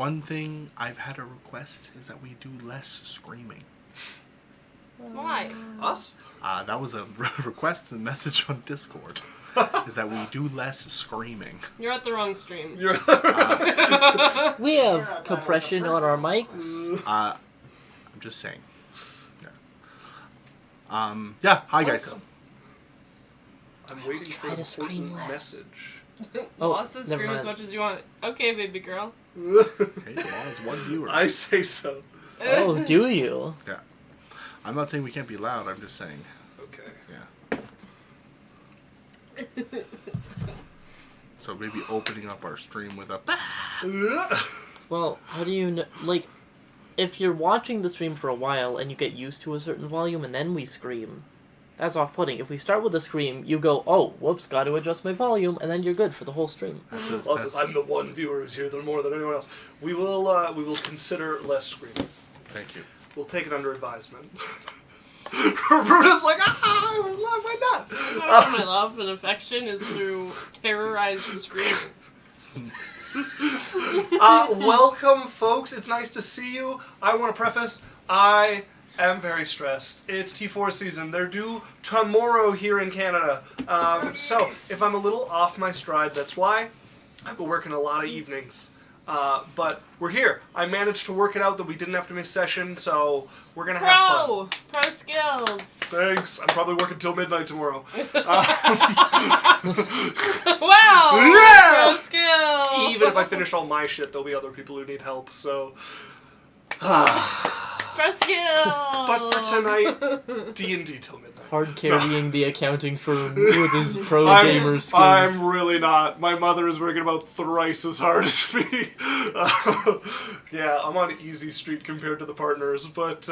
one thing I've had a request is that we do less screaming. Why? Us? That was a request and message on Discord. Is that we do less screaming. You're at the wrong stream. We have compression on our mics. I'm just saying. Yeah. Hi guys. I'm waiting for Try the to scream important less. message. Lots to never scream as mind. much as you want. Okay, baby girl. Hey, well, it's one viewer. I say so. Oh, do you? Yeah. I'm not saying we can't be loud. I'm just saying. Okay. Yeah. So maybe opening up our stream with a. Well, how do you know? Like, if you're watching the stream for a while and you get used to a certain volume and then we scream, that's off-putting. If we start with a scream, you go, oh, whoops, got to adjust my volume, and then you're good for the whole stream. Also, I'm the one viewer who's here more than anyone else. We will consider less screaming. Thank you. We'll take it under advisement. Roberta's like, why not? Part of my love and affection is through terrorizing screaming. Welcome, folks. It's nice to see you. I want to preface, I am very stressed. It's T4 season. They're due tomorrow here in Canada. So, if I'm a little off my stride, that's why. I've been working a lot of evenings. But we're here. I managed to work it out that we didn't have to miss session, so we're going to have fun. Pro skills. Thanks. I'm probably working till midnight tomorrow. Wow. Yeah! Pro skills. Even if I finish all my shit, there'll be other people who need help, so... Pro skills. But for tonight, D&D till midnight. Hard carrying the accounting firm with his pro gamer skills. I'm really not. My mother is working about thrice as hard as me. Yeah, I'm on easy street compared to the partners, but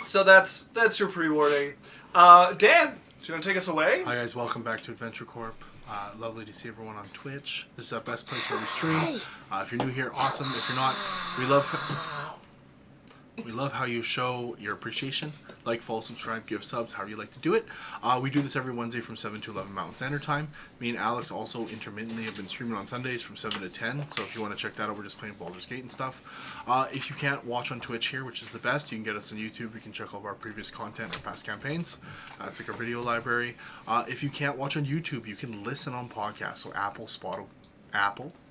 so that's your pre-warning. Dan, do you want to take us away? Hi guys, welcome back to Adventure Corp. Lovely to see everyone on Twitch. This is our best place where we stream. If you're new here, awesome. If you're not, we love how you show your appreciation. Like, follow, subscribe, give subs, however you like to do it. We do this every Wednesday from 7 to 11 Mountain Standard Time. Me and Alex also intermittently have been streaming on Sundays from 7 to 10. So if you want to check that out, we're just playing Baldur's Gate and stuff. If you can't watch on Twitch here, which is the best, you can get us on YouTube. You can check all of our previous content or past campaigns. It's like our video library. If you can't watch on YouTube, you can listen on podcasts. So Apple,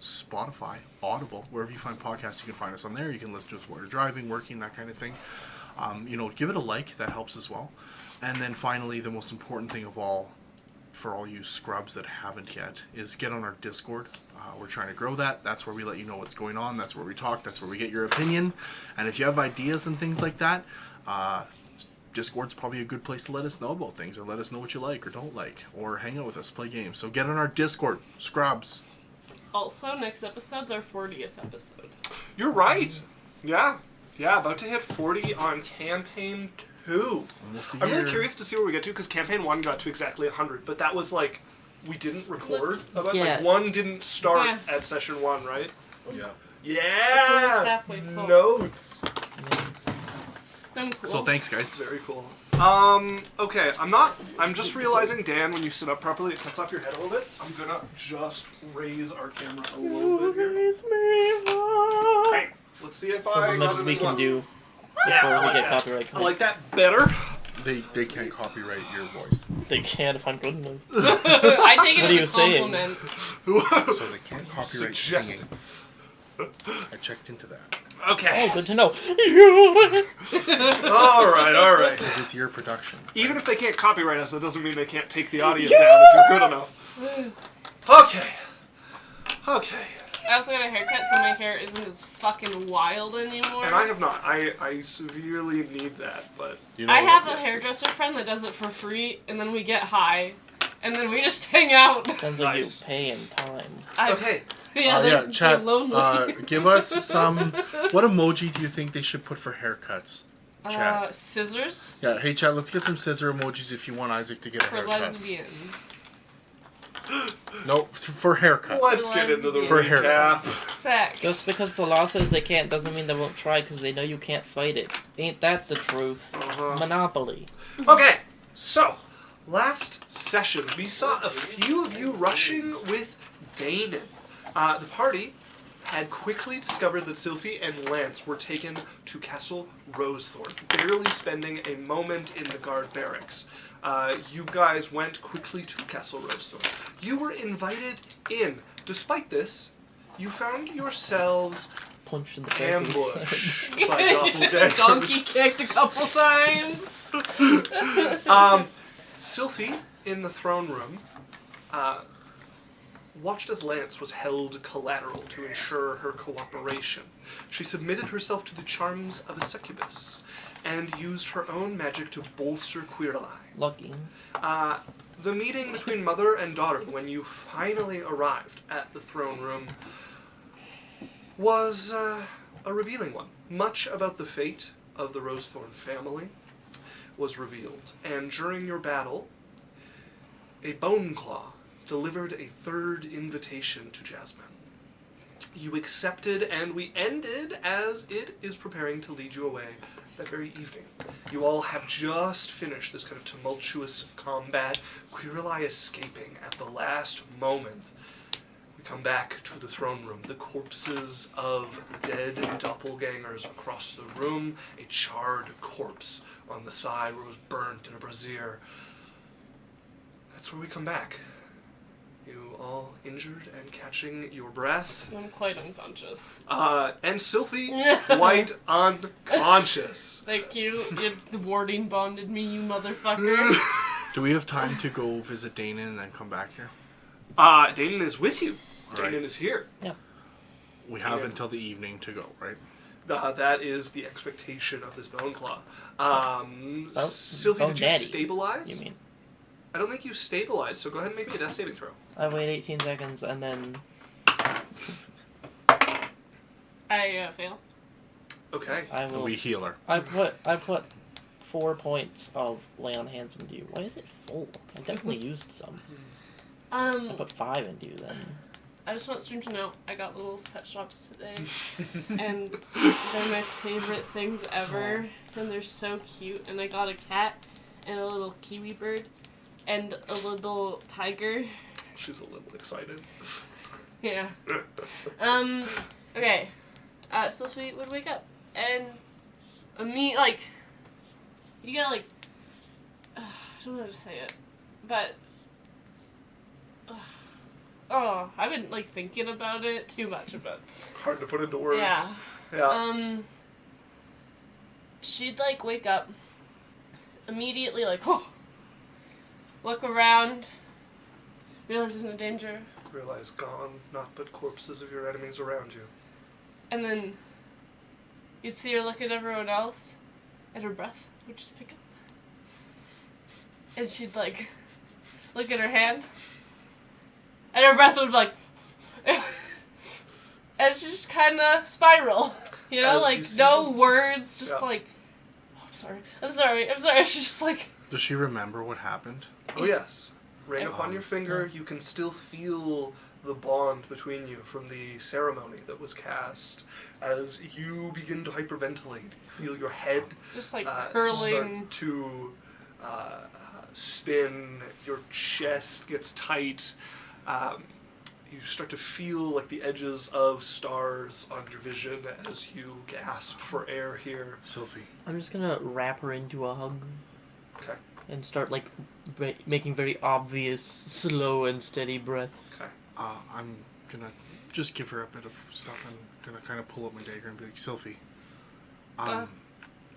Spotify, Audible, wherever you find podcasts, you can find us on there. You can listen to us while you're driving, working, that kind of thing. Give it a like, that helps as well. And then finally, the most important thing of all, for all you scrubs that haven't yet, is get on our Discord. We're trying to grow that. That's where we let you know what's going on. That's where we talk. That's where we get your opinion. And if you have ideas and things like that, Discord's probably a good place to let us know about things, or let us know what you like or don't like, or hang out with us, play games. So get on our Discord, scrubs. Also, next episode's our 40th episode. You're right. Yeah, about to hit 40 on Campaign 2. Almost a I'm year. really curious to see where we get to, because Campaign 1 got to exactly 100, but that was like, we didn't record. Yeah. Like, 1 didn't start at session 1, right? Yeah. Yeah! It's almost halfway full. Notes! Cool. So thanks, guys. Very cool. Okay, I'm just realizing, Dan, when you sit up properly, it cuts off your head a little bit. I'm gonna just raise our camera a little bit here. Hey, let's see if I As much got as it we in can one. do Yeah, before I we like get that. copyright I claim. like that better. They can't copyright your voice. They can if I'm good enough. I take it What as are a you saying? compliment. So they can't copyright Suggesting. singing. I checked into that. Okay. Oh, good to know. Alright. Because it's your production. Even if they can't copyright us, that doesn't mean they can't take the audio down if you're good enough. Okay. I also got a haircut, so my hair isn't as fucking wild anymore. And I have not. I severely need that, but... You know I have what? a hairdresser friend that does it for free, and then we get high, and then we just hang out. Sounds like Nice. you pay in time. Okay. Yeah, Chat, lonely. give us some... What emoji do you think they should put for haircuts? Chat. Scissors Yeah, hey chat, let's get some scissor emojis if you want Isaac to get a for haircut. lesbian. No, for haircut. Let's get into the For recap. Sex. Just because the law says they can't doesn't mean they won't try because they know you can't fight it. Ain't that the truth? Monopoly. Okay, so, last session, we saw a few of you rushing with Danon. The party had quickly discovered that Sylphie and Lance were taken to Castle Rosethorn, barely spending a moment in the guard barracks. You guys went quickly to Castle Rosethorn. You were invited in. Despite this, you found yourselves Punched in the ambushed by doppelgangers. Donkey kicked a couple times. Sylphie, in the throne room, watched as Lance was held collateral to ensure her cooperation. She submitted herself to the charms of a succubus and used her own magic to bolster Queer Eye. Lucky. The meeting between mother and daughter, when you finally arrived at the throne room, was a revealing one. Much about the fate of the Rosethorn family was revealed, and during your battle, a Boneclaw delivered a third invitation to Jasmine. You accepted, and we ended as it is preparing to lead you away that very evening. You all have just finished this kind of tumultuous combat, Quirrell escaping at the last moment. We come back to the throne room. The corpses of dead doppelgangers across the room, a charred corpse on the side where it was burnt in a brazier. That's where we come back. You all injured and catching your breath. I'm quite unconscious. And Sylphie, quite unconscious. Thank you. You warding bonded me, you motherfucker. Do we have time to go visit Dana and then come back here? Danon is with you. All Danon right. is here. Yeah. We have until the evening to go, right? That is the expectation of this Boneclaw. Sylphie, Bone did you Daddy, stabilize? You mean? I don't think you stabilized, so go ahead and make me a death saving throw. I wait 18 seconds and then... I fail. Okay. I will... We heal her. I put 4 points of lay on hands into you. Why is it full? I definitely used some. I put 5 into you then. I just want Stream to know I got Little's pet shops today, and they're my favorite things ever, and they're so cute. And I got a cat and a little kiwi bird and a little tiger. She's a little excited. Yeah. Okay. Sophie would wake up and you get I don't know how to say it, but I've been thinking about it too much about. Hard to put into words. Yeah. Yeah. She'd wake up immediately look around, realize there's no danger, Realize gone, not but corpses of your enemies around you. and then you'd see her look at everyone else, and her breath would just pick up. And she'd look at her hand, and her breath would and she'd just kind of spiral, no words, just Yeah. I'm sorry, she's just Does she remember what happened? Oh yes. Ring upon Um, your finger, you can still feel the bond between you from the ceremony that was cast. As you begin to hyperventilate, feel your head just start curling. to spin, your chest gets tight, you start to feel the edges of stars on your vision as you gasp for air here. Sylphie. I'm just gonna wrap her into a hug Okay. and start making very obvious, slow and steady breaths. Okay. I'm gonna just give her a bit of stuff and gonna kind of pull up my dagger and be like, Sylphie,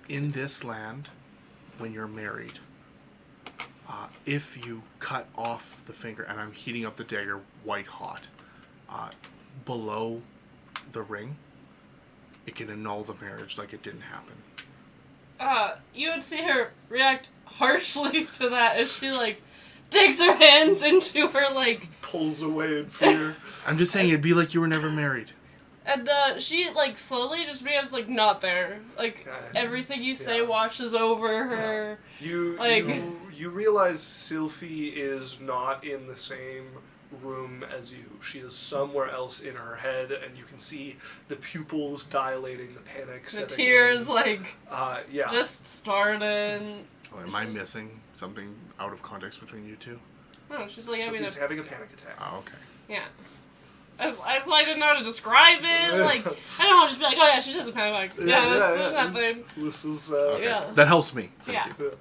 in this land, when you're married, if you cut off the finger, and I'm heating up the dagger white hot, below the ring, it can annul the marriage like it didn't happen. You would see her react harshly to that as she digs her hands into her Pulls away in fear. I'm just saying, it'd be like you were never married. and she slowly just becomes not there. Everything you say Yeah. washes over her. You realize Sylphie is not in the same room as you. She is somewhere else in her head, and you can see the pupils dilating, the panic The setting tears in. Yeah. just started. Oh, am I missing something out of context between you two? No, she's having Sophie's having a panic attack. Oh, okay. yeah. That's why I didn't know how to describe it. Like, I don't want to just be like, oh yeah, she's just a panic. There's nothing. This is Okay. Yeah. That helps me. Thank Yeah. you.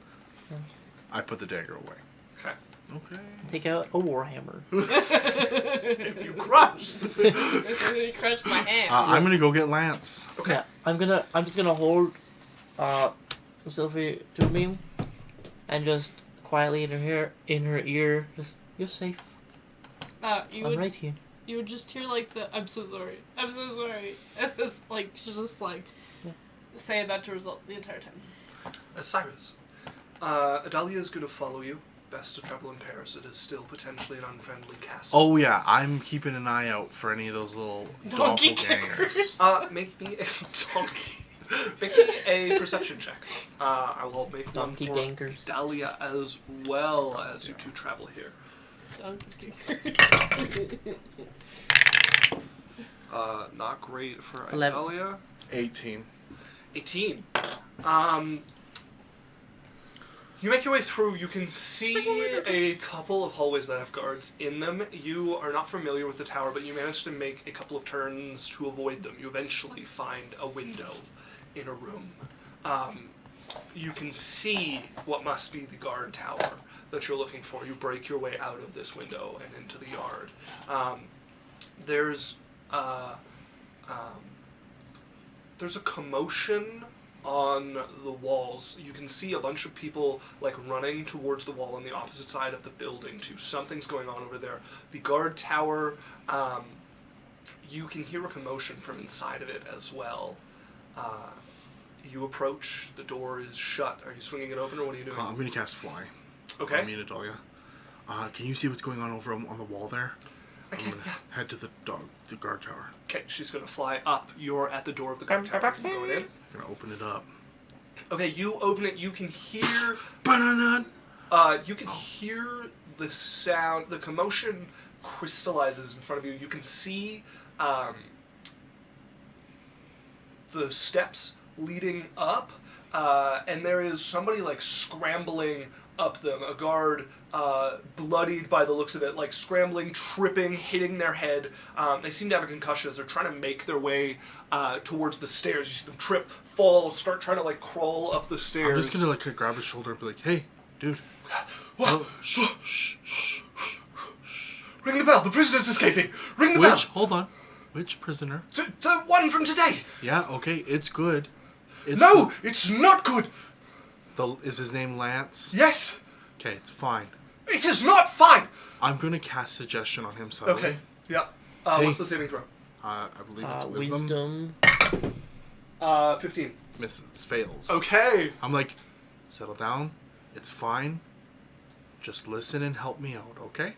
I put the dagger away. okay. Okay. Take out a warhammer. If you crush. You crushed my hand. I'm gonna go get Lance. Okay. Yeah, I'm just gonna hold Sylvie to me and just quietly in her ear, just, you're safe. You I'm would right here. you would just hear like the I'm so sorry. And it's like she's just like saying that to herself the entire time. Cyrus, Adalia is going to follow you. Best to travel in Paris. It is still potentially an unfriendly castle. Oh yeah, I'm keeping an eye out for any of those little Donkey doppelgangers. Make me a donkey. Make me a perception check. I will make Donkey one for gangers. Dahlia as well as you two travel here. Donkey Not great for 11. Adalia. 18. 18. You make your way through. You can see a couple of hallways that have guards in them. You are not familiar with the tower, but you manage to make a couple of turns to avoid them. You eventually find a window in a room. You can see what must be the guard tower that you're looking for. You break your way out of this window and into the yard. There's a commotion on the walls. You can see a bunch of people like running towards the wall on the opposite side of the building too. Something's going on over there. The guard tower, you can hear a commotion from inside of it as well. You approach, the door is shut. Are you swinging it open or what are you doing? I'm going to cast Fly. Okay. I mean, Adalia. Can you see what's going on over on the wall there? I can, I'm gonna head to the guard tower. Okay, she's going to fly up. You're at the door of the guard tower. Are you going in? I'm going to open it up. Okay, you open it. You can hear... you can hear the sound. The commotion crystallizes in front of you. You can see the steps leading up, and there is somebody like scrambling up them. A guard, bloodied by the looks of it, like scrambling, tripping, hitting their head. They seem to have a concussion as they're trying to make their way towards the stairs. You see them trip, fall, start trying to like crawl up the stairs. I'm just going to like grab his shoulder and be like, hey, dude. Oh, shh. Ring the bell. The prisoner's escaping. Ring the bell. Hold on. Which prisoner? The one from today. Yeah, okay, it's good. No, it's not good. Is his name Lance? Yes. Okay, it's fine. It is not fine. I'm going to cast Suggestion on him suddenly. Okay. Yeah. Hey. What's the saving throw? I believe it's wisdom. 15. Misses. Fails. Okay. I'm like, settle down. It's fine. Just listen and help me out, okay?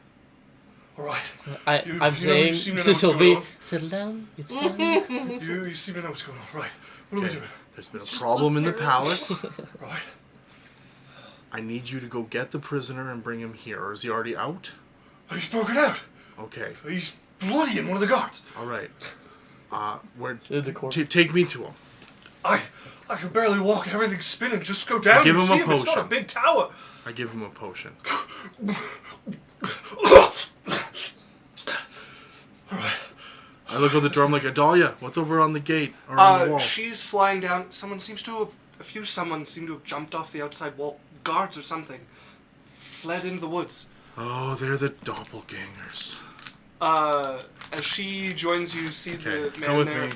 All right. I'm saying seem to know to what's going Sylvie, on. settle down, it's fine. You seem to know what's going on. Right. What are we doing? There's been a problem in the palace. Right. I need you to go get the prisoner and bring him here. Or is he already out? He's broken out. Okay. He's bloody in one of the guards. All right. The court. Take me to him. I can barely walk. Everything's spinning. Just go down. Give You him see a It's not a potion. big tower. I give him a potion. I look at the door. I'm like, Adalia, what's over on the gate or on the wall? She's flying down. Someone seems to have jumped off the outside wall. Guards or something. Fled into the woods. Oh, they're the doppelgangers. As she joins you, see Okay, the come man with there. me.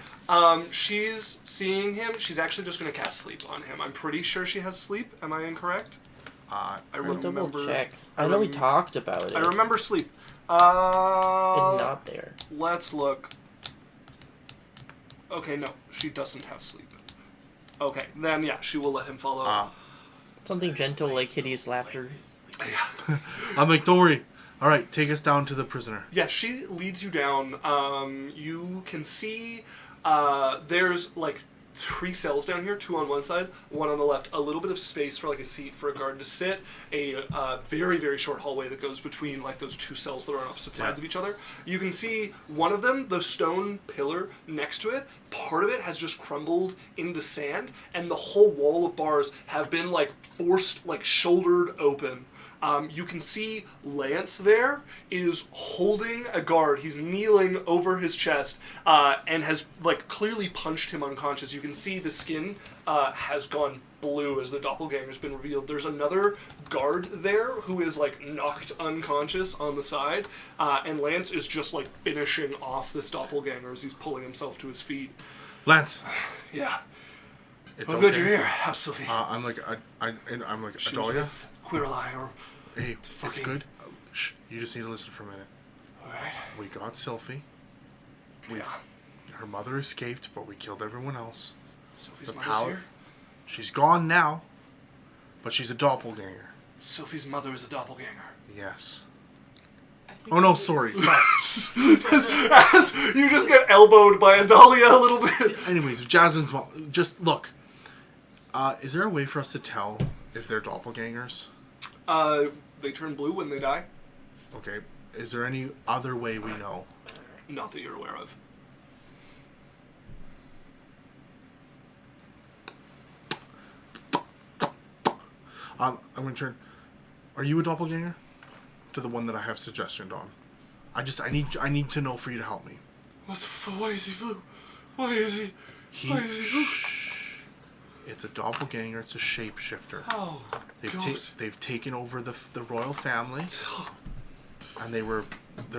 She's seeing him. She's actually just going to cast sleep on him. I'm pretty sure she has sleep. Am I incorrect? I I'll remember. double check. I know we talked about it. I remember sleep. It's not there. Let's look. Okay, no, she doesn't have sleep. Okay, then yeah, she will let him follow. Something gentle like hideous laughter. Yeah. I'm like, don't worry. All right, take us down to the prisoner. Yeah, she leads you down. You can see there's like 3 cells down here, 2 on one side, 1 on the left. A little bit of space for like a seat for a guard to sit. A very, very short hallway that goes between like those 2 cells that are on opposite sides of each other. You can see one of them, the stone pillar next to it, part of it has just crumbled into sand, and the whole wall of bars have been like forced, like shouldered open. You can see Lance there is holding a guard. He's kneeling over his chest and has like clearly punched him unconscious. You can see the skin has gone blue as the doppelganger's been revealed. There's another guard there who is like knocked unconscious on the side, and Lance is just like finishing off this doppelganger as he's pulling himself to his feet. Lance. Yeah. It's well, okay. good you're here. How's Sophie? I'm like She was Adalia. with Queer Eye or... Hey, it's fucking- good. Shh, you just need to listen for a minute. Alright. We got Sylphie. Yeah. Her mother escaped, but we killed everyone else. Sophie's The mother's power. here? She's gone now, but she's a doppelganger. Sophie's mother is a doppelganger. Yes. I think Oh no, we- sorry. as you just get elbowed by Adalia a little bit. Anyways, Jasmine's mom, just look. Is there a way for us to tell if they're doppelgangers? They turn blue when they die. Okay. Is there any other way we know? Not that you're aware of. I'm going to turn. Are you a doppelganger? To the one that I have suggestion on. I need to know for you to help me. What the fuck? Why is he blue? Why is he? Why is he blue? It's a doppelganger. It's a shapeshifter. Oh, God. They've taken over the royal family, and there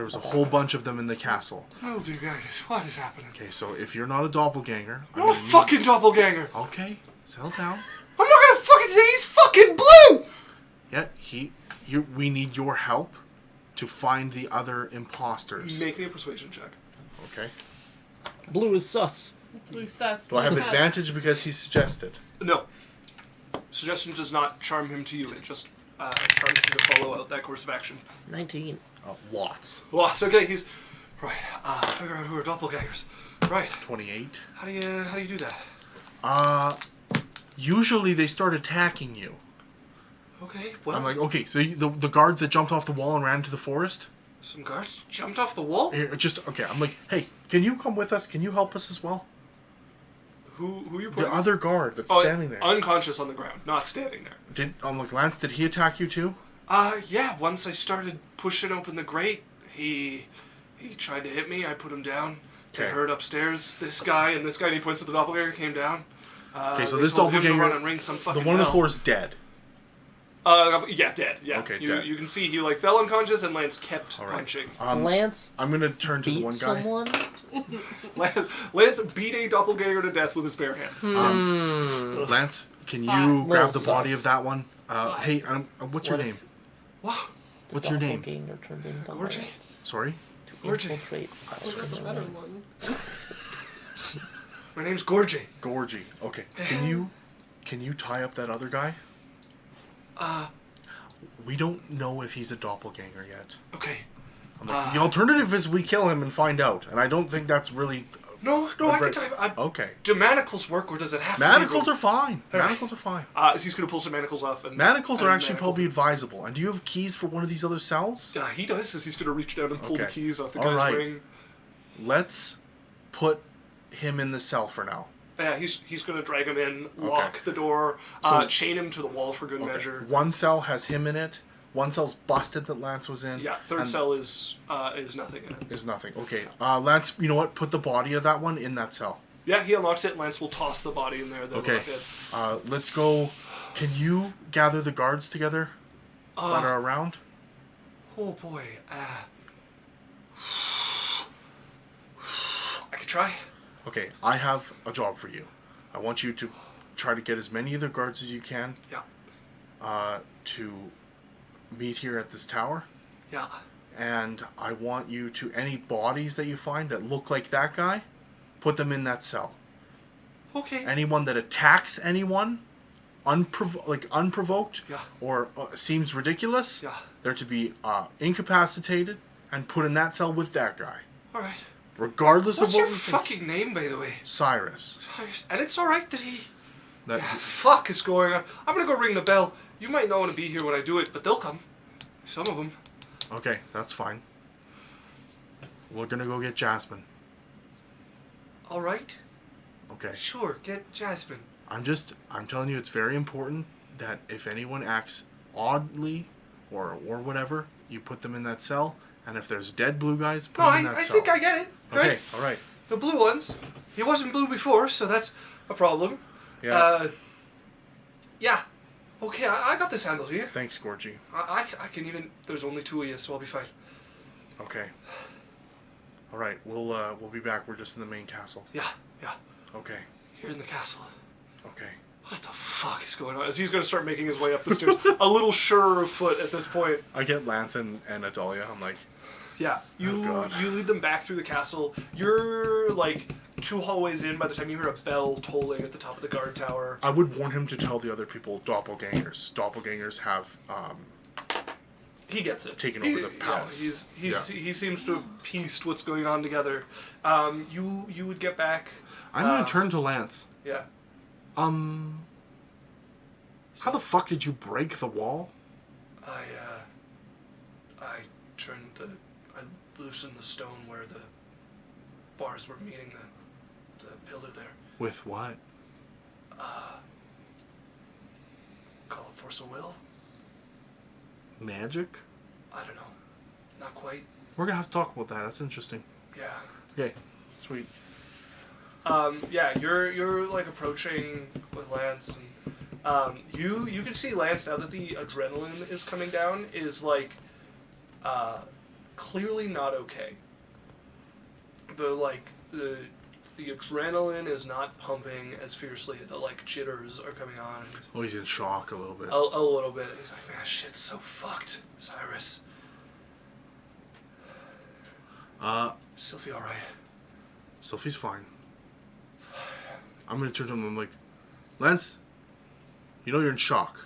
was a whole bunch of them in the castle. Oh, dear guys, what is happening? Okay, so if you're not a doppelganger, I'm a fucking doppelganger. Okay, settle down. I'm not gonna fucking say he's fucking blue. Yeah, we need your help to find the other imposters. Make me a persuasion check. Okay. Blue is sus. Blue sus. Do I have blue sus. advantage because he suggested? No. Suggestion does not charm him to you. It just charms you to follow out that course of action. 19. Lots. Well, it's okay. He's right. Figure out who are doppelgangers. Right. 28. How do you do that? Usually they start attacking you. Okay. Well, I'm like, okay, so the guards that jumped off the wall and ran into the forest? some guards jumped off the wall. Okay, I'm like, hey, can you come with us? Can you help us as well? Who are you The pointing? other guard that's standing there. Unconscious on the ground, not standing there. I'm like, Lance, did he attack you too? Yeah. Once I started pushing open the grate, he tried to hit me. I put him down. I Okay. heard upstairs this guy, and he points at the doppelganger, came down. Okay, so they this told him to doppelganger, run and ring some the fucking one on the bell. floor is dead. Yeah, dead. Yeah. Okay, you, dead. You can see he fell unconscious, and Lance kept All right. punching. Lance I'm gonna turn to the beat one guy. someone? Lance beat a doppelganger to death with his bare hands. Lance, can you Fine. grab the Little body sus. of that one? Fine. Hey, what's your What if- name? What? What's your name? Doppelganger turned into Gorgie? Lance. Sorry? To Gorgie. infiltrate Who's the better one? My name's Gorgie. Gorgie. Okay. Can you tie up that other guy? We don't know if he's a doppelganger yet. Okay. I'm like, the alternative is we kill him and find out, and I don't think that's really. No, I can type. Okay. Do manacles work, or does it have Manacles to are fine. All right. Manacles are fine. He's gonna pull some manacles off. And Manacles are and actually probably advisable. And do you have keys for one of these other cells? He does. As he's gonna reach down and pull the Okay. keys off the All guy's right. ring. Let's put him in the cell for now. Yeah, he's gonna drag him in, lock the door, So- chain him to the wall for good Okay. measure. One cell has him in it. One cell's busted that Lance was in. Yeah, third and cell is nothing in it. is nothing. Okay. Lance, you know what? Put the body of that one in that cell. Yeah, he unlocks it. Lance will toss the body in there. They'll Okay. lock it. Let's go. Can you gather the guards together that are around? Oh boy. I could try. Okay, I have a job for you. I want you to try to get as many of the guards as you can Yeah. to meet here at this tower. Yeah. And I want you to, any bodies that you find that look like that guy, put them in that cell. Okay. Anyone that attacks anyone unprovoked Yeah. or seems ridiculous, Yeah. they're to be incapacitated and put in that cell with that guy. All right. Regardless What's of your what we think. fucking name, by the way? Cyrus. And it's all right that he. That Fuck is going on. I'm gonna go ring the bell. You might not want to be here when I do it, but they'll come. Some of them. Okay, that's fine. We're gonna go get Jasmine. All right. Okay. Sure. Get Jasmine. I'm telling you, it's very important that if anyone acts oddly or whatever, you put them in that cell, and if there's dead blue guys, put No, them in that I cell. think I get it. Okay, Right? all right. The blue ones. He wasn't blue before, so that's a problem. Yeah. Yeah. Okay, I got this handled here. Thanks, Gorgie. I can even... There's only 2 of you, so I'll be fine. Okay. All right, we'll be back. We're just in the main castle. Yeah. Okay. You're in the castle. Okay. What the fuck is going on? As he's going to start making his way up the stairs, a little surer of foot at this point. I get Lance and Adalia. I'm like, Yeah, God. you lead them back through the castle. You're like 2 hallways in by the time you hear a bell tolling at the top of the guard tower. I would warn him to tell the other people doppelgangers. Doppelgangers have He gets it. Taken over the palace. Yeah, he seems to have pieced what's going on together. You would get back. I'm gonna turn to Lance. Yeah. How the fuck did you break the wall? I loosened the stone where the bars were meeting the pillar there. With what? Call it force of will? Magic? I don't know. Not quite. We're gonna have to talk about that. That's interesting. Yeah. Okay. Sweet. Yeah, you're like approaching with Lance, and you can see Lance now that the adrenaline is coming down is like clearly not okay. The adrenaline is not pumping as fiercely. The like jitters are coming on. Oh, he's in shock a little bit. A little bit. He's like, man, shit's so fucked, Cyrus. Sylvie, all right? Sophie's fine. I'm gonna turn to him. I'm like, Lance, you know you're in shock.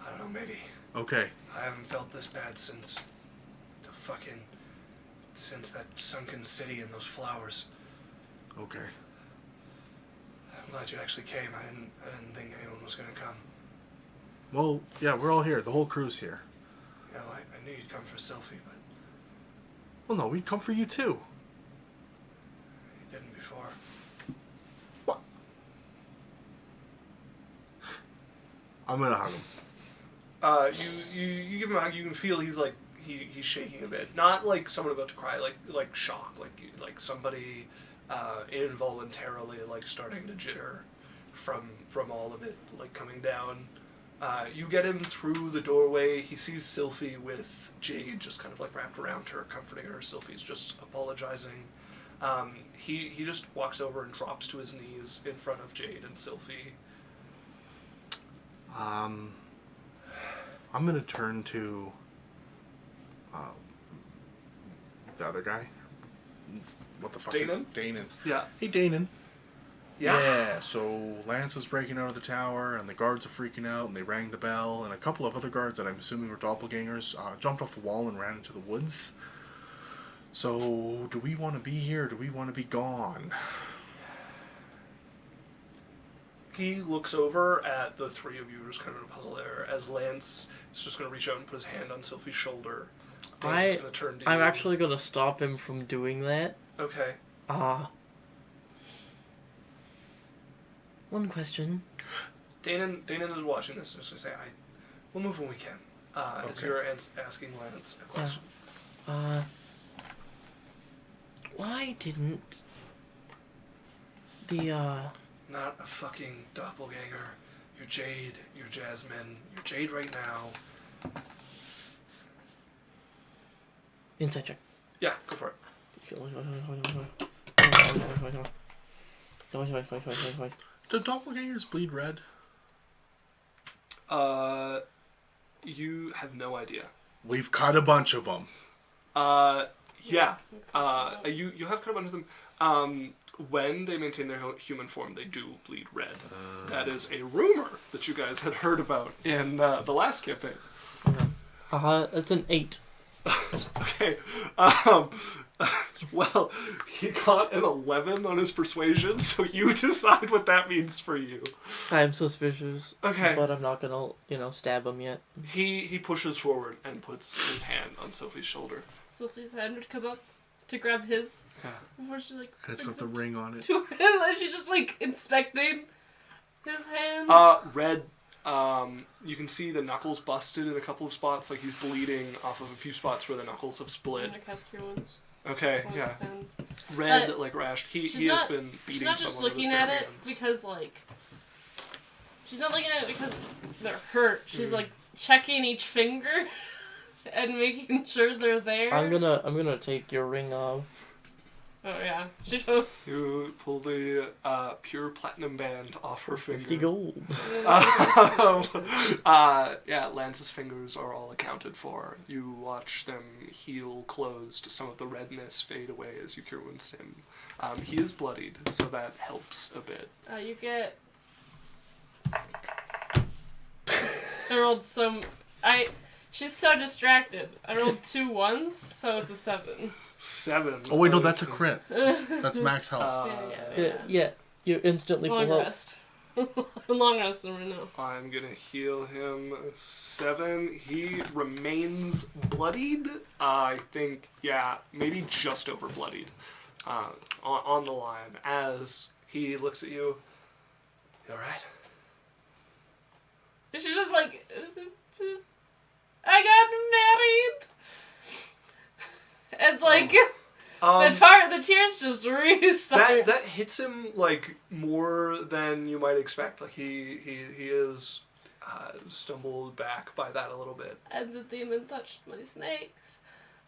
I don't know, maybe. Okay. I haven't felt this bad since that sunken city and those flowers. Okay. I'm glad you actually came. I didn't think anyone was gonna come. Well, yeah, we're all here. The whole crew's here. You know, I knew you'd come for Sylvie, but Well, no, we'd come for you too. you didn't before. What? I'm gonna hug him. You give him a hug. You can feel he's like he's shaking a bit. Not like someone about to cry, like shock, like somebody involuntarily like starting to jitter from all of it like coming down. You get him through the doorway. He sees Sylphie with Jade just kind of like wrapped around her, comforting her. Sylphie's just apologizing. He just walks over and drops to his knees in front of Jade and Sylphie. I'm gonna turn to the other guy. What the fuck Danon? is Danon? Yeah. Hey, Danon. Yeah. So Lance was breaking out of the tower, and the guards are freaking out, and they rang the bell, and a couple of other guards that I'm assuming were doppelgangers jumped off the wall and ran into the woods. So, do we want to be here, or do we want to be gone? He looks over at the 3 of you, just kind of in a puzzle there, as Lance is just going to reach out and put his hand on Sylphie's shoulder. Danon's going to turn to I'm you. actually going to stop him from doing that. Okay. One question. Danon is watching this and just going to say, we'll move when we can. As Okay. you're asking Lance a question. Why didn't the, Not a fucking doppelganger. You're Jade. You're Jasmine. You're Jade right now. insight check. Yeah, go for it. Do doppelgangers bleed red? You have no idea. We've caught a bunch of them. Yeah. You have cut a bunch of them. When they maintain their human form, they do bleed red. That is a rumor that you guys had heard about in the last campaign. It's an 8. Okay. Well, he got an 11 on his persuasion, so you decide what that means for you. I'm suspicious. Okay. But I'm not gonna, stab him yet. He pushes forward and puts his hand on Sophie's shoulder. Sophie's hand would come up to grab his. Yeah. Before she like. And it's got brings the it ring on it. To her, and she's just like inspecting his hand. Red. You can see the knuckles busted in a couple of spots, like he's bleeding off of a few spots where the knuckles have split. I cast Cure Wounds. Okay, Once yeah. spends. Red, But like rashed. He she's has not- been She's beating not just someone looking with his at bare it hands. because, like... She's not looking at it because they're hurt. She's, Mm. like, checking each finger and making sure they're there. I'm gonna take your ring off. Oh, yeah. She don't... You pull the pure platinum band off her finger. 50 gold. Yeah, Lance's fingers are all accounted for. You watch them heal closed, some of the redness fade away as you cure wounds him. He is bloodied, so that helps a bit. You get... I rolled some... She's so distracted. I rolled 2 1s, so it's a 7. 7. Oh wait, no, that's a crit. That's max health. Yeah, you're instantly Long full health. rest. Long rest right now. I'm gonna heal him 7. He remains bloodied. I think, yeah, maybe just over bloodied. On the line as he looks at you. You alright? She's just like, I got married. It's like the tears just restart. that hits him like more than you might expect. Like he is stumbled back by that a little bit. And the demon touched my snakes,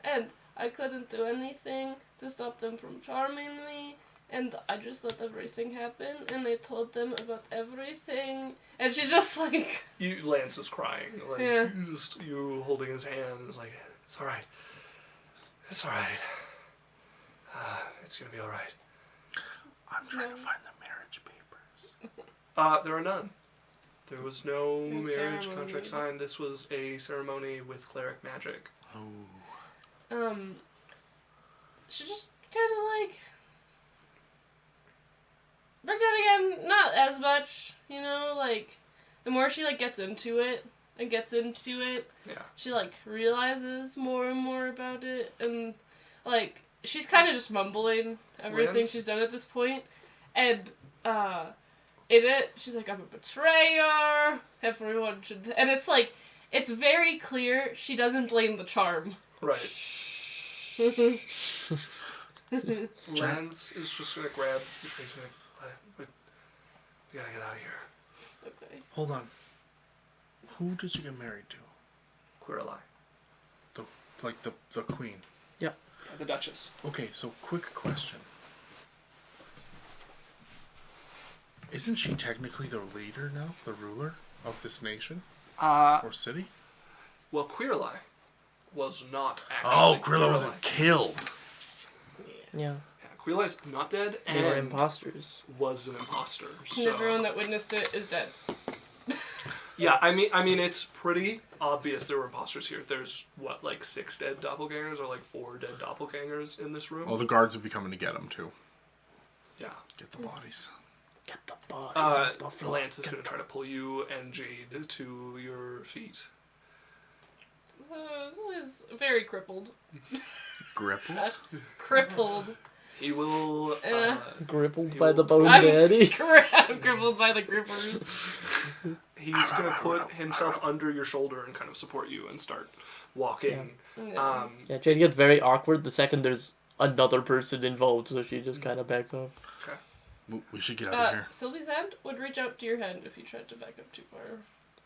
and I couldn't do anything to stop them from charming me. And I just let everything happen, and I told them about everything. And she's just like... Lance is crying. Like, Yeah. you holding his hand is like, it's alright. It's alright. It's gonna be alright. I'm trying to find the marriage papers. There are none. There was no No marriage ceremony. contract signed. This was a ceremony with cleric magic. Oh. She just kind of like... Break down again, not as much, you know, like, the more she, like, gets into it, Yeah. she, like, realizes more and more about it, and, like, she's kind of just mumbling everything Lance? she's done at this point, and, in it, she's like, I'm a betrayer, everyone should, and it's, like, it's very clear she doesn't blame the charm. Right. Lance is just gonna grab. He's gonna. We gotta get out of here. Okay. Hold on. Who did you get married to? Queer ally. The queen. Yeah, the Duchess. Okay, so quick question. Isn't she technically the leader now, the ruler of this nation or city? Well, Queer ally was not actually. Oh, Queer Queer wasn't Ally. killed. Yeah, Yeah, Queer ally's not dead they were and imposters. was an imposter. And So. everyone that witnessed it is dead. Yeah, I mean, it's pretty obvious there were imposters here. There's like 6 dead doppelgangers or like 4 dead doppelgangers in this room. Oh, the guards would be coming to get him too. Yeah. Get the bodies. Get the bodies off the floor. Lance is gonna try to pull you and Jade to your feet. Is very crippled. Gripple? Crippled. He will. Grippled he by will- the bone I'm daddy. I'm crippled by the grippers. He's gonna put himself under your shoulder and kind of support you and start walking. Yeah. Yeah, Jade gets very awkward the second there's another person involved, so she just kind of backs off. Okay. We should get out of here. Sylvie's hand would reach out to your hand if you tried to back up too far.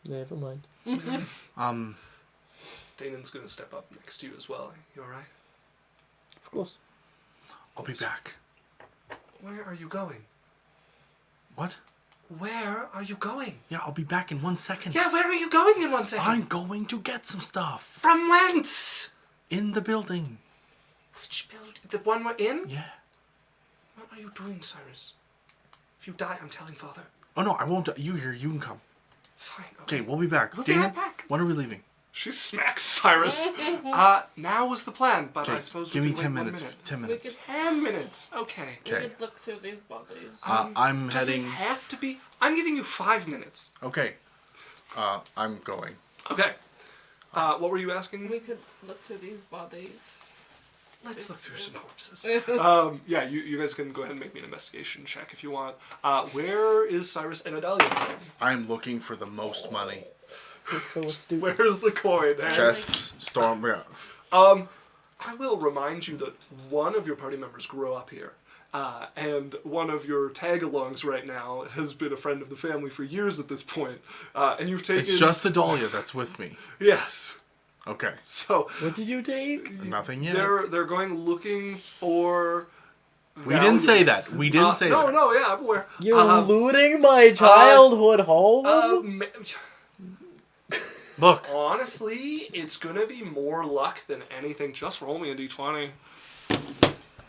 Never mind. Danon's gonna step up next to you as well. You alright? Of course. I'll be back. Where are you going? What? Where are you going? Yeah, I'll be back in 1 second. Yeah, where are you going in 1 second? I'm going to get some stuff. From whence? In the building. Which building? The one we're in? Yeah. What are you doing, Cyrus? If you die, I'm telling Father. Oh no, I won't. You here? You can come. Fine. Okay, we'll be back. We'll be Dana, right back. when are we leaving? She smacks Cyrus. Now was the plan, but I Okay, suppose give we me can 10 wait 1 minutes. minute. 10 We minutes. could, 10 minutes. Okay. we Okay. could look through these bodies. I'm Does heading. it have to be? I'm giving you 5 minutes. Okay. I'm going. Okay. What were you asking? We could look through these bodies. Let's look through some corpses. Yeah, you guys can go ahead and make me an investigation check if you want. Where is Cyrus and Adalia? I'm looking for the most money. You're so astute. Where's the coin? Hey? Chests, storm. Yeah. I will remind you that one of your party members grew up here. And one of your tag-alongs right now has been a friend of the family for years at this point. And you've taken... It's just Adalia that's with me. Yes. Okay. So... What did you take? Nothing yet. They're going looking for... We didn't say that. We didn't say that. No, yeah, I'm aware. You're looting my childhood home? Look. Honestly, it's gonna be more luck than anything. Just roll me a d20.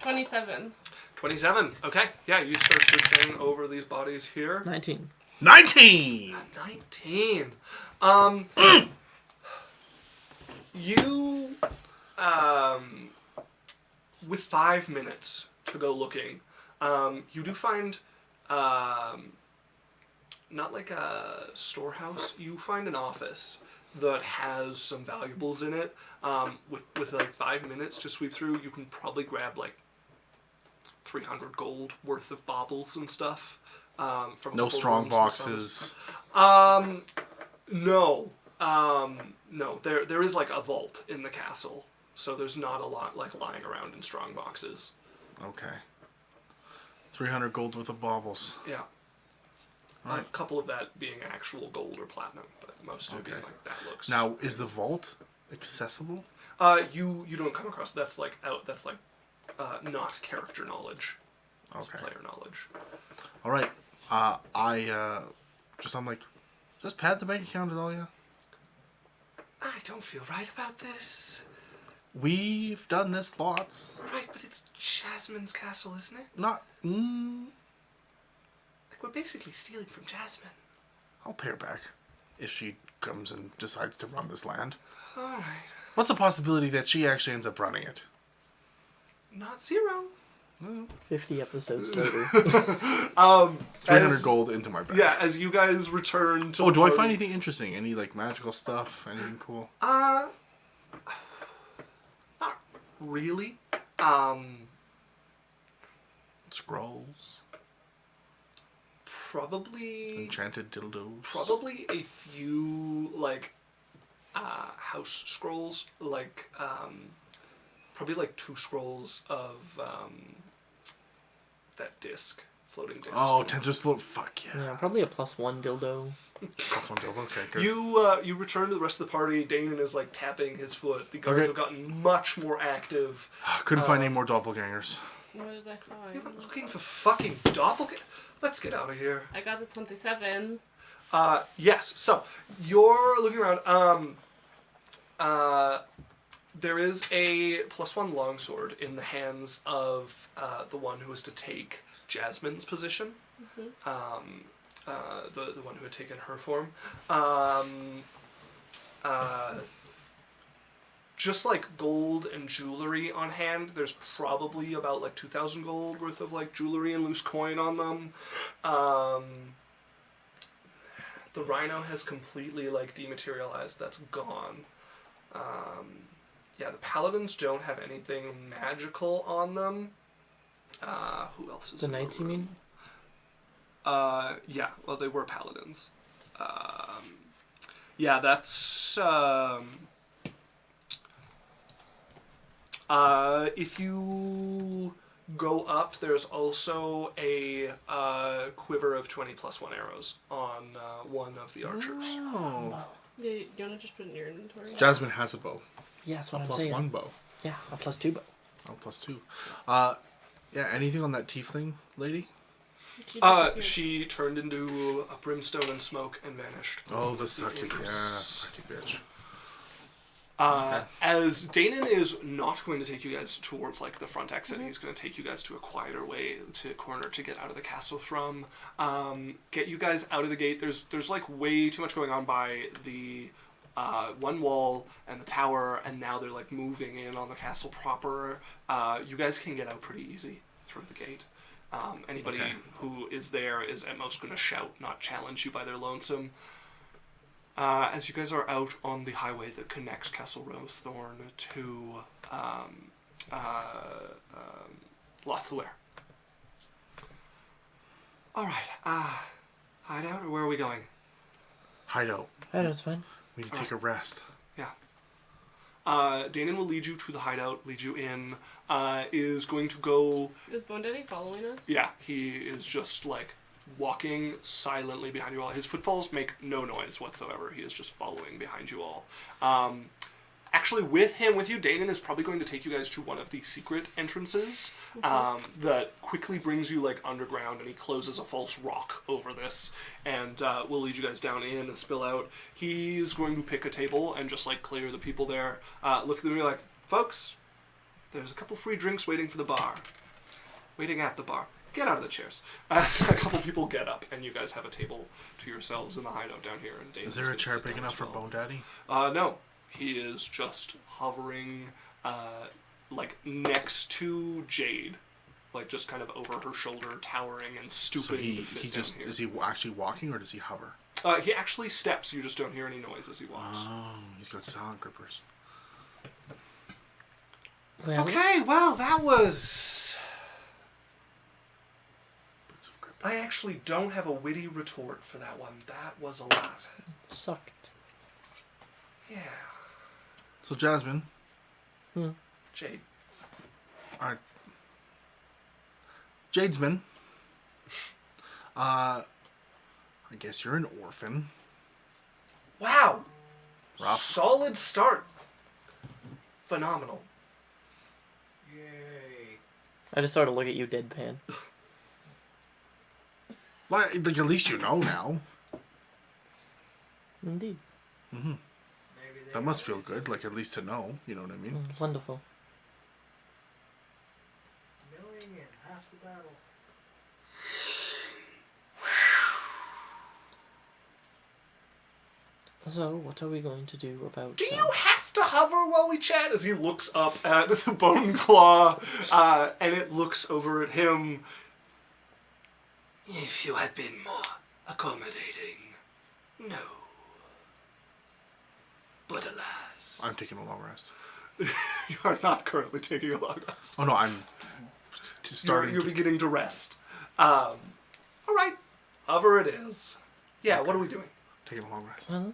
27. 27. Okay. Yeah, you start searching over these bodies here. 19. 19! 19. You, with 5 minutes to go looking, you do find, not like a storehouse, you find an office that has some valuables in it. With like 5 minutes to sweep through, you can probably grab like 300 gold worth of baubles and stuff. From No strong boxes. No. No. There is like a vault in the castle, so there's not a lot like lying around in strong boxes. Okay. 300 gold worth of baubles. Yeah. Right. A couple of that being actual gold or platinum, but most of it being like that looks. Now, is the vault accessible? You don't come across that's like not character knowledge. It's Okay. player knowledge. All right. I'm like, just pad the bank account, Adalia. I don't feel right about this. We've done this lots. Right, but it's Jasmine's castle, isn't it? Not. Like, we're basically stealing from Jasmine. I'll pay her back if she comes and decides to run this land. Alright. What's the possibility that she actually ends up running it? Not zero. 50 episodes later. 300 gold into my bag. Yeah, as you guys return to Oh, the do I party- find anything interesting? Any, like, magical stuff? Anything cool? Not really. Scrolls? Probably... Enchanted dildos? Probably a few, like, house scrolls. Like, probably, like, 2 scrolls of, that disc. Floating disc. Oh, just little... Fuck yeah. Yeah, probably a +1 dildo. Plus one dildo. Okay, good. You return to the rest of the party. Danon is, like, tapping his foot. The guards Okay. have gotten much more active. Couldn't find any more doppelgangers. What did I find? You've been looking for fucking doppelganger. Let's get out of here. I got the 27. Yes. So you're looking around. There is a +1 longsword in the hands of the one who is to take Jasmine's position. The one who had taken her form. Just like gold and jewelry on hand, there's probably about like 2,000 gold worth of like jewelry and loose coin on them. The rhino has completely like dematerialized. That's gone. Yeah, the paladins don't have anything magical on them. Who else is The in the knights, you room? mean? Yeah, well, they were paladins. Yeah, that's... if you go up, there's also a quiver of 20 +1 arrows on one of the archers. Oh. Yeah, you want to just put it in your inventory? Jasmine has a bow. Yeah, that's A what I'm plus saying. one bow. Yeah, a +2 bow. Oh, +2. Yeah, anything on that tiefling lady? She disappeared. She turned into a brimstone and smoke and vanished. Oh, the sucky, yeah, sucky bitch. As Danon is not going to take you guys towards like the front exit, he's going to take you guys to a quieter way to corner to get out of the castle from. Get you guys out of the gate. There's like way too much going on by the one wall and the tower, and now they're like moving in on the castle proper. You guys can get out pretty easy through the gate. Anybody who is there is at most going to shout, not challenge you by their lonesome. As you guys are out on the highway that connects Castle Rosethorn to Lothluer. All right. Hideout, or where are we going? Hideout. That's fine. We need to take a rest. Yeah. Danon will lead you to the hideout, lead you in, is going to go... Is Bone Daddy following us? Yeah, he is just, like, walking silently behind you all. His footfalls make no noise whatsoever. He is just following behind you all. Actually, with you, Danon is probably going to take you guys to one of the secret entrances that quickly brings you, like, underground, and he closes a false rock over this, and will lead you guys down in and spill out. He's going to pick a table and just, like, clear the people there. Look at them and be like, folks, there's a couple free drinks waiting for the bar. Waiting at the bar. Get out of the chairs. So a couple people get up, and you guys have a table to yourselves in the hideout down here. And Danon's Is there a gonna chair sit big down enough as for well. Bone Daddy? No. He is just hovering, like, next to Jade. Like, just kind of over her shoulder, towering and stooping So he to fit down just, here. is he actually walking or does he hover? He actually steps. You just don't hear any noise as he walks. Oh, he's got silent grippers. Well, Okay, well, that was... Bits of grip. I actually don't have a witty retort for that one. That was a lot. sucked. Yeah. So Jasmine, Jade. Jadesman, I guess you're an orphan. Wow. Rough. Solid start. Phenomenal. Yay. I just sort of look at you deadpan. Well, like, at least you know now. Indeed. Mm-hmm. Maybe they That must feel good, like, at least to know. You know what I mean? Wonderful. milling in half the battle. So, what are we going to do about... Do you have to hover while we chat? As he looks up at the bone claw, and it looks over at him. If you had been more accommodating, no. But alas. I'm taking a long rest. You are not currently taking a long rest. Oh no, I'm starting. You're beginning to rest. All right. Hover it is. Yeah, what are we doing? taking a long rest. Well,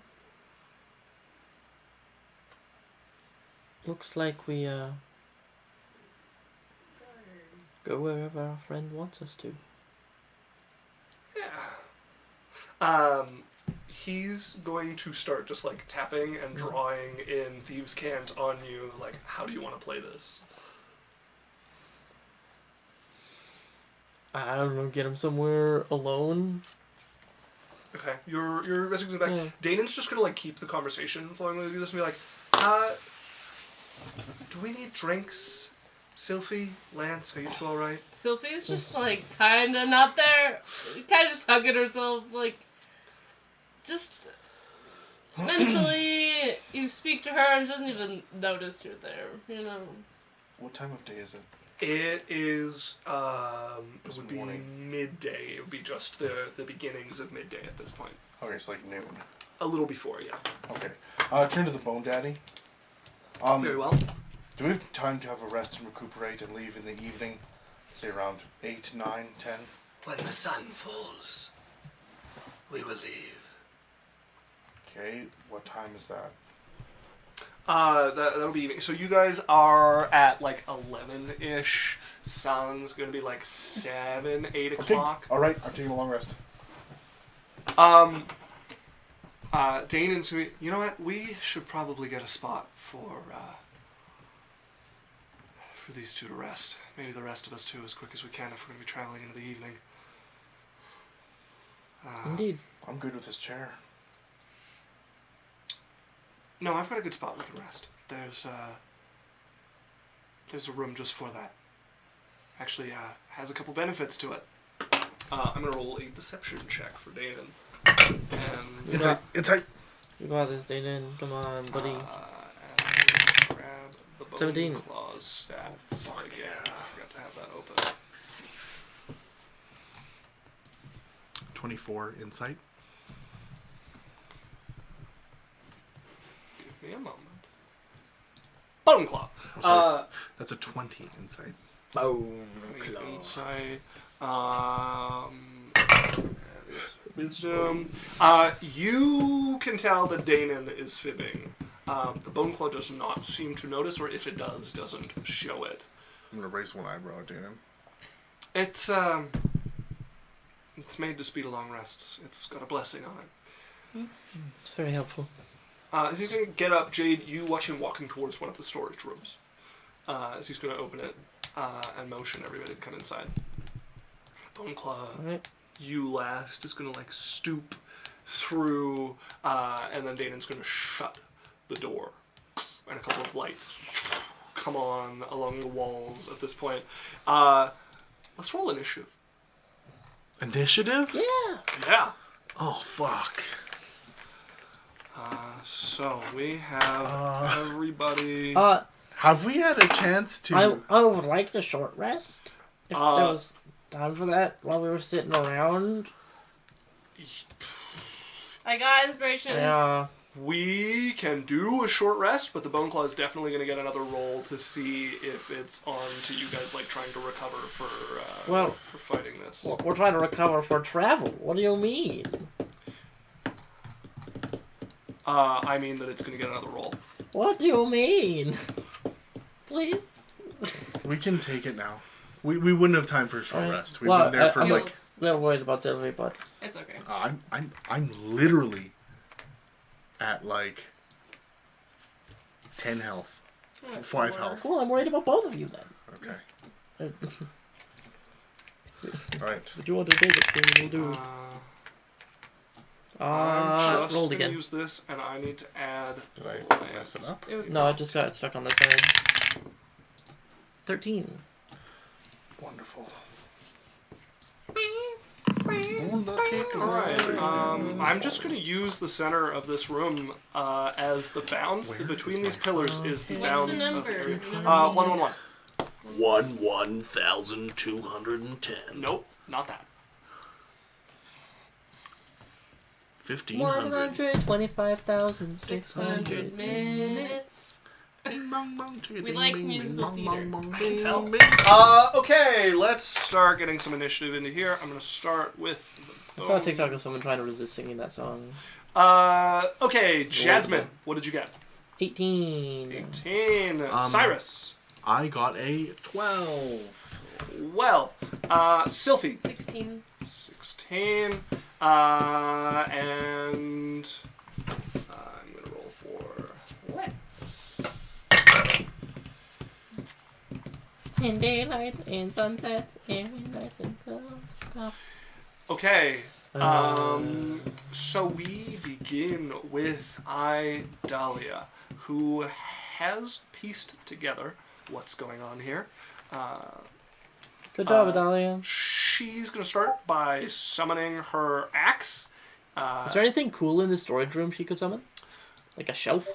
looks like we, go wherever our friend wants us to. Yeah. He's going to start just like tapping and drawing in Thieves' Cant on you. Like, how do you want to play this? I don't know, get him somewhere alone? Okay, you're resting back. Yeah. Danon's just gonna like keep the conversation flowing with you. This and be like, do we need drinks? Sylphie, Lance, are you two all right? Sylphie's just like kinda not there, kinda just hugging herself, like just mentally you speak to her and she doesn't even notice you're there, you know. What time of day is it? It is it would be morning. midday. It would be just the beginnings of midday at this point. Okay, it's like noon. A little before, yeah. Okay. Turn to the Bone Daddy. Very well. Do we have time to have a rest and recuperate and leave in the evening? Say around 8, 9, 10? When the sun falls, we will leave. Okay, what time is that? That'll be evening. So you guys are at like 11-ish. Sun's gonna be like 7, 8 Okay, o'clock. alright, I'm taking a long rest. Dane and Sweet, you know what? We should probably get a spot for these two to rest. Maybe the rest of us too, as quick as we can if we're gonna be traveling into the evening. Indeed. I'm good with this chair. No, I've got a good spot we can rest. There's a room just for that. Actually, has a couple benefits to it. I'm gonna roll a deception check for Danon. And Inside, inside. You got this, Dayton. Come on, buddy. and grab the bone 17. claws stats again. I forgot to have that open. 24 insight. Give me a moment. Bone claw. Oh, sorry. That's a 20 insight. Oh, Insight. Wisdom. You can tell that Danon is fibbing. The Bone Claw does not seem to notice, or if it does, doesn't show it. I'm gonna raise one eyebrow at Danon. It's made to speed long rests. It's got a blessing on it. it's very helpful. As he's going to get up, Jade, you watch him walking towards one of the storage rooms. As he's going to open it and motion everybody to come inside. Bone Claw, Alright. you last, is going to like stoop through, and then Danon's going to shut the door. And a couple of lights come on along the walls at this point. Let's roll initiative. Initiative? Yeah. Yeah. Oh, fuck. So we have everybody. Have we had a chance to... I would like the short rest. If there was time for that while we were sitting around. I got inspiration. Yeah. We can do a short rest, but the Bone Claw is definitely going to get another roll to see if it's on to you guys like trying to recover for fighting this. We're trying to recover for travel. What do you mean? I mean that it's going to get another roll. What do you mean? Please? We can take it now. We wouldn't have time for a short Alright. rest. We've Well, been there for I'm like... a little worried about Sylvie, but... It's okay. I'm literally at like 10 health. 5 health. Cool, I'm worried about both of you then. Okay. Alright. What you want to do, what you will do. I'm just rolled going to again. use this, and I need to add... Did I mess it up? It was No, I just got stuck on the side. 13. Wonderful. Alright, I'm just going to use the center of this room as the bounds. Where Between is these my pillars phone? is the What's bounds the of number? the area. Number. 111. 1,210. Nope, not that. 1,500. 125,600 600 minutes. We like musical theater. I can tell. Okay, let's start getting some initiative into here. I'm going to start with... I saw a TikTok of someone trying to resist singing that song. Okay, Jasmine, what did you get? 18. 18. Cyrus. I got a 12. Well, Sylphie. 16. 16. And I'm going to roll for Lex. In daylight, in sunset, in night and cool. Okay. So we begin with Idalia, who has pieced together what's going on here. Good job, Adalia. She's going to start by summoning her axe. Is there anything cool in the storage room she could summon? Like a shelf?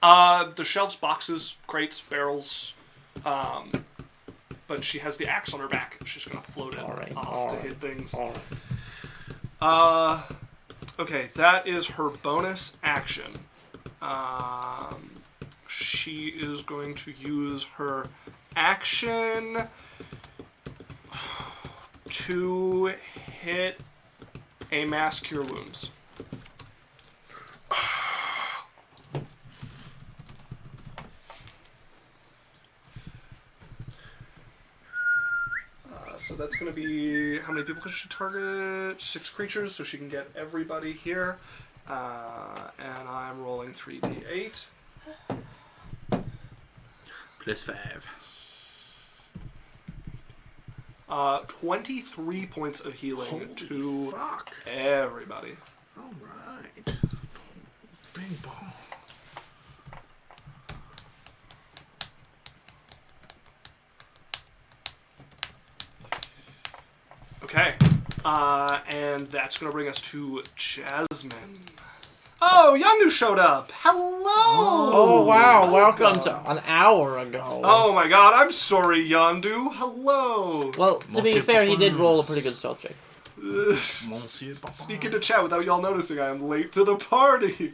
The shelves, boxes, crates, barrels. But she has the axe on her back. She's going to float it off to hit things. Okay, that is her bonus action. She is going to use her action to hit a mass cure wounds. So that's going to be, how many people can she target? 6 creatures, so she can get everybody here. And I'm rolling 3d8. Plus 5. 23 points of healing Holy to fuck. everybody. Alright. Bing bong. Okay. And that's going to bring us to Jasmine. Oh, Yandu showed up. Hello. Oh, wow. Welcome to an hour ago. Oh my god, I'm sorry, Yandu. Hello. Well, to be Monsieur fair, he did Papa. roll a pretty good stealth check. Monsieur Papa. Sneak into chat without y'all noticing I am late to the party.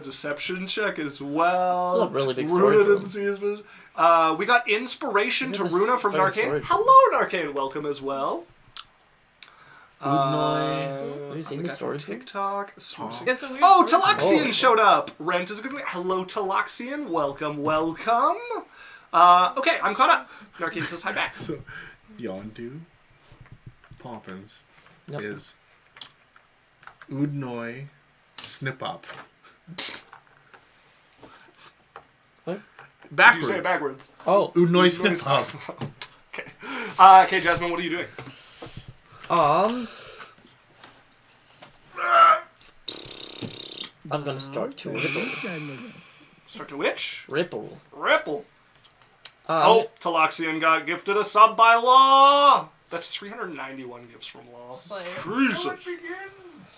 Deception check as well. It's a really big storage Rooted room. in seasons. We got inspiration to Look at this Runa from fucking Narcane. storage. Hello, Narcane. Welcome as well. Udnoi. Have you seen the the guy from storage? TikTok. It's a weird Oh, story. Talaxian Oh. showed up. Rent is a good way. Hello, Talaxian. Welcome. Okay, I'm caught up. Narcane says hi back. So, Yondu Poppins Yep. is Udnoi Snip Up. What? Backwards. You say it backwards. Oh, Udnoi Snip Up. Okay. Okay, Jasmine, what are you doing? I'm gonna start to ripple. Start to which? Ripple. Ripple. Um, Oh, Talaxian got gifted a sub by Law. That's 391 gifts from Law. Slayer. Jesus.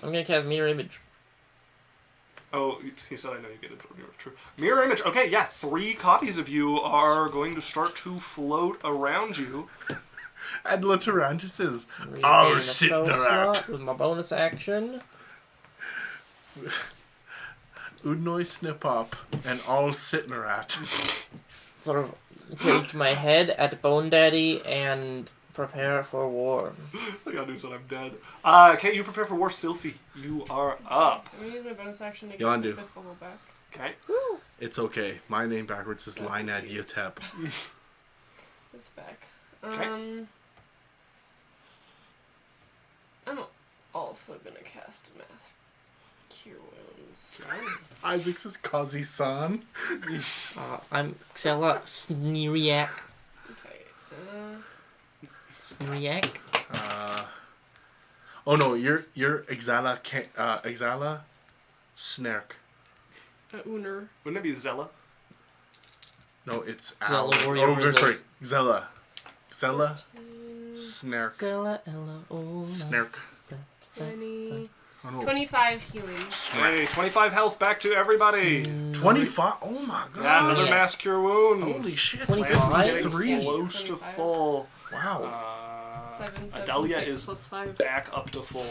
I'm gonna cast Mirror Image. Oh, he said I know you get it. True. Mirror image. Okay, yeah, 3 copies of you are going to start to float around you. And Laterantis is Regain I'll a sit spell there slot at. with my bonus action. Udnoi Snip Up and I'll sit there at. Sort of tilt my head at Bone Daddy and prepare for war. I gotta do so I'm dead. Okay, you prepare for war, Sylphie. You are up. I'm gonna use my bonus action to get Yondu. the fifth level back. Okay. It's okay. My name backwards is That's Linad confused. Yutep. It's back. Okay. I'm also gonna cast Mass Cure Wounds. Isaac's is Kazi-san. I'm Xela Sneeriak. Okay. Sneeriak? Oh no, you're Exala Exala Snerk. Uner. Wouldn't it be Zella? No, it's Zella Al. Warrior Oh, sorry, Wizards. Xela. Xela Snerk. Xela Ella Ola. Snerk. 20. Oh no. 25 healing. Hey, 25 health back to everybody. 25. Oh my god. Yeah, another Yeah. mass cure wounds. Holy shit. 25? Lance is Getting 3. close to 25. full. Wow. 7, 7, Adalia 6 is plus 5. back up to full.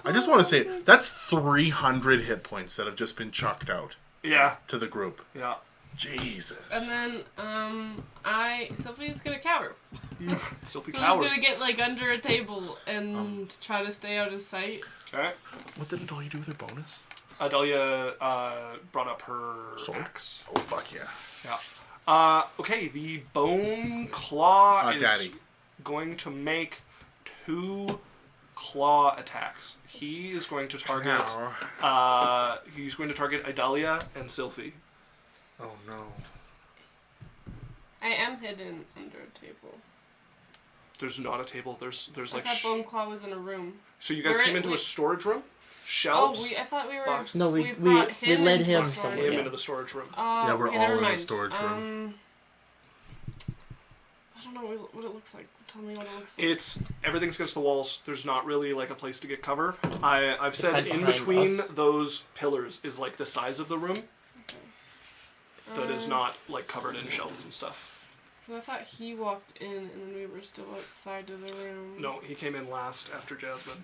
I just want to say that's 300 hit points that have just been chucked out Yeah, to the group. yeah. Jesus. And then, Sophie's gonna cower. Sylphie Sophie's cowers. gonna get, like, under a table and try to stay out of sight. Alright. What did Adalia do with her bonus? Adalia brought up her Sword? axe. Oh fuck yeah. Yeah. Okay, the Bone Claw is Daddy. going to make 2 claw attacks. He is going to target. He's going to target Idalia and Sylphie. Oh no. I am hidden under a table. There's not a table. There's I like. thought Bone Claw was in a room. So you guys We're came in- into a we- storage room. Shelves. I thought we were. box. No, we brought him led into him the storage somewhere. Came room. into the storage room. Oh, Yeah, we're okay, all never in the mind. storage room. I don't know what it looks like. Tell me what it looks like. It's everything's against the walls. There's not really like a place to get cover. I've said hide in behind between us. those pillars is like the size of the room Okay. that is not like covered in shelves and stuff. I thought he walked in and then we were still outside of the room. No, he came in last after Jasmine,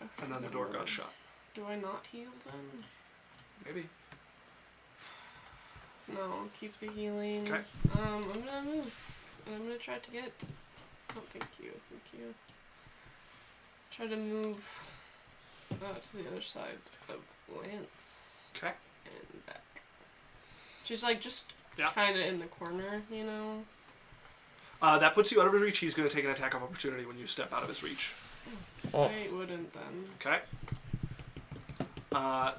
Okay, and then the never door got mind. shut. Do I not heal then? Maybe. No, I'll keep the healing. Okay. I'm gonna move. And I'm gonna try to get. Oh, thank you. Thank you. Try to move to the other side of Lance Okay. and back. She's like just Yeah. kind of in the corner, you know? That puts you out of his reach. He's going to take an attack of opportunity when you step out of his reach. Oh. I wouldn't then. Okay.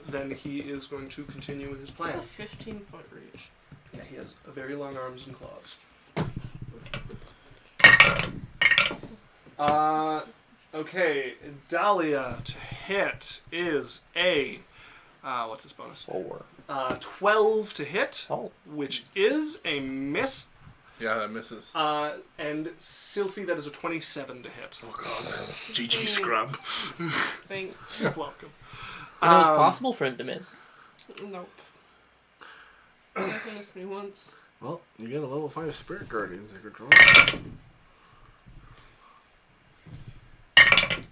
Then he is going to continue with his That's plan. a 15-foot reach. Yeah, he has very long arms and claws. Okay, Dahlia to hit is a what's his bonus? 4. 12 to hit, Oh. which is a miss. Yeah, that misses. And Sylphie, that is a 27 to hit. Oh god. GG scrub. Thanks. You're welcome. You know, it's possible for him to miss. Nope. That's missed me once. Well, you get a level 5 Spirit Guardians you could draw.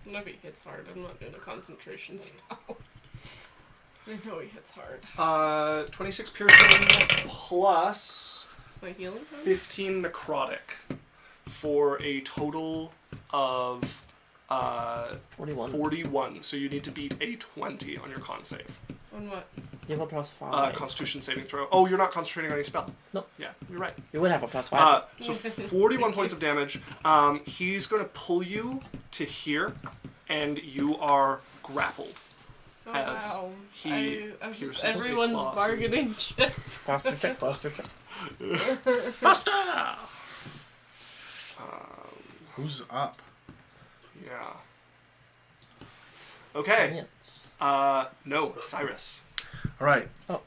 What if he hits hard? I'm not doing a concentration spell. I know he hits hard. 26 piercing plus It's my healing potion? 15 necrotic for a total of 41. 41. So you need to beat a 20 on your con save. On what? You have a plus 5. Constitution saving throw. Oh, you're not concentrating on any spell. No. Yeah, you're right. You would have a plus 5. So 41 points of damage. He's going to pull you to here, and you are grappled. Oh, As wow. he I'm pierces just a everyone's claw through. bargaining chip. Posture check, posture check. Buster! Who's up? Yeah. Okay. Lance. No, Cyrus. All right. Oh.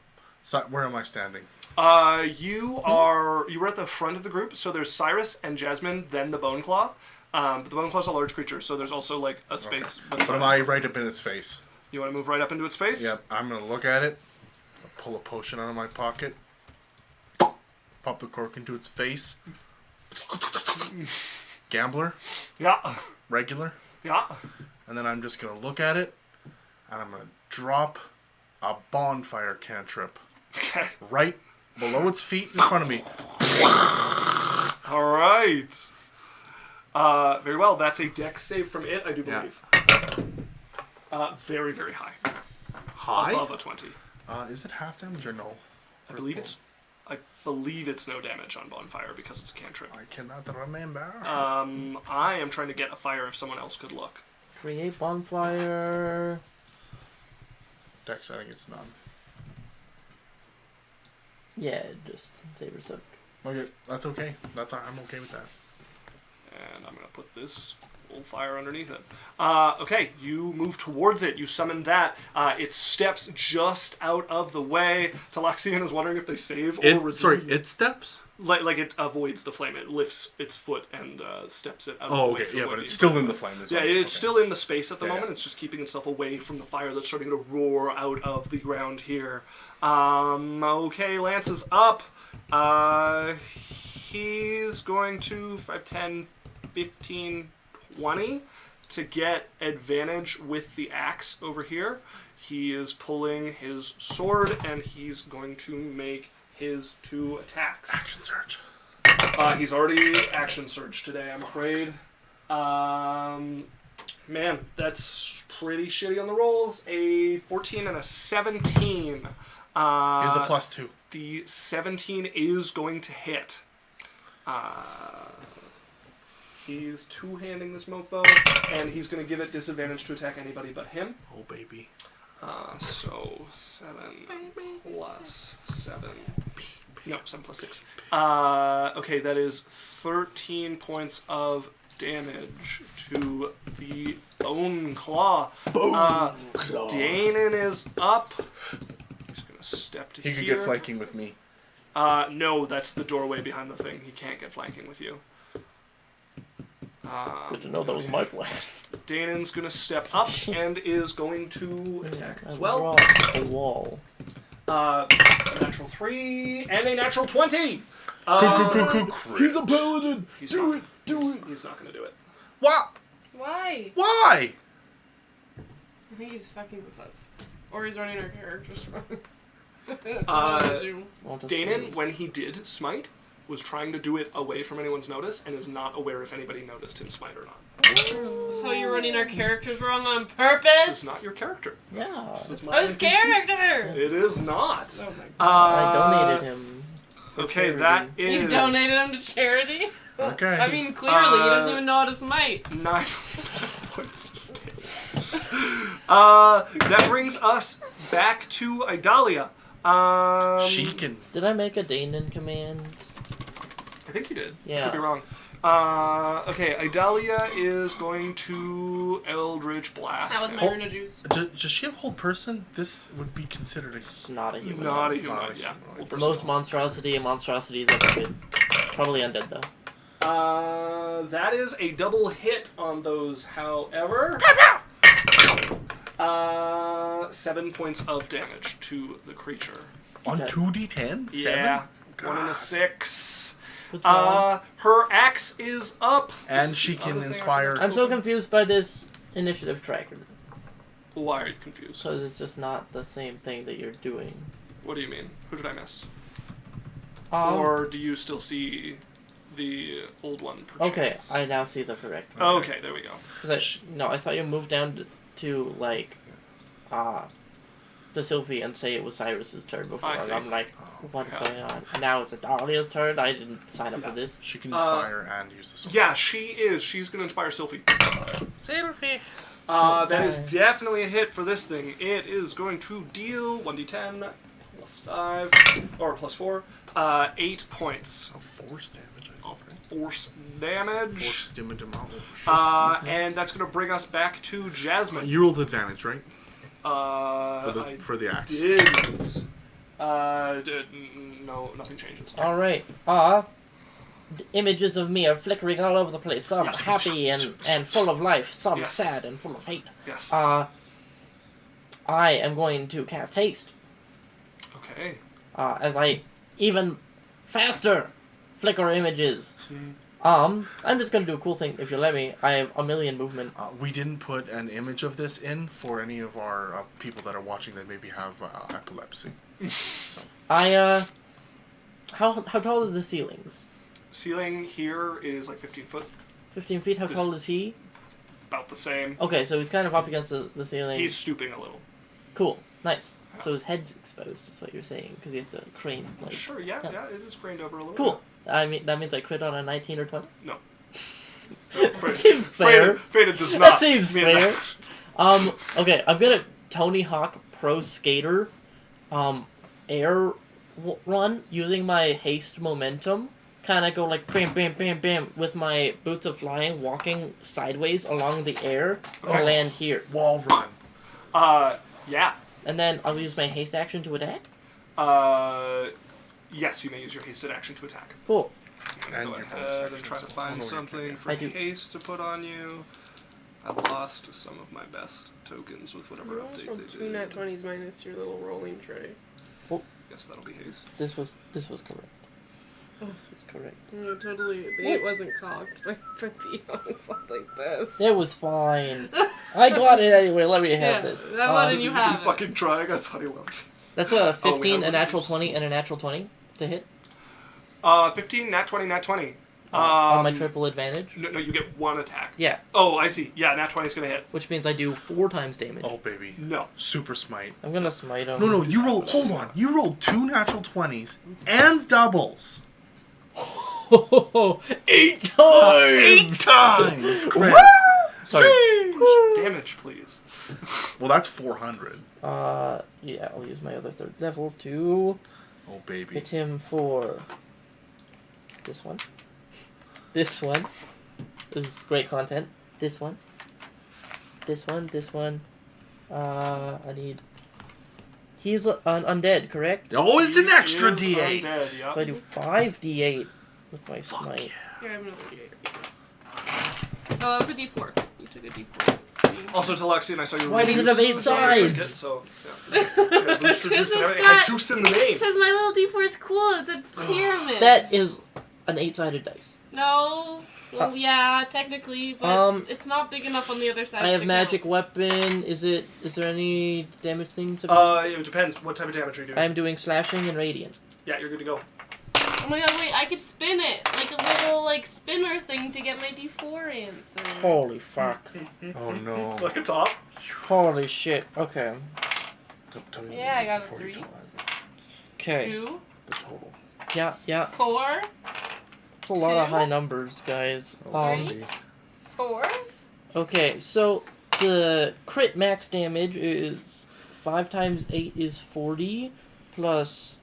So where am I standing? You were at the front of the group, so there's Cyrus and Jasmine, then the Bone Claw. But the Bone Claw's a large creature, so there's also like a space. But am I right up in its face? You want to move right up into its face? Yep. I'm gonna look at it. Pull a potion out of my pocket. Pop the cork into its face. Gambler, Yeah. regular, Yeah. and then I'm just gonna look at it, and I'm gonna drop a bonfire cantrip Okay. right below its feet in front of me. All right. Very well. That's a dex save from it, I do Yeah. believe. Very, very high. High? Above a 20. Is it half damage or no? I believe it's no damage on bonfire because it's a cantrip. I cannot remember. I am trying to get a fire if someone else could look. Create bonfire. Dex, I think it's none. Yeah, just save yourself. Okay, that's okay. I'm okay with that. And I'm going to put this old fire underneath it. Okay, you move towards it. You summon that. It steps just out of the way. Talaxian is wondering if they save or redeem. It steps? Like it avoids the flame. It lifts its foot and steps it out of the Oh, way. okay. from Yeah, what but he- it's still in the flame as Yeah, well. it's Okay. still in the space at the Yeah, moment. yeah. It's just keeping itself away from the fire that's starting to roar out of the ground here. Okay, Lance is up. He's going to 5, 10, 15, 20 to get advantage with the axe over here. He is pulling his sword and he's going to make his 2 attacks. Action surge. He's already action surged today, I'm afraid. Man, that's pretty shitty on the rolls. A 14 and a 17. Here's a +2. The 17 is going to hit. He's two-handing this mofo, and he's going to give it disadvantage to attack anybody but him. Oh, baby. So 7 plus 7. No, 7 plus 6. Okay, that is 13 points of damage to the Bone Claw. Claw. Danon is up. He's going to step to He here. could get flanking with me. No, that's the doorway behind the thing. He can't get flanking with you. Good to know that was my plan. Danon's going to step up and is going to attack as well. A wall. It's a natural 3 and a natural 20. He's a paladin! He's not going to do it. What? Why? Why? I think he's fucking with us. Or he's running our characters wrong. That's all I do. Danon, when he did smite, was trying to do it away from anyone's notice and is not aware if anybody noticed him smite or not. So you're running our characters wrong on purpose? This is not your character. Yeah. This is my Whose NPC. character? It is not. Oh my god. I donated him. for Okay, charity. that is... You donated him to charity? Okay. I mean, clearly, he doesn't even know how to smite. 9 points of damage. That brings us back to Idalia. She can. Did I make a Danon command? I think you did. Yeah. Could be wrong. Okay, Idalia is going to Eldritch Blast. That was my Oh. Runa juice. Does she have whole person? This would be considered a. Not a human. Not a It's human, not a yeah. humanoid. Well, The most monstrosity and monstrosities ever did. Probably undead though. That is a double hit on those, however. 7 points of damage to the creature. On Okay. 2d10? 7? Yeah. 1 and a God. 6. Good job. Her axe is up. And This she is the can other thing I inspire- forgot I'm to so open. confused by this initiative tracker. Why are you confused? Because it's just not the same thing that you're doing. What do you mean? Who did I miss? Or do you still see the old one? Okay, perchance? I now see the correct. Okay, there we go. I saw you move down to like, to Sylvie and say it was Cyrus's turn before, I and see. I'm like, what is Yeah. going on? And now it's Adalia's turn. I didn't sign up for this. She can inspire and use the sword. Yeah, she is. She's going to inspire Sylvie. Sylvie. That is Okay. definitely a hit for this thing. It is going to deal 1d10 plus 5, or plus 4, 8 points Oh, force damage, I of think, right? force damage. Force damage amount. And that's going to bring us back to Jasmine. You rolled advantage, right? I For the axe. didn't. No, nothing changes. All right. Images of me are flickering all over the place. Some Yes. happy and full of life. Some Yes. sad and full of hate. Yes. I am going to cast haste. Okay. As I even faster flicker images. I'm just gonna do a cool thing if you let me. I have a million movement. We didn't put an image of this in for any of our people that are watching that maybe have epilepsy. So. How tall are the ceilings? Ceiling here is like 15 foot. 15 feet. How This- tall is he? About the same. Okay, so he's kind of up against the ceiling. He's stooping a little. Cool. Nice. So his head's exposed, is what you're saying, because he has to crane. Like, Sure, yeah, it is craned over a little Cool. I mean, that means I crit on a 19 or 20. bit. No. That seems fair. Freda does not. That seems mean fair. that. Okay, I'm gonna Tony Hawk Pro Skater, air run using my haste momentum. Kind of go like bam, bam, bam, bam with my boots of flying, walking sideways along the air Oh. and land here. Wall run. Yeah. And then I'll use my haste action to attack. Yes, you may use your hasted action to attack. Cool. I'm And gonna your go bonus ahead action and try to as well. find Oh, no, you something can't. for I do. haste to put on you. I lost some of my best tokens with whatever You update also they two nat did. 20s minus your little rolling tray. Yes, that'll be haste. This was correct. This was correct. No, totally. The 8 wasn't cocked by being on something like this. It was fine. I got it anyway. Let me have Yeah, this. that one Is and you he have it. fucking trying? I thought he loved. That's a 15, have a natural these. 20, and a natural 20 to hit 15, nat 20, nat 20. on my triple advantage. No, you get one attack. Yeah, Oh, I see. Yeah, nat 20 is gonna hit. which means I do 4 times damage. Oh, baby. No. Super smite. I'm gonna smite him. No, you rolled. Hold on. You rolled 2 natural 20s and doubles. 8 times! 8 times! Great. Sorry. Damage, please. Well, that's 400. Yeah, I'll use my other third level to Oh, baby. hit him for this one. This one. This is great content. This one. This one. This one. I need... He's an undead, correct? Oh, it's an extra Is D8. undead, yeah. So I do 5 d8 with my Fuck smite. yeah. Here, I have another D8. Oh, that was a D4. You took a D4. Also, Telexian, I saw you. Why does it have 8 sides? So, yeah. Yeah, booster juice and it's everything. got- Had juice in the name. Because my little D4 is cool. It's a pyramid. That is an 8-sided dice. No. Well, yeah, technically, but it's not big enough on the other side. I have to magic count. weapon. Is there any damage thing to It depends. What type of damage are you doing? I'm doing slashing and radiant. Yeah, you're good to go. Oh my god, wait, I could spin it. Like a little, spinner thing to get my D4 answer. Holy fuck. Oh, no. Like a top. Holy shit. Okay. Tell me Yeah, I got a before you 3. tell me Okay. 2, the total. Yeah. 4, It's a lot of 2. high numbers, guys. Oh, Three. baby. 4. Okay, so the crit max damage is 5 times 8 is 40, plus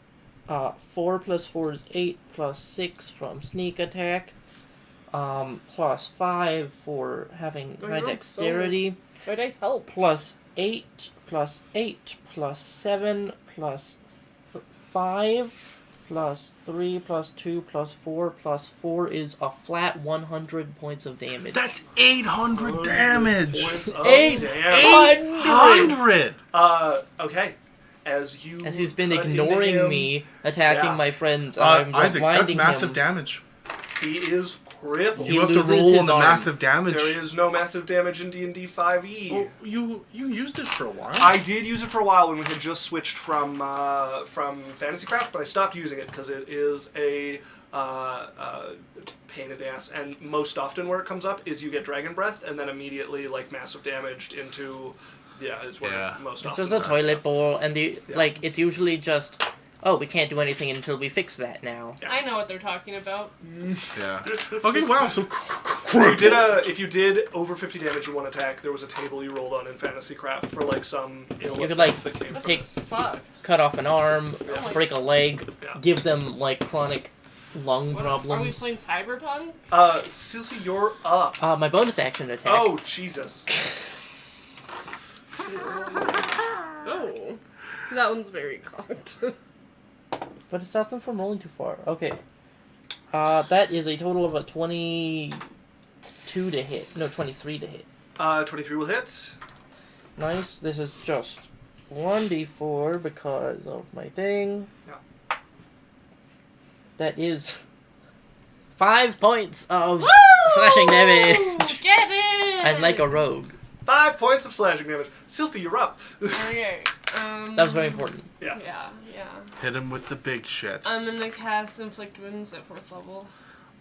4 plus 4 is 8, plus 6 from sneak attack, plus 5 for having Oh, high you're dexterity, My dice help. plus 8, plus 8, plus 7, plus 5, plus 3, plus 2, plus 4, plus 4 is a flat 100 points of damage. That's 800 damage! Points of 800! Okay. As he's been cut into ignoring him, me, attacking Yeah. my friends, I'm Isaac, that's reminding massive him. damage. He is triple. He You have to loses roll his on the arm. massive damage. There is no massive damage in D&D 5e. Oh, you used it for a while. I did use it for a while when we had just switched from Fantasy Craft, but I stopped using it because it is a pain in the ass. And most often where it comes up is you get Dragon Breath and then immediately like massive damaged into is where Yeah. it most It's often. just a toilet bowl, and Yeah. like it's usually just, oh, we can't do anything until we fix that now. I know what they're talking about. Yeah. Okay. Wow. So. If you did over 50 damage in one attack, there was a table you rolled on in Fantasy Craft for like some ill You could, effect like, that came That's from Take- it. fucked. Cut off an arm, Yeah. break a leg, Yeah. give them like chronic lung What, are we problems. playing Cyberpunk? Sylvie, you're up. My bonus action attack. Oh, Jesus. Oh. That one's very cocked. But it stops them from rolling too far. Okay. That is a total of a 22 to hit. No, 23 to hit. 23 will hit. Nice. This is just 1d4 because of my thing. Yeah. That is 5 points of Woo! slashing damage. Get it! I'm like a rogue. 5 points of slashing damage. Sylvie, you're up. Okay. That was very important. Yes. Yeah. Hit him with the big shit. I'm gonna cast Inflict Wounds at 4th level.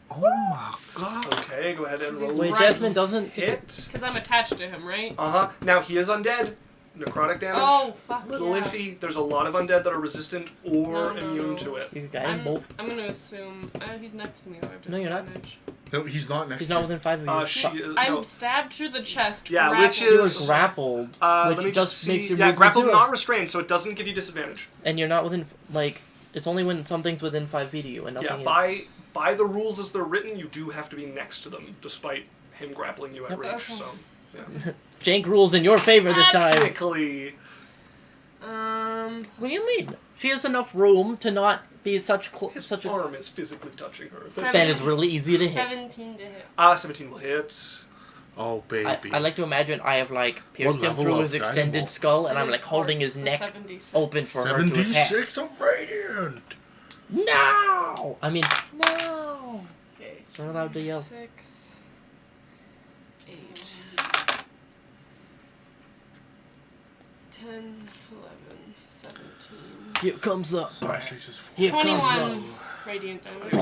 Oh my god. Okay, go ahead and roll. Wait, Right. Jasmine doesn't. Hit. Because I'm attached to him, right? Uh-huh. Now, he is undead. Necrotic damage. Oh, fuck Little yeah. iffy. There's a lot of undead that are resistant or No. immune to it. You got him, bolt. I'm gonna assume... he's next to me, though. I have No, you're not. disadvantage. No, he's not next. He's to not you. within 5 of you. I'm No. stabbed through the chest. Yeah, grappled. which You were is- grappled, Let me which just just see. makes your Yeah, movement grappled, 0. not restrained, so it doesn't give you disadvantage. And you're not within, like, it's only when something's within 5 feet of you and nothing Yeah, is. by the rules as they're written, you do have to be next to them, despite him grappling you at Yep. range. Okay. So, yeah. Jank rules in your favor this time. Technically, What do you mean? She has enough room to not be such his such a. arm is physically touching her. Seven. That is really easy to hit. 17 to hit. 17 will hit. Oh baby. I like to imagine I have like pierced him level through of his extended dynamo? skull, and I'm like holding his So neck 76. open for her to attack. 76 of radiant. No! I mean, no! Okay. You're not allowed to yell. 6, 8, 10, 11, 17. Here comes up. 26 is 4. Here comes up. 21 radiant damage.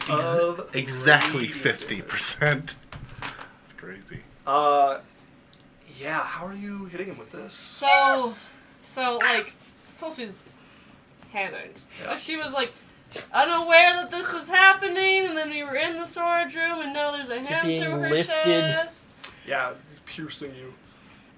Of Exactly radiant 50%. That's crazy. Yeah, how are you hitting him with this? So like, Sophie's panicked. Yeah. She was like unaware that this was happening, and then we were in the storage room, and now there's a hand being through her lifted. chest. Yeah, piercing you.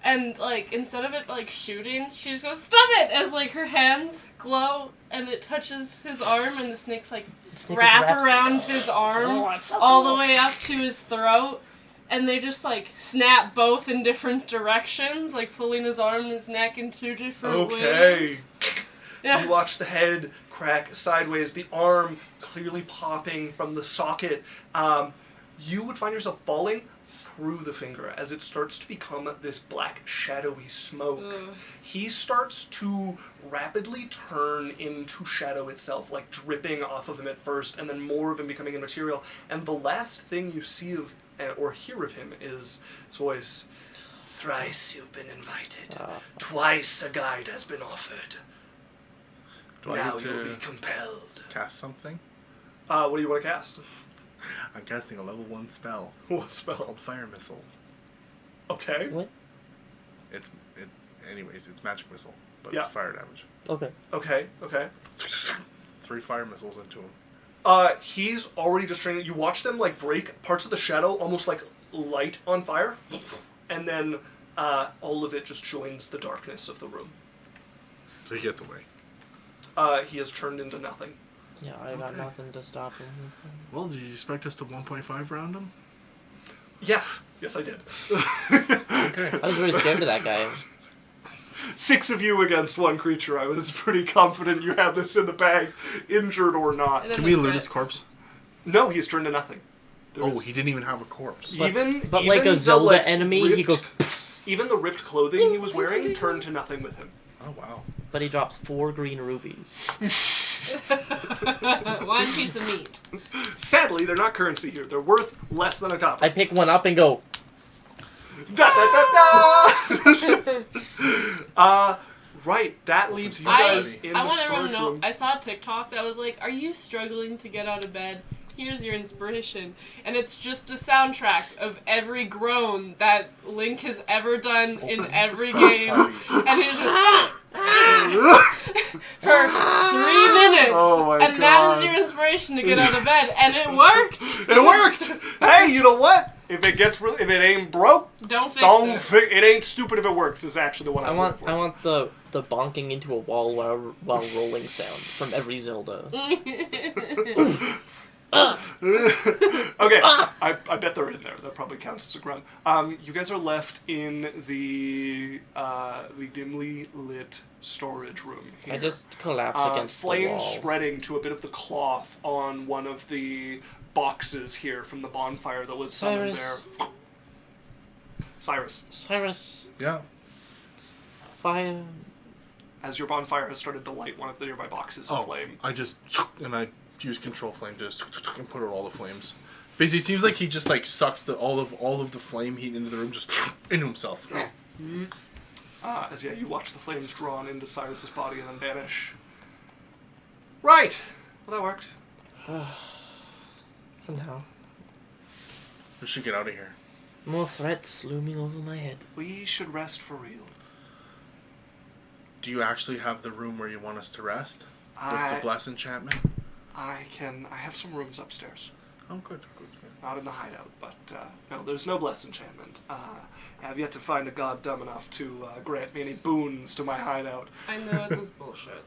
And like, instead of it like shooting, she just goes, "Stop it!" As like her hands glow, and it touches his arm, and the snakes like Snake wrap wraps- around his arm Oh, it's so all cool. the way up to his throat. And they just like snap both in different directions, like pulling his arm and his neck in 2 different Okay. ways. Yeah. You watch the head crack sideways, the arm clearly popping from the socket. You would find yourself falling through the finger as it starts to become this black shadowy smoke. Ugh. He starts to rapidly turn into shadow itself, like dripping off of him at first, and then more of him becoming immaterial. And the last thing you see of or hear of him is his voice. Thrice you've been invited. Twice a guide has been offered. Do I Now get you'll be to compelled. cast something? What do you want to cast? I'm casting a level 1 spell What spell? called Fire Missile. Okay. What? Anyways, it's magic missile, but Yeah. it's fire damage. Okay. Okay. 3 fire missiles into him. He's already just training. You watch them like break parts of the shadow, almost like light on fire, and then all of it just joins the darkness of the room. So he gets away. He has turned into nothing. Yeah, I got Okay. nothing to stop him. Well, did you expect us to 1.5 round him? Yes, I did. Okay. I was really scared of that guy. 6 of you against 1 creature. I was pretty confident you had this in the bag, injured or not. And Can then we the loot his threat- corpse? No, he's turned to nothing. There Oh, is- he didn't even have a corpse. But, Even like a the, Zelda like, enemy, he ripped- goes, Even the ripped clothing he was wearing turned to nothing with him. Oh, wow. but he drops 4 green rubies. One piece of meat. Sadly, they're not currency here. They're worth less than a copper. I pick one up and go. Da da da da! Right, that leaves you guys in I the want everyone to storage know, room. I saw a TikTok that was like, are you struggling to get out of bed? Here's your inspiration. And it's just a soundtrack of every groan that Link has ever done in every game. And he's just for 3 minutes. Oh my and that God. is your inspiration to get out of bed. And it worked! It worked! Hey, you know what? If it ain't broke, Don't fix it. it ain't stupid if it works. Is actually the one I was looking for. I want the bonking into a wall while rolling sound from every Zelda. Okay, I bet they're in there. That probably counts as a grunt. You guys are left in the dimly lit storage room here. I just collapse against the wall. Flames spreading to a bit of the cloth on one of the boxes here from the bonfire that was summoned there. Cyrus. Yeah. Fire. As your bonfire has started to light one of the nearby boxes of flame. I just and I use control flame to just and put out all the flames. Basically, it seems like he just like sucks all of the flame heat into the room, just into himself. As you watch the flames drawn into Cyrus's body and then vanish. Right. Well, that worked. For now. We should get out of here. More threats looming over my head. We should rest for real. Do you actually have the room where you want us to rest? With the bless enchantment? I have some rooms upstairs. Oh, good. Yeah. Not in the hideout, but no, there's no bless enchantment. I have yet to find a god dumb enough to grant me any boons to my hideout. I know it was bullshit.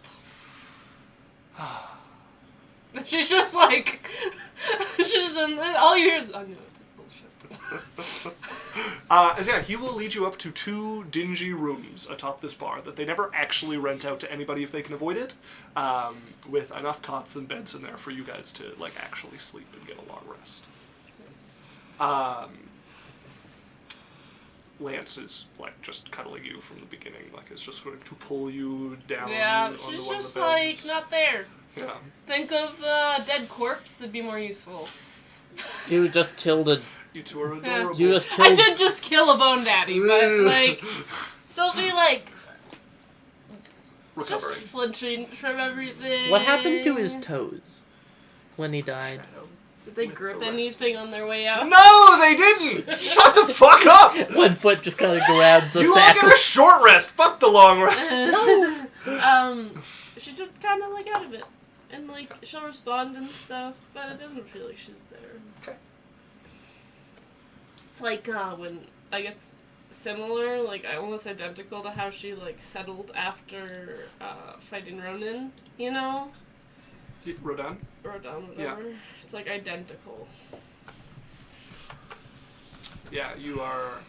She's just like, all you hear is, I know it was bullshit. He will lead you up to 2 dingy rooms atop this bar that they never actually rent out to anybody if they can avoid it, with enough cots and beds in there for you guys to like actually sleep and get a long rest. Lance is like just cuddling you from the beginning, like it's just going to pull you down. Yeah, onto she's one of just the like beds. not there. Yeah. Think of dead corpse would be more useful. You just killed a... You two are adorable. You just I killed... did just kill a bone daddy, but like Sylvie like just Recovering. flinching from everything. What happened to his toes when he died? Did they with grip the rest? anything on their way out? No, they didn't! Shut the fuck up! One foot just kind of grabs a You all sack. get a short rest. Fuck the long rest. She just kind of like out of it, and like she'll respond and stuff, but it doesn't feel like she's there. Okay. It's like when I guess similar, like almost identical to how she like settled after fighting Ronan. You know, Rodan? Rodan, whatever. Yeah. It's like identical. Yeah, you are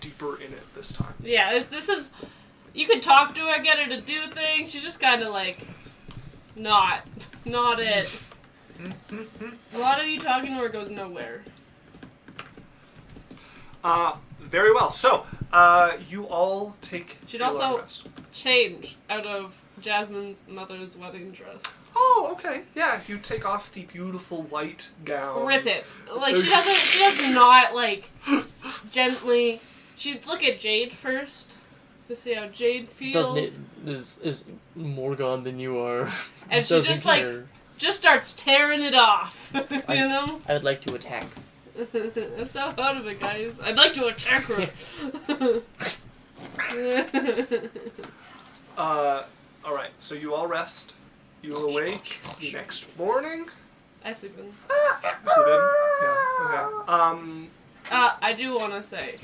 deeper in it this time. Yeah, this is. You could talk to her, get her to do things. She's just kind of like, not it. A lot of you talking to her goes nowhere. Very well. So, you all take She'd a long also rest. change out of Jasmine's mother's wedding dress. Oh, okay. Yeah, you take off the beautiful white gown. Rip it. Like, she does not, like, gently... She'd look at Jade first to see how Jade feels. Is more gone than you are. And she just, like, just starts tearing it off. You know? I would like to attack. I'm so out of it, guys. I'd like to attack her. Alright, so you all rest. You awake the next morning. I sleep in. Sleep in? Yeah, okay. I do want to say,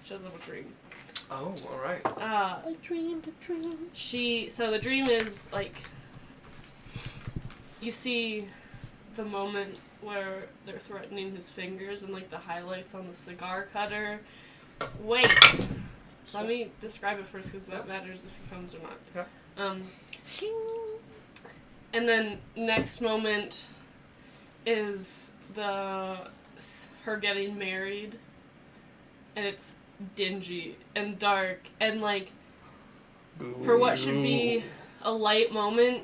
she does have a dream. Oh, alright. I dreamed a dream. So the dream is, like, you see the moment where they're threatening his fingers and, like, the highlights on the cigar cutter. Wait! Let me describe it first, because that matters if he comes or not. Yeah. And then next moment is her getting married, and it's dingy and dark, and, like, for what should be a light moment,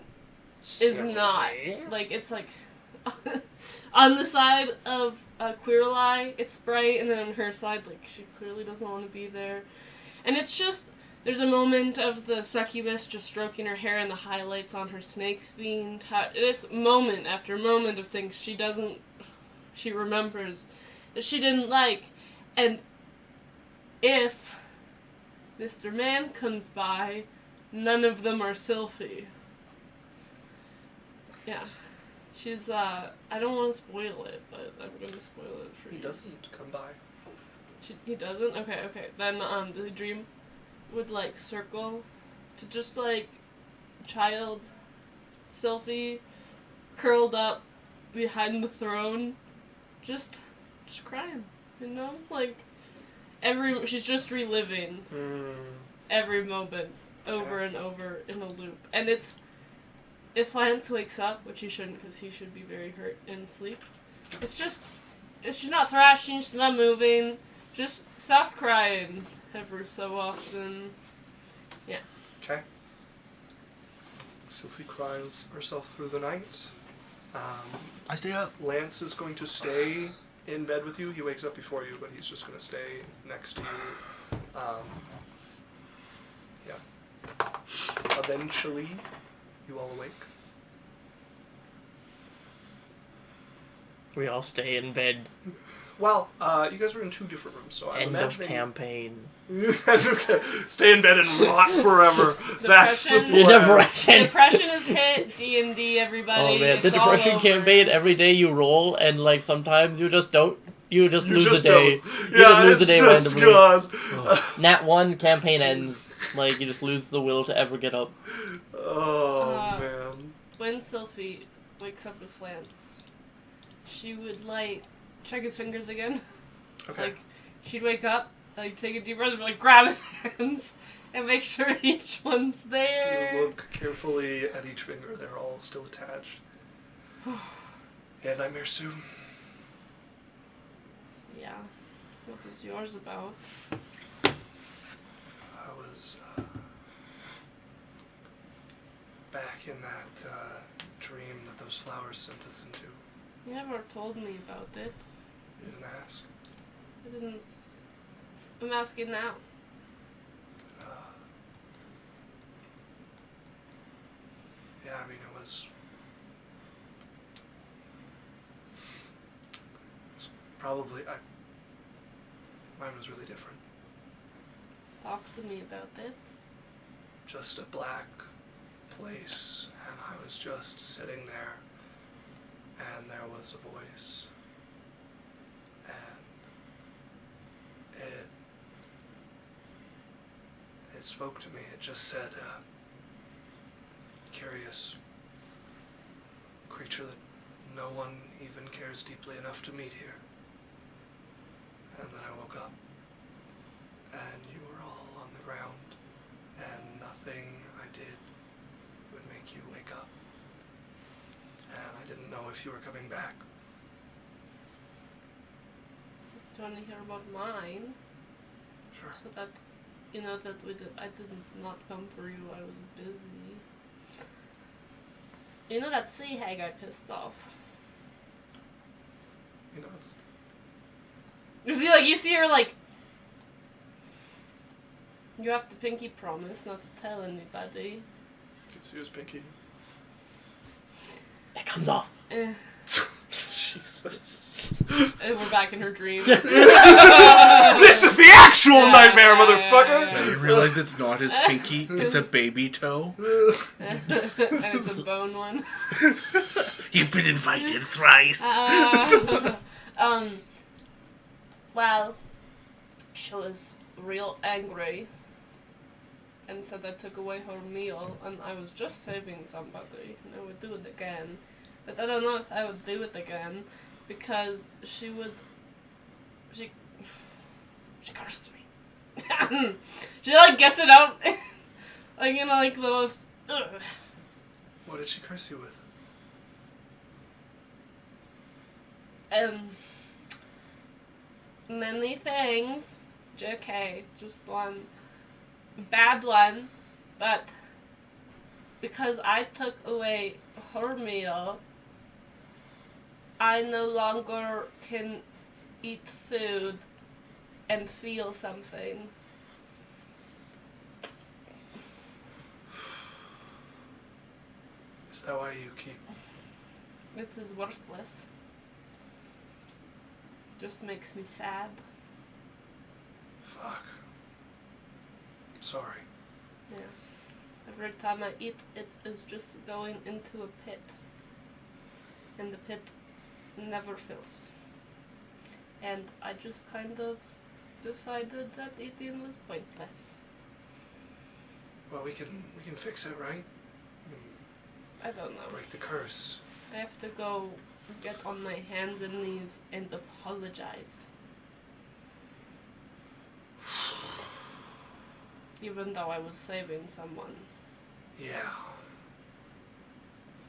is not. Like, it's like, on the side of Queerlie, it's bright, and then on her side, like, she clearly doesn't want to be there. And it's just, there's a moment of the succubus just stroking her hair and the highlights on her snakes being touched. It's moment after moment of things she remembers that she didn't like. And if Mr. Man comes by, none of them are Sylphie. Yeah. She's, I don't want to spoil it, but I'm going to spoil it for you. He doesn't come by. He doesn't? Okay. Then, the dream would, like, circle to just, like, child Sylphie curled up behind the throne, just crying, you know? Like, she's just reliving every moment over and over in a loop. And if Lance wakes up, which he shouldn't because he should be very hurt in sleep, she's not thrashing, she's not moving, just soft crying ever so often. Yeah. Okay. Sylphie cries herself through the night. I stay up. Lance is going to stay in bed with you. He wakes up before you, but he's just going to stay next to you. Yeah. Eventually, you all awake. We all stay in bed. Well, you guys are in two different rooms, so I'm End of imagining... campaign. Stay in bed and rot forever. That's the Depression. plan. Depression. Depression is hit, D&D, everybody. Oh man, It's the all depression over. campaign, every day you roll, and like sometimes you just don't. You just You lose just a day. don't. You Yeah, just lose it's a day just randomly. gone. Nat 1 campaign ends. Like, you just lose the will to ever get up. Oh, man. When Sylphie wakes up with Lance, she would, like, check his fingers again. Okay. Like, she'd wake up, like, take a deep breath, and, like, grab his hands and make sure each one's there. You look carefully at each finger. They're all still attached. You had nightmares too? Yeah. What was yours about? I was back in that dream that those flowers sent us into. You never told me about it. You didn't ask. I didn't. I'm asking now. Yeah, I mean, it was probably, mine was really different. Talk to me about it. Just a black place, and I was just sitting there, and there was a voice, and it spoke to me. It just said, curious creature that no one even cares deeply enough to meet here. And then I woke up, and you were all on the ground, and nothing I did would make you wake up. And I didn't know if you were coming back. Do you want to hear about mine? Sure. So that, you know, that I did not come for you. I was busy. You know that sea hag I pissed off? You know, it's You see her, like, you have to pinky promise not to tell anybody. gives you his pinky. It comes off. Jesus. And we're back in her dream. This is the actual nightmare, motherfucker! Now you realize it's not his pinky, it's a baby toe. And it's a bone one. You've been invited thrice. Well, she was real angry and said I took away her meal, and I was just saving somebody, and I would do it again. But I don't know if I would do it again, because she cursed me. She, like, gets it out, like, you know, like, the most, ugh. What did she curse you with? Many things. JK, just one bad one, but because I took away her meal, I no longer can eat food and feel something. Is that why you keep... It is worthless. Just makes me sad. Fuck. Sorry. Yeah. Every time I eat, it is just going into a pit. And the pit never fills. And I just kind of decided that eating was pointless. Well, we can fix it, right? I don't know. Break the curse. I have to go get on my hands and knees and apologize. Even though I was saving someone. Yeah.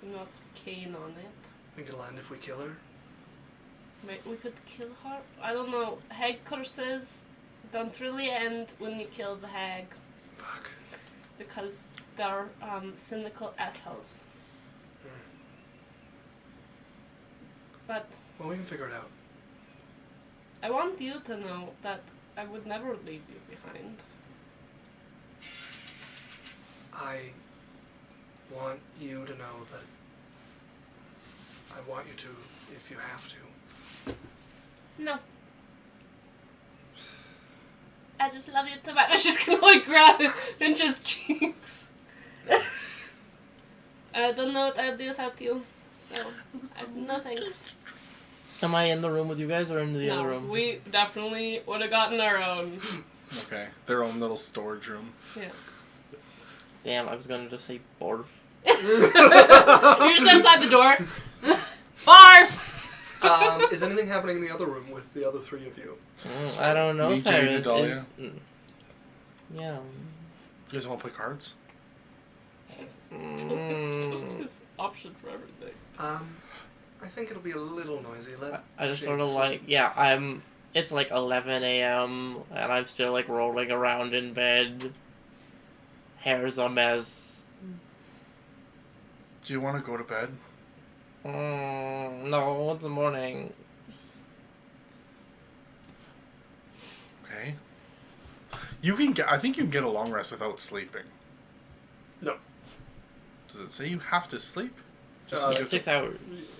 I'm not keen on it. Think it'll end if we kill her? We could kill her? I don't know. Hag curses don't really end when you kill the hag. Fuck. Because they're cynical assholes. But Well, we can figure it out. I want you to know that I would never leave you behind. I want you to know that I want you to if you have to. No. I just love you too much. I'm just gonna like grab Finch's cheeks. I don't know what I'd do without you. So, no thanks. Am I in the room with you guys or in the other room? We definitely would have gotten our own. Okay, their own little storage room. Yeah. Damn, I was gonna just say barf. You're just outside the door. Barf! Is anything happening in the other room with the other three of you? I don't know, Me, Jade, and Cyrus. Dahlia. Yeah. You guys want to play cards? It's just his option for everything. I think it'll be a little noisy. I just Jade sort of sleep. like, yeah, it's like 11 a.m. and I'm still like rolling around in bed. Hair's a mess. Do you want to go to bed? No, it's the morning. Okay. You can get. I think you can get a long rest without sleeping. No. Does it say you have to sleep? Uh, 6 hours.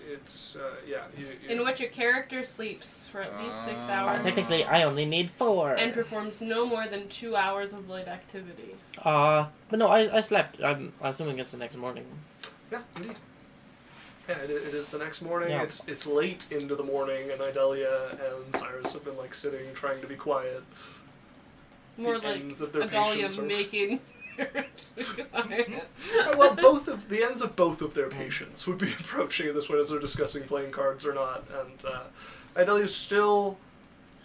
It's, yeah. In which your character sleeps for at least 6 hours. Technically, I only need 4. And performs no more than 2 hours of light activity. But no, I slept. I'm assuming it's the next morning. Yeah, indeed. Yeah, it is the next morning. Yeah. It's late into the morning, and Idalia and Cyrus have been like sitting, trying to be quiet. More The like ends of their Adalia patience are- making. Well, the ends of both of their patients would be approaching at this point as they're discussing playing cards or not, and Idalia's still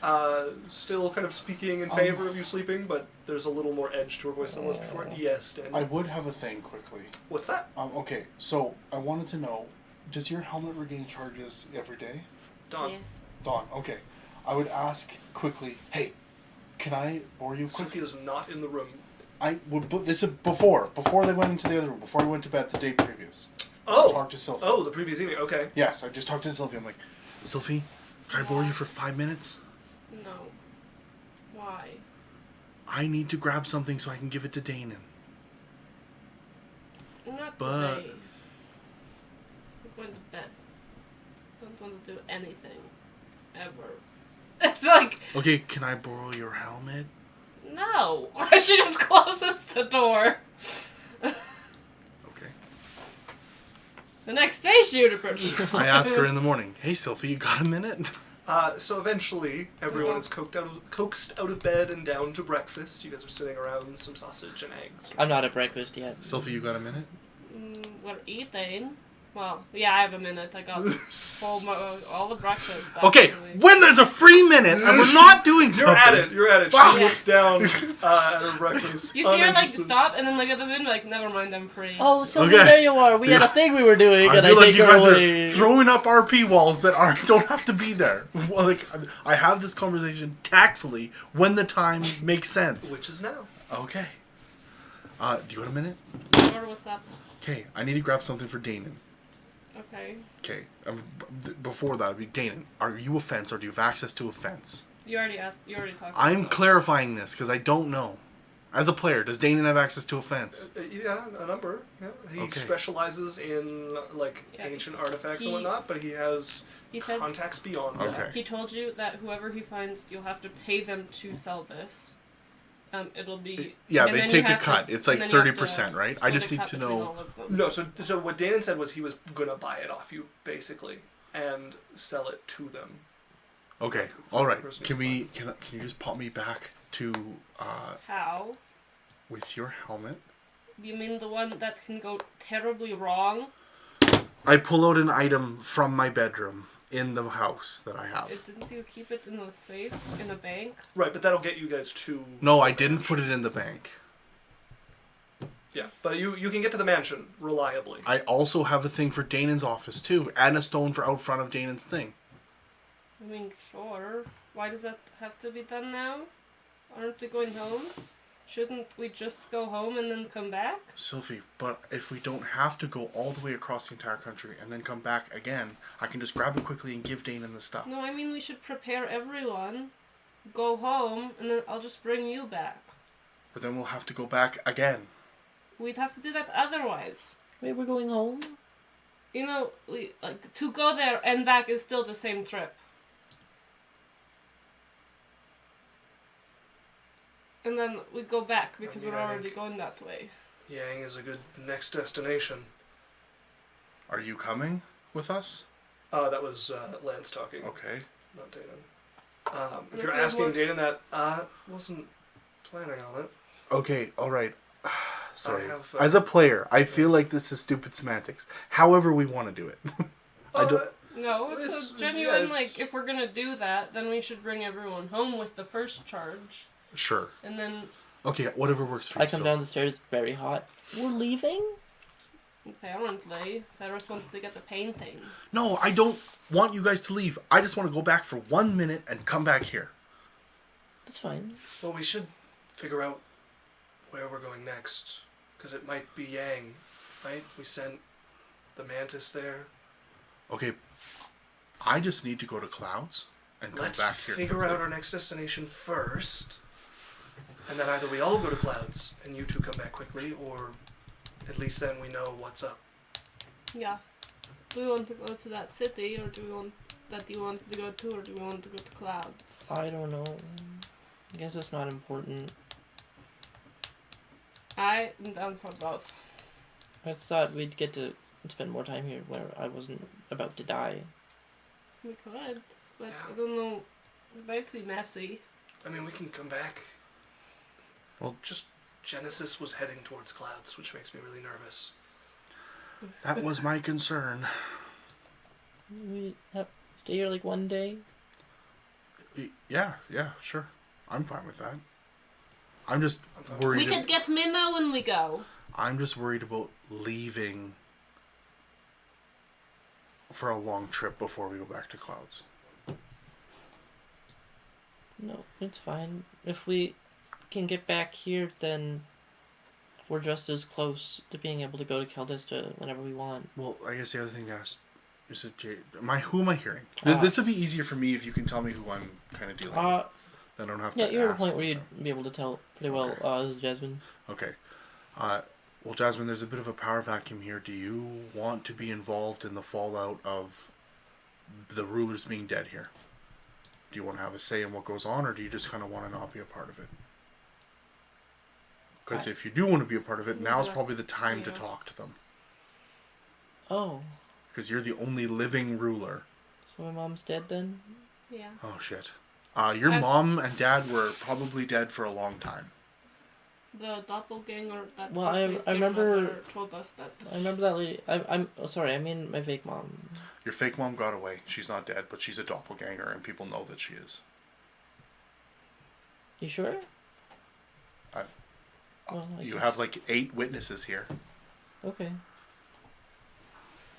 kind of speaking in favor of you sleeping, but there's a little more edge to her voice than was before. Yes, Daniel. I would have a thing quickly. What's that? Okay, so I wanted to know, does your helmet regain charges every day? Dawn. Yeah. Dawn, okay. I would ask quickly, hey, can I bore you quickly? Sophia's not in the room. I would put this before they went into the other room, before I went to bed the day previous. Oh! Talk to Sylvie. Oh, the previous evening, okay. Yes, I just talked to Sylvie. I'm like, Sylvie, can I bore you for 5 minutes? No. Why? I need to grab something so I can give it to Danon. Not But- today. I'm going to bed. Don't want to do anything. Ever. It's like, Okay, can I borrow your helmet? no. She just closes the door. Okay. The next day she would approach you. I ask her in the morning, hey Sylvie, you got a minute? So eventually, everyone is coaxed out of bed and down to breakfast. You guys are sitting around some sausage and eggs. I'm not at breakfast yet. Sylvie, you got a minute? We're eating. Well, yeah, I have a minute. I got all the breakfast. Okay, actually. when there's a free minute and we're not doing something. You're at it. Fuck. She looks down at her breakfast. You see her like uninterested. stop and then look at the moon like, never mind, I'm free. Oh, so Okay. there you are. We had a thing we were doing, I and I feel like take you her guys away. are throwing up RP walls that don't have to be there. Well, like, I have this conversation tactfully when the time makes sense. Which is now. Okay. Do you got a minute? Or what's up? Okay, I need to grab something for Danon. Okay. Okay. Before that would be Danon. Are you a fence or do you have access to a fence? You already asked. You already talked. I'm about clarifying this because I don't know. As a player, does Danon have access to a fence? Yeah, a number. Yeah. He Okay. specializes in like Yeah, ancient artifacts he- and whatnot, but he has He said contacts beyond Okay. that. he told you that whoever he finds, you'll have to pay them to sell this. It'll be Yeah, and they then take you a have to cut. s- It's and like then you have to 30%, right? I split just a need cut to between know. all of them. No, so what Danon said was he was gonna buy it off you basically and sell it to them. Okay, all right. Person Can you you just pop me back to How? with your helmet? You mean the one that can go terribly wrong? I pull out an item from my bedroom in the house that I have. Didn't you keep it in a safe in a bank? Right, but that'll get you guys to. No, I didn't put it in the bank. Yeah, but you can get to the mansion reliably. I also have a thing for Danon's office too, and a stone for out front of Danon's thing. I mean, sure. Why does that have to be done now? Aren't we going home? Shouldn't we just go home and then come back? Sylvie, but if we don't have to go all the way across the entire country and then come back again, I can just grab it quickly and give Danon the stuff. No, I mean we should prepare everyone, go home, and then I'll just bring you back. But then we'll have to go back again. We'd have to do that otherwise. Wait, we're going home? You know, to go there and back is still the same trip. And then we go back because I mean, we're I already think- going that way. Yang is a good next destination. Are you coming with us? That was Lance talking, Okay. not Danon. If Unless you're we asking want- Danon that, wasn't planning on it. Okay, alright. Sorry. I have, As a player, I feel like this is stupid semantics. However we want to do it. I don't... No, it's It's- a yeah, genuine, it's- like, if we're gonna do that, then we should bring everyone home with the first charge. Sure. And then, Okay, whatever works for you. I come Syl. down the stairs, it's very hot. We're leaving? apparently, Cyrus wanted to get the painting. No, I don't want you guys to leave. I just want to go back for 1 minute and come back here. That's fine. Well, we should figure out where we're going next, because it might be Yang, right? We sent the mantis there. Okay, I just need to go to Clouds and come Let's back here. figure out our next destination first, and then either we all go to Clouds and you two come back quickly, or at least then we know what's up. Yeah. Do we want to go to that city, or do we want that you want to go to, or do we want to go to Clouds? I don't know. I guess it's not important. I am down for both. I just thought we'd get to spend more time here where I wasn't about to die. We could, but Yeah. I don't know. It might be messy. I mean, we can come back. Well- just Genesis was heading towards Clouds, which makes me really nervous. That was my concern. We have stay here like one day. Yeah, sure. I'm fine with that. I'm just I'm fine. worried. We could get Minna when we go. I'm just worried about leaving for a long trip before we go back to Clouds. No, it's fine. If we can get back here, then we're just as close to being able to go to Caldista whenever we want. Well, I guess the other thing to ask is it who am I hearing? Uh, This would be easier for me if you can tell me who I'm kind of dealing with. Then I don't have to Yeah, you're at a ask point all where the you'd time. be able to tell pretty well. Okay. This is Jasmine. Okay. Well, Jasmine, there's a bit of a power vacuum here. Do you want to be involved in the fallout of the rulers being dead here? Do you want to have a say in what goes on, or do you just kind of want to not be a part of it? Because if you do want to be a part of it, now's Yeah. probably the time to Yeah. talk to them. Oh, Because you're the only living ruler. so my mom's dead then? Yeah. Oh, shit. Your mom and dad were probably dead for a long time. The doppelganger that Well, I replaced your remember- mother told us that. I remember that lady. I'm oh, sorry. I mean my fake mom. Your fake mom got away. She's not dead, but she's a doppelganger, and people know that she is. You sure? I- Well, I You guess- have like 8 witnesses here. Okay.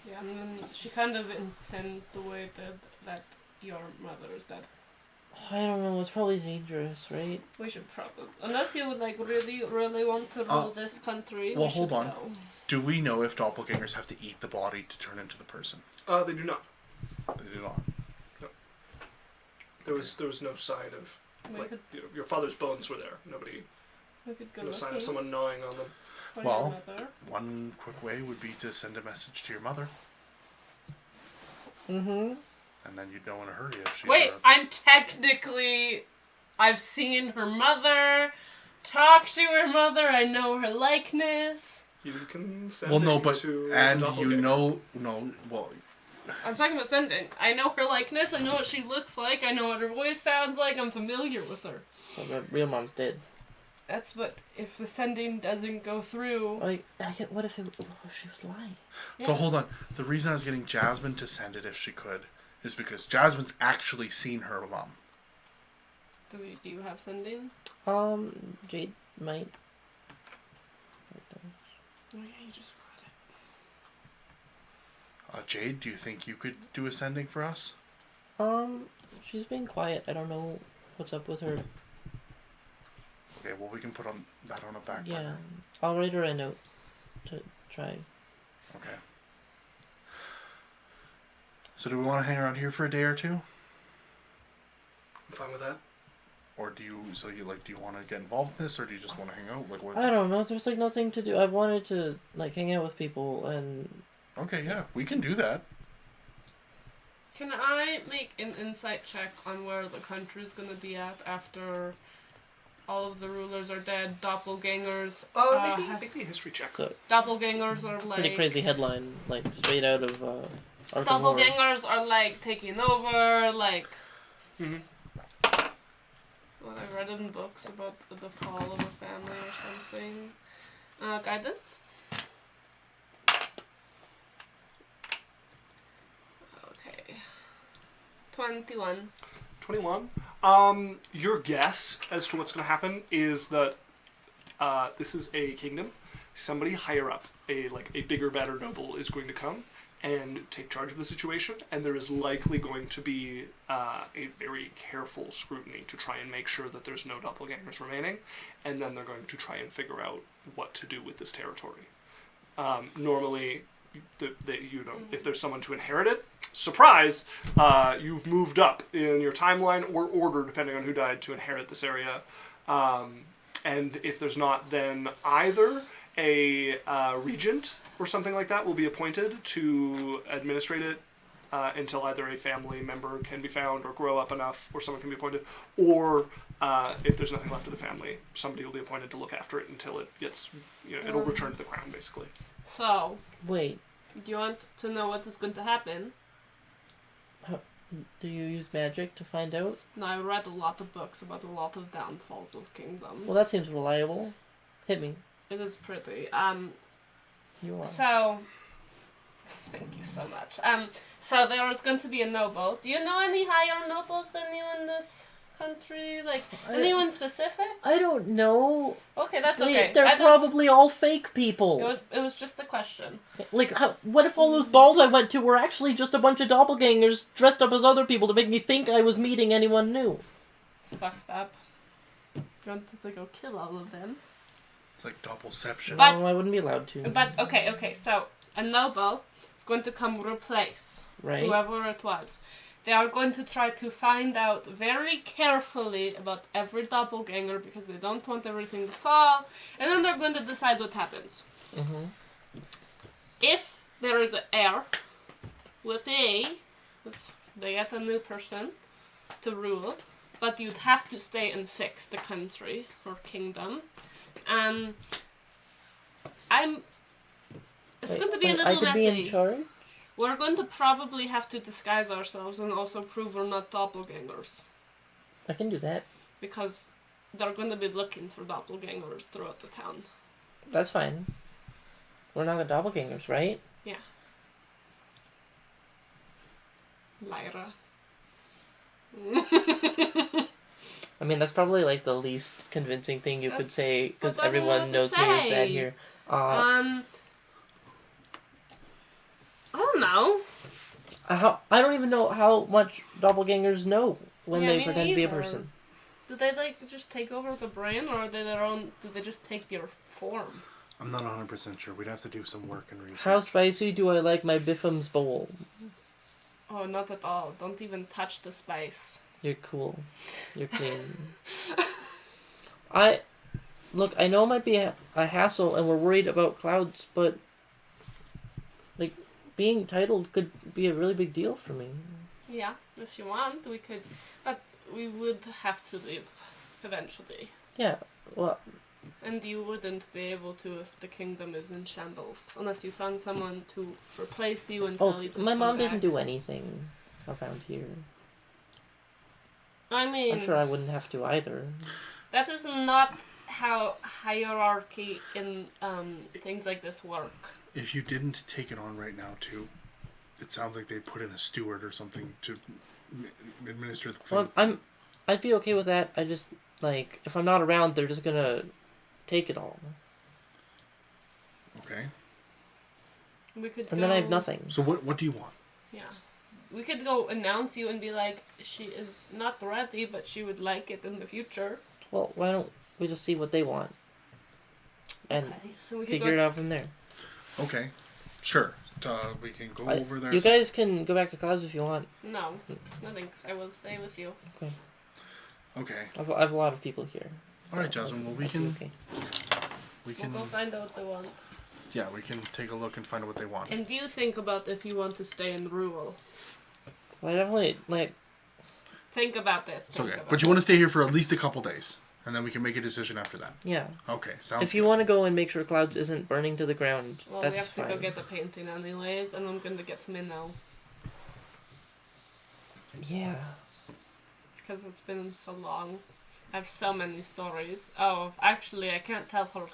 Yeah, and then she kind of insinuated that your mother is dead. I don't know. It's probably dangerous, right? We should probably, unless you would like really, really want to rule this country. well, we should hold on. Go. Do we know if doppelgangers have to eat the body to turn into the person? They do not. They do not. There was no sign of We like could, your father's bones were there. we could go No sign of looking someone gnawing on them. for Well, your mother. One quick way would be to send a message to your mother, Mm-hmm. and then you'd know in a hurry if she's Wait, I'm technically, I've seen her mother, talked to her mother, I know her likeness. You can send Well, no, it but to and the you doppelganger. know, no, well, I'm talking about sending. I know her likeness, I know what she looks like, I know what her voice sounds like, I'm familiar with her. Well, my real mom's dead. That's what, if the sending doesn't go through. What if she was lying? So Yeah. hold on. The reason I was getting Jasmine to send it if she could is because Jasmine's actually seen her mom. Do you have sending? Jade might. Oh yeah, you just got it. Jade, do you think you could do a sending for us? She's being quiet. I don't know what's up with her. Okay, well we can put on that on a back Yeah, burner. I'll write her a note to try. Okay. So do we want to hang around here for a day or two, I'm fine with that. or do you want to get involved in this, or do you just want to hang out? Like what? I don't know. There's like nothing to do. I wanted to like hang out with people and. Okay, yeah, we can do that. Can I make an insight check on where the country's gonna be at after all of the rulers are dead? Doppelgangers. Make me a history check. So Doppelgangers are like. pretty crazy headline, like straight out of Arkham Horror. Doppelgangers are like taking over, like. Mm-hmm. What I read in books about the fall of a family or something. Guidance? Okay. 21. 21. Your guess as to what's going to happen is that this is a kingdom. Somebody higher up, a bigger, badder noble, is going to come and take charge of the situation, and there is likely going to be a very careful scrutiny to try and make sure that there's no doppelgangers remaining, and then they're going to try and figure out what to do with this territory. Normally, if there's someone to inherit it, surprise, you've moved up in your timeline or order, depending on who died, to inherit this area. And if there's not, then either a regent or something like that will be appointed to administrate it until either a family member can be found or grow up enough, or someone can be appointed, or if there's nothing left of the family, somebody will be appointed to look after it until it gets, it'll return to the crown, basically. So, Wait, do you want to know what is going to happen? do you use magic to find out? No, I read a lot of books about a lot of downfalls of kingdoms. Well, that seems reliable. Hit me. It is pretty. You are. So, thank you so much. So there is going to be a noble. Do you know any higher nobles than you in this country? Like, anyone specific? I don't know. Okay, that's okay. They're probably all fake people. It was just a question. Like, what if all those balls I went to were actually just a bunch of doppelgangers dressed up as other people to make me think I was meeting anyone new? It's fucked up. You want to go kill all of them? It's like doppelception. But- No, I wouldn't be allowed to. But, okay, so a noble is going to come replace Right? whoever it was. They are going to try to find out very carefully about every doppelganger because they don't want everything to fall, and then they're going to decide what happens. Mm-hmm. If there is an heir, they get a new person to rule, but you'd have to stay and fix the country or kingdom. It's going to be a I little could messy. be in charge? We're going to probably have to disguise ourselves and also prove we're not doppelgangers. I can do that. Because they're going to be looking for doppelgangers throughout the town. That's fine. We're not the doppelgangers, right? Yeah. Lyra. I mean, that's probably like the least convincing thing you could That's say because what I everyone wanted knows to me as say. that here. I don't know. I don't even know how much doppelgangers know. when Yeah, they me pretend to be a neither. person. Do they just take over the brain, or are they their own? Do they just take their form? I'm not 100% sure. We'd have to do some work and research. How spicy do I like my Biffum's bowl? Oh, not at all. Don't even touch the spice. You're cool. You're clean. Look, I know it might be a hassle and we're worried about clouds, but like being titled could be a really big deal for me. Yeah, if you want, we could, but we would have to leave eventually. Yeah, well, And you wouldn't be able to if the kingdom is in shambles, unless you found someone to replace you and tell you to my come mom back. didn't do anything around here. I mean, I'm sure I wouldn't have to either. that is not how hierarchy in things like this work. If you didn't take it on right now, too, it sounds like they put in a steward or something to administer the thing. Well, I'd be okay with that. I just like if I'm not around, they're just gonna take it all, Okay. We could and go, then I have nothing. So what do you want? Yeah. We could go announce you and be like, she is not ready, but she would like it in the future. Well, why don't we just see what they want and Okay. And we could figure it go out from there? Okay. Sure. We can go over there. You guys can go back to clouds if you want. No, no thanks. I will stay with you. Okay. I have a lot of people here. All right, Jasmine. Well, we I'll be can okay. We'll go find out what they want. Yeah, we can take a look and find out what they want. And you think about if you want to stay in rural. Well, I definitely like. Think about it. It's okay. But you want to stay here for at least a couple days, and then we can make a decision after that. Yeah. Okay. Sounds If you good. want to go and make sure clouds isn't burning to the ground, Well, that's we have to fine. go get the painting anyways, and I'm going to get Minnow. Yeah. Because it's been so long. I have so many stories. Oh, actually, I can't tell her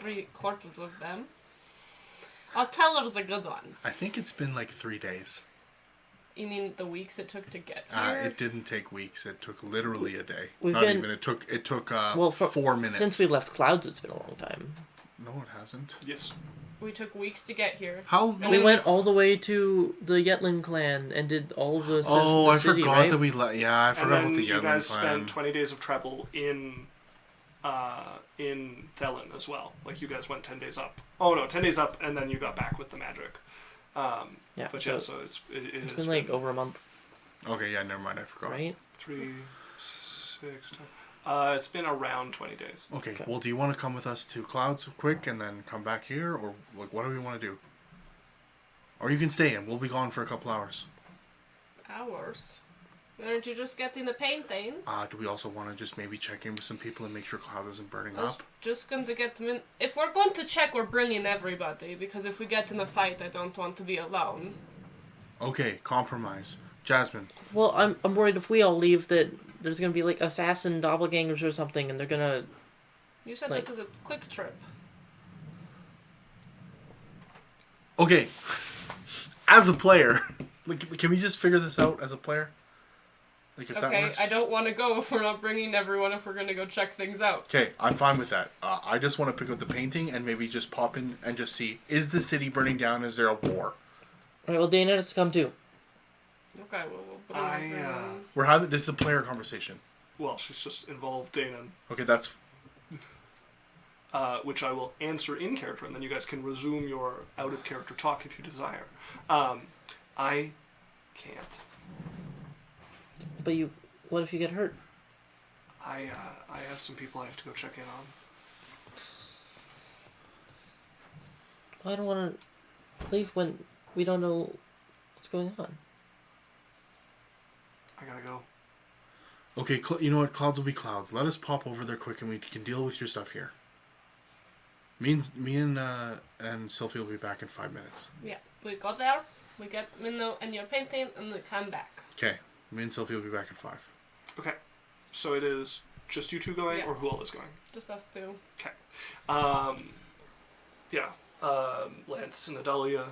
3/4 of them. I'll tell her the good ones. I think it's been like 3 days. You mean the weeks it took to get here? It didn't take weeks. It took literally a day. We've Not been- even. It took Well, 4 minutes. Since we left clouds, it's been a long time. No, it hasn't. Yes. We took weeks to get here. How? And We it went was- all the way to the Yetland clan and did all the steps Oh, in the I city, forgot right? that we let. Yeah, I And forgot then about the you Yedlin guys clan. spent 20 days of travel in Thelen as well. Like you guys went 10 days up. Oh no, 10 days up, and then you got back with the magic. Yeah, But so yeah, so it's it's been like over a month, Okay, yeah, never mind. I forgot. right? 3, 6, 10. It's been around 20 days. Okay. Okay. Well, do you want to come with us to Clouds quick and then come back here, or like what do we want to do? Or you can stay in. We'll be gone for a couple hours. Hours? Aren't you just getting the painting? Do we also want to just maybe check in with some people and make sure Clouds isn't burning I was up? just going to get them in. If we're going to check, we're bringing everybody, because if we get in a fight, I don't want to be alone. Okay, compromise. Jasmine. Well, I'm worried if we all leave that there's gonna be like assassin doppelgangers or something, and they're gonna. You said Like- this is a quick trip. Okay. As a player, like, can we just figure this out as a player? Like if that Okay, works. I don't want to go if we're not bringing everyone if we're going to go check things out. Okay, I'm fine with that. I just want to pick up the painting and maybe just pop in and just see, is the city burning down? Is there a war? Alright, well, Dana has to come too. Okay, well, we'll bring everyone. We're having, this is a player conversation. Well, she's just involved Danon, Okay, that's, which I will answer in character, and then you guys can resume your out of character talk if you desire. I can't. But what if you get hurt? I have some people I have to go check in on. I don't want to leave when we don't know what's going on. I gotta go. okay, you know what? Clouds will be clouds. Let us pop over there quick and we can deal with your stuff here. Me and Sophie will be back in 5 minutes. Yeah, we go there, we get Minnow and your painting, and we come back. Okay, me and Sophie will be back in 5. Okay, so it is just you two going, Yeah. or who all is going? Just us two. Okay. Yeah. Lance and Adalia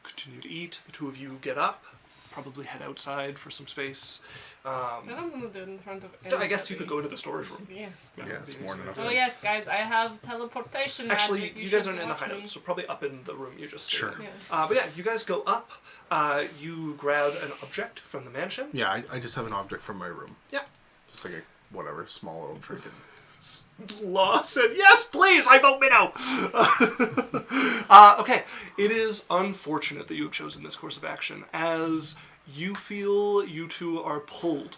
continue to eat. The two of you get up, probably head outside for some space. That was gonna do it in front of. I guess you could go into the storage room. Yeah. Yeah, it's more than enough. Oh yes, guys, I have teleportation Actually, magic. you guys should aren't in the watch hideout, me. so probably up in the room you just stayed Sure. in. Yeah. But yeah, you guys go up. You grab an object from the mansion. Yeah, I just have an object from my room. Yeah. Just like a, whatever, small little trinket. Law said, yes, please, I vote Minnow! Okay, it is unfortunate that you have chosen this course of action, as you feel you two are pulled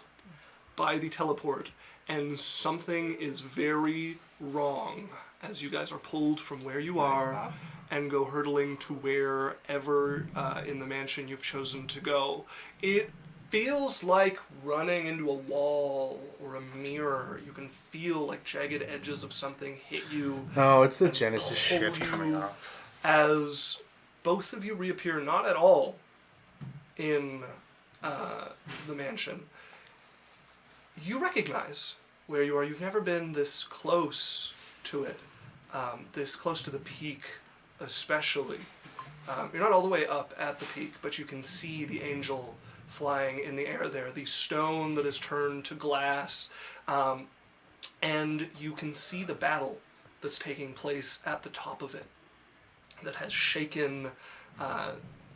by the teleport, and something is very wrong as you guys are pulled from where you are Stop. and go hurtling to wherever in the mansion you've chosen to go. It feels like running into a wall or a mirror. You can feel like jagged edges of something hit you. No, it's the and Genesis pull shit you coming up. As both of you reappear not at all in the mansion. You recognize where you are. You've never been this close to it. This close to the peak especially. You're not all the way up at the peak, but you can see the angel flying in the air there, the stone that is turned to glass, and you can see the battle that's taking place at the top of it that has shaken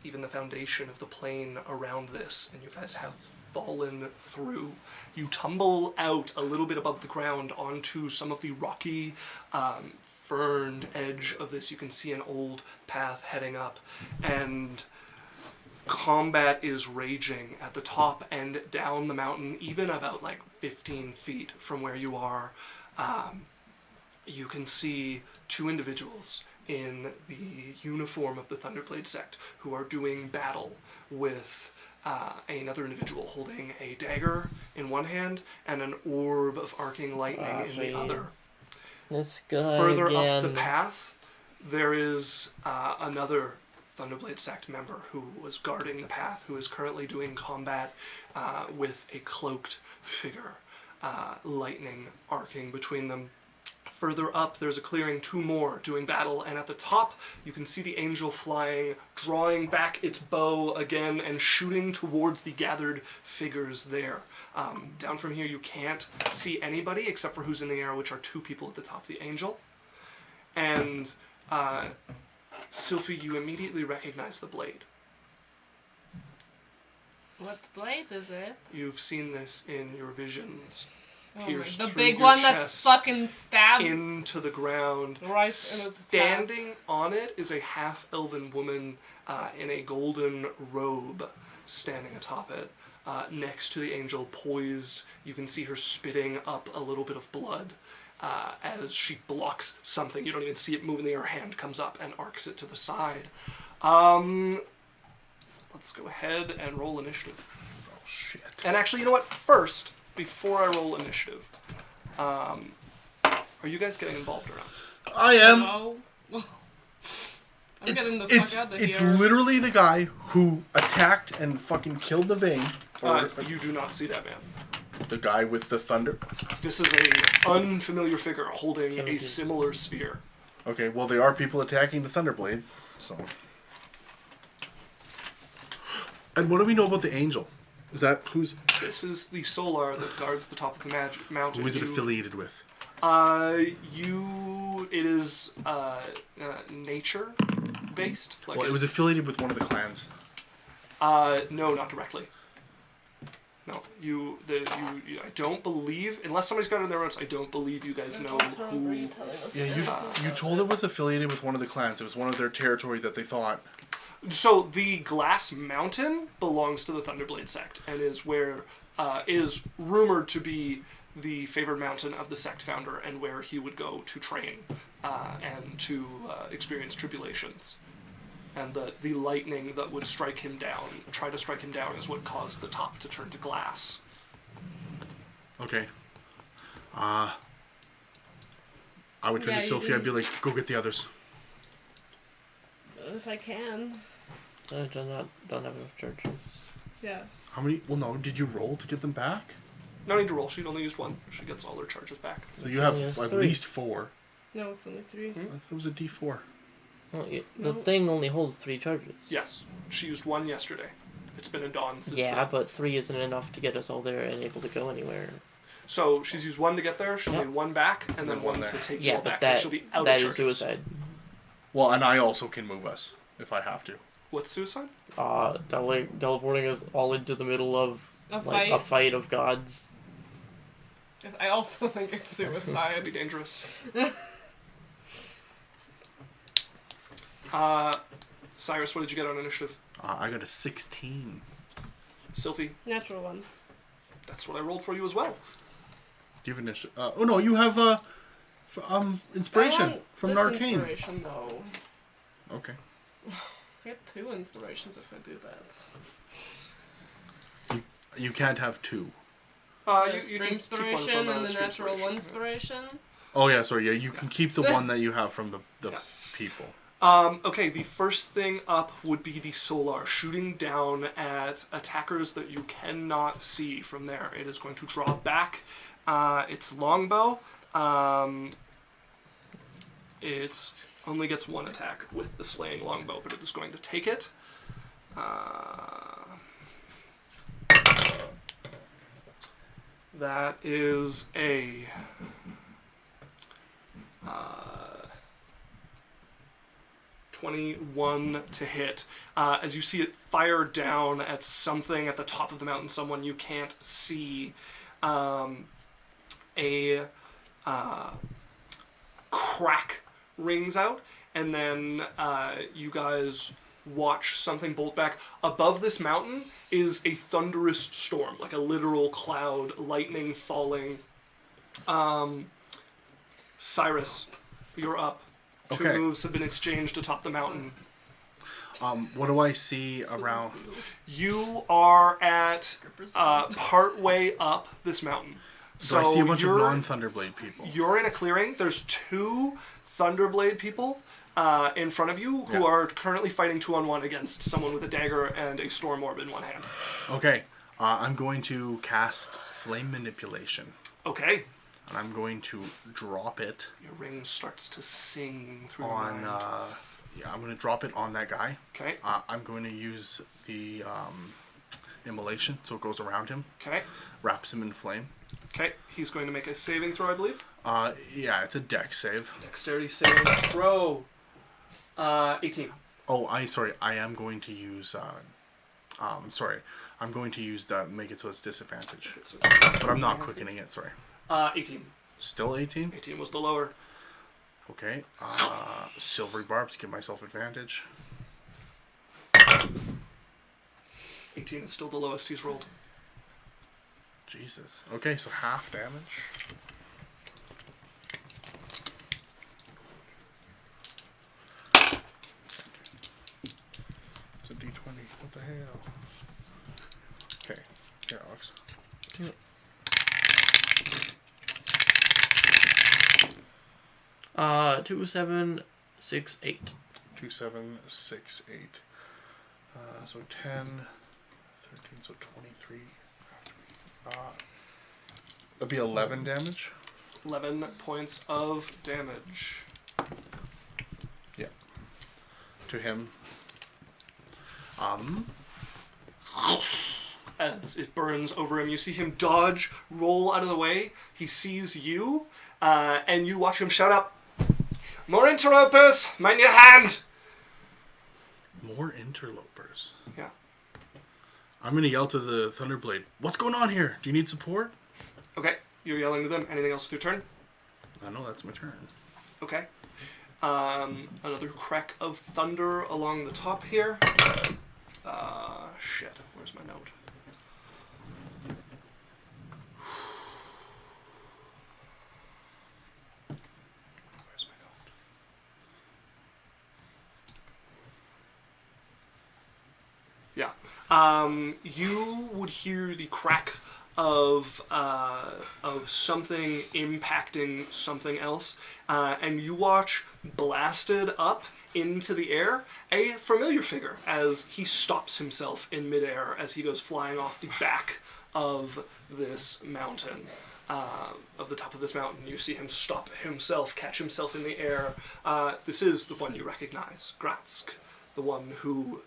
even the foundation of the plane around this, and you guys have fallen through. You tumble out a little bit above the ground onto some of the rocky, ferned edge of this. You can see an old path heading up, and combat is raging at the top and down the mountain, even about like 15 feet from where you are. You can see two individuals in the uniform of the Thunderblade sect who are doing battle with another individual holding a dagger in one hand and an orb of arcing lightning in the other. This guy Further again. up the path, there is another Thunderblade sect member who was guarding the path, who is currently doing combat with a cloaked figure, lightning arcing between them. Further up, there's a clearing, two more doing battle, and at the top, you can see the angel flying, drawing back its bow again, and shooting towards the gathered figures there. Down from here, you can't see anybody except for who's in the air, which are two people at the top of the angel. And Sylphie, you immediately recognize the blade. What blade is it? You've seen this in your visions. Oh Pierced the through big your one that chest fucking stabs into the ground. right in its path. Standing on it is a half-elven woman in a golden robe standing atop it. Next to the angel, poised, you can see her spitting up a little bit of blood as she blocks something. You don't even see it move in the air. Her hand comes up and arcs it to the side. Let's go ahead and roll initiative. Oh, shit. And actually, you know what? First, before I roll initiative, are you guys getting involved or not? I am. No. I'm getting the fuck out of It's here. literally the guy who attacked and fucking killed the vein. Or You do not see that man. the guy with the thunder. This is a unfamiliar figure holding a 17. similar spear. Okay, well, there are people attacking the Thunderblade, so. And what do we know about the angel? Is that who's This is the solar that guards the top of the mountain. who is it You- affiliated with? It is nature based. Like Well, it was affiliated with one of the clans. no, not directly. No, I don't believe, unless somebody's got it in their notes, I don't believe you guys know who. Yeah, you told it was affiliated with one of the clans. It was one of their territory that they thought. So the Glass Mountain belongs to the Thunderblade sect and is where is rumored to be the favored mountain of the sect founder and where he would go to train and to experience tribulations. And the lightning that would strike him down, try to strike him down, is what caused the top to turn to glass. Okay. I would turn to Yeah, you Sophie. I'd did. be like, go get the others. If I can. I don't have enough charges. Yeah. How many? Well, no. Did you roll to get them back? No need to roll. She'd only used one. She gets all her charges back. So you have Yes, at 3. least 4. No, it's only 3. I thought it was a D4. Well, the No. thing only holds 3 charges. Yes, she used one yesterday. It's been a dawn since Yeah, then. but 3 isn't enough to get us all there and able to go anywhere. So she's used 1 to get there, she'll Yep. need 1 back, and then Then 1 one to there. take you Yeah, all but back. She'll be out that of is charges. suicide. Well, and I also can move us if I have to. What's suicide? Teleporting us all into the middle of A a fight of gods. I also think it's That'd be suicide. dangerous. Cyrus, what did you get on initiative? I got a 16. Sylphie, Natural one. that's what I rolled for you as well. Do you have initiative? Oh no, you have inspiration I want from this Arcane. Inspiration though. Okay. I get 2 inspirations if I do that. You can't have 2. The You stream can keep one inspiration from and the stream natural one inspiration. inspiration. Oh yeah, sorry. Yeah, you can keep the one that you have from the Yeah. people. Okay, the first thing up would be the Solar, shooting down at attackers that you cannot see from there. It is going to draw back its longbow. It only gets 1 attack with the slaying longbow, but it is going to take it. That is a 21 to hit. As you see it fire down at something at the top of the mountain, someone you can't see, a crack rings out, and then you guys watch something bolt back. Above this mountain is a thunderous storm, like a literal cloud, lightning falling. Cyrus, you're up. 2 Okay. moves have been exchanged atop the mountain. What do I see around? You are at part way up this mountain. So I see a bunch of you're- non-Thunderblade people. You're in a clearing. There's 2 Thunderblade people in front of you who Yeah. are currently fighting 2-on-1 against someone with a dagger and a storm orb in one hand. Okay. I'm going to cast Flame Manipulation, Okay. and I'm going to drop it Your ring starts to sing through your on. mind. Yeah, I'm going to drop it on that guy. Okay. I'm going to use the immolation, so it goes around him, Okay. wraps him in flame. Okay. He's going to make a saving throw, I believe. Yeah, it's a dex save. Dexterity saving throw. 18. Oh, I am going to use. I'm going to use that. Make it so it's disadvantage. So But I'm not quickening it. Sorry. 18. Still 18. 18 was the lower. Okay. Silvery barbs. Give myself advantage. 18 is still the lowest he's rolled. Jesus. Okay, so half damage. It's a D20. What the hell? Okay. Here, Alex. 2, 7, 6, 8. 2, 7, 6, 8. So 10, 13, so 23. That'd be 11 damage. 11 points of damage. Yeah. To him. As it burns over him, you see him dodge, roll out of the way. He sees you, and you watch him shout up, "More interlopers! Mind your hand!" More interlopers. Yeah. I'm gonna yell to the Thunderblade. What's going on here? Do you need support? Okay, you're yelling to them. Anything else with your turn? I know that's my turn. Okay. Another crack of thunder along the top here. Shit. Where's my note? Where's my note? Yeah. You would hear the crack of something impacting something else, and you watch blasted up into the air a familiar figure as he stops himself in midair as he goes flying off the back of this mountain. Of the top of this mountain, you see him stop himself, catch himself in the air. This is the one you recognize, Gratsk, the one who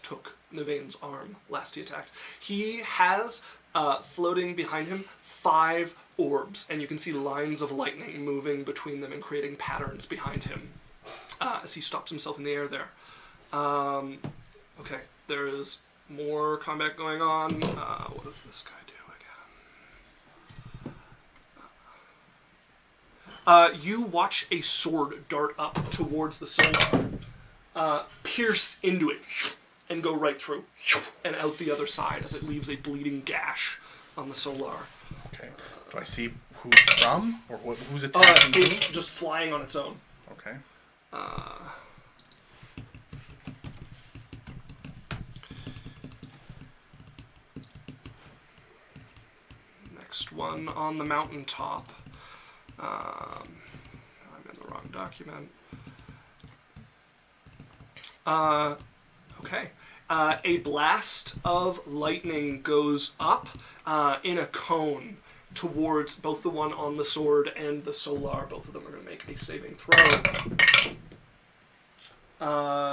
took Navane's arm last he attacked. He has, floating behind him, 5 orbs, and you can see lines of lightning moving between them and creating patterns behind him as he stops himself in the air there. Okay, there is more combat going on. What does this guy do again? You watch a sword dart up towards the solar, pierce into it, and go right through, and out the other side as it leaves a bleeding gash on the solar. Okay. Do I see who it's from, or who's attacking? It's just flying on its own. Okay. Next one on the mountaintop. I'm in the wrong document. Okay. A blast of lightning goes up in a cone towards both the one on the sword and the solar. Both of them are going to make a saving throw.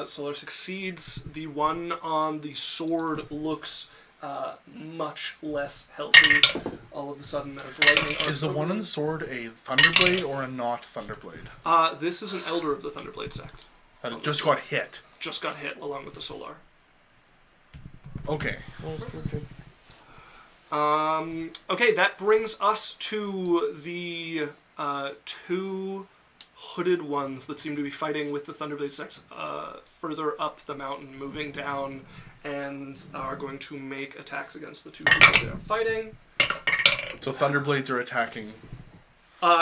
Solar succeeds. The one on the sword looks much less healthy all of a sudden as lightning... Is the one on the sword a Thunderblade or a not Thunderblade? This is an elder of the Thunderblade sect. That it just got hit. Just got hit along with the solar. Okay. Okay, that brings us to the 2 hooded ones that seem to be fighting with the Thunderblade sects further up the mountain, moving down, and are going to make attacks against the 2 people they are fighting. So Thunderblades are attacking.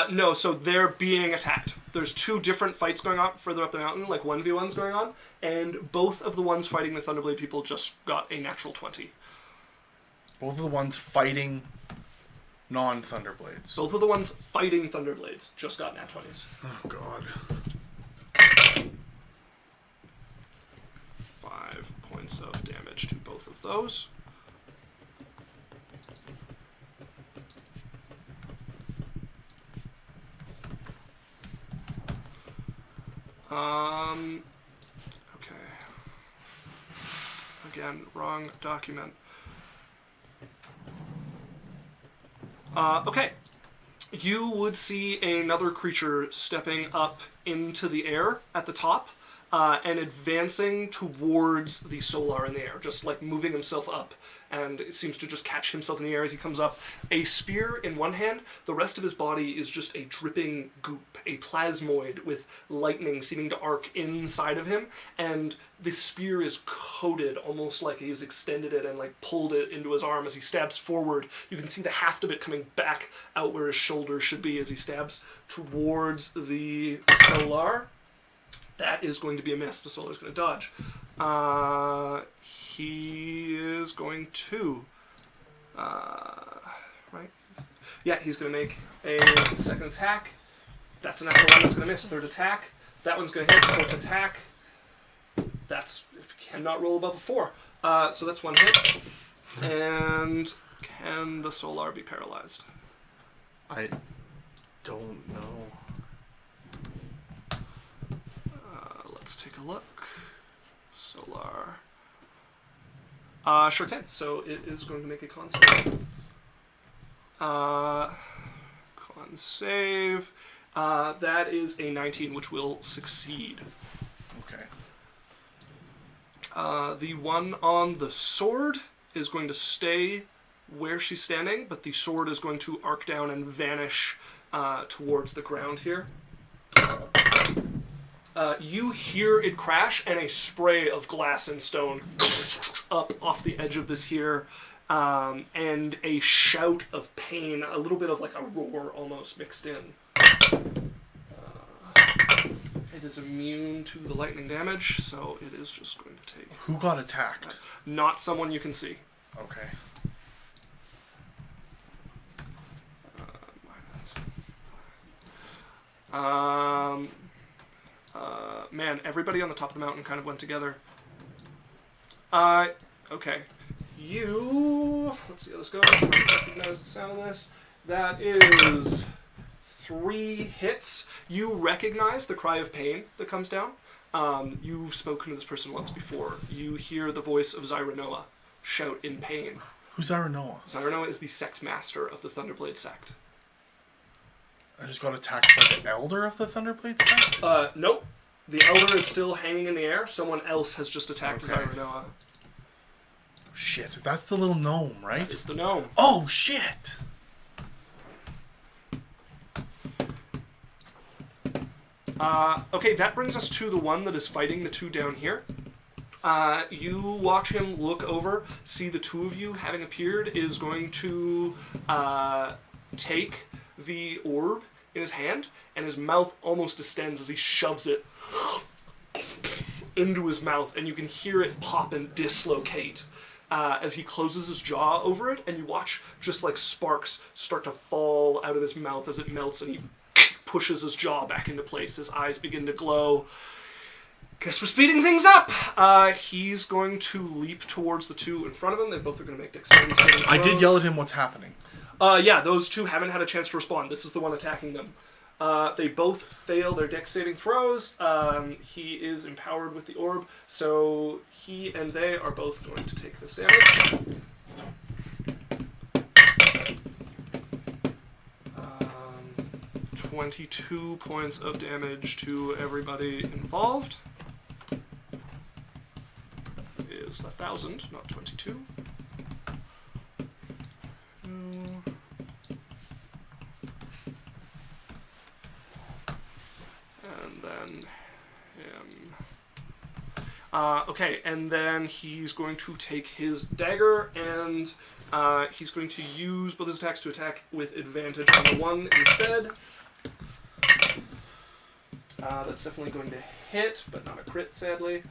No, so they're being attacked. There's 2 different fights going on further up the mountain, like 1v1s going on, and both of the ones fighting the Thunderblade people just got a natural 20. Both of the ones fighting non-Thunderblades. Both of the ones fighting Thunderblades just got nat 20s. Oh, God. 5 points of damage to both of those. Okay. Again, wrong document. Okay. You would see another creature stepping up into the air at the top and advancing towards the solar in the air, just like moving himself up, and it seems to just catch himself in the air as he comes up. A spear in one hand, the rest of his body is just a dripping goop, a plasmoid with lightning seeming to arc inside of him, and the spear is coated almost like he's extended it and like pulled it into his arm as he stabs forward. You can see the haft of it coming back out where his shoulder should be as he stabs towards the solar. That is going to be a miss. The solar is going to dodge. He is going to... right? Yeah, he's going to make a second attack. That's a natural 1 that's going to miss. Third attack. That one's going to hit. Fourth attack. That's... If you cannot roll above a 4. So that's 1 hit. And can the solar be paralyzed? I don't know. Let's take a look. Solar. Sure can. So it is going to make a con save. Con save. That is a 19, which will succeed. Okay. The one on the sword is going to stay where she's standing, but the sword is going to arc down and vanish towards the ground here. You hear it crash, and a spray of glass and stone up off the edge of this here, and a shout of pain, a little bit of like a roar almost mixed in. It is immune to the lightning damage, so it is just going to take... Who got attacked? Not someone you can see. Okay. Man, everybody on the top of the mountain kind of went together. Okay. You... Let's see how this goes. Recognize the sound of this. That is 3 hits. You recognize the cry of pain that comes down. You've spoken to this person once before. You hear the voice of Zyranoa shout in pain. Who's Aranoa? Zyranoa is the sect master of the Thunderblade sect. I just got attacked by the elder of the Thunderblade sect? Nope. The elder is still hanging in the air. Someone else has just attacked Okay. Zyranoa. Shit, that's the little gnome, right? It's the gnome. Oh, shit! Okay, that brings us to the one that is fighting the two down here. You watch him look over, see the two of you having appeared, is going to take the orb in his hand, and his mouth almost distends as he shoves it into his mouth, and you can hear it pop and dislocate as he closes his jaw over it, and you watch just like sparks start to fall out of his mouth as it melts, and he pushes his jaw back into place. His eyes begin to glow. Guess we're speeding things up. He's going to leap towards the two in front of him. They both are going to make dexterity saving throws. I did yell at him what's happening. Yeah, those two haven't had a chance to respond. This is the one attacking them. They both fail their dex saving throws. He is empowered with the orb, so he and they are both going to take this damage. 22 points of damage to everybody involved. Is 1,000, not 22. And then him. Okay, and then he's going to take his dagger and he's going to use both his attacks to attack with advantage on the one instead. That's definitely going to hit, but not a crit, sadly.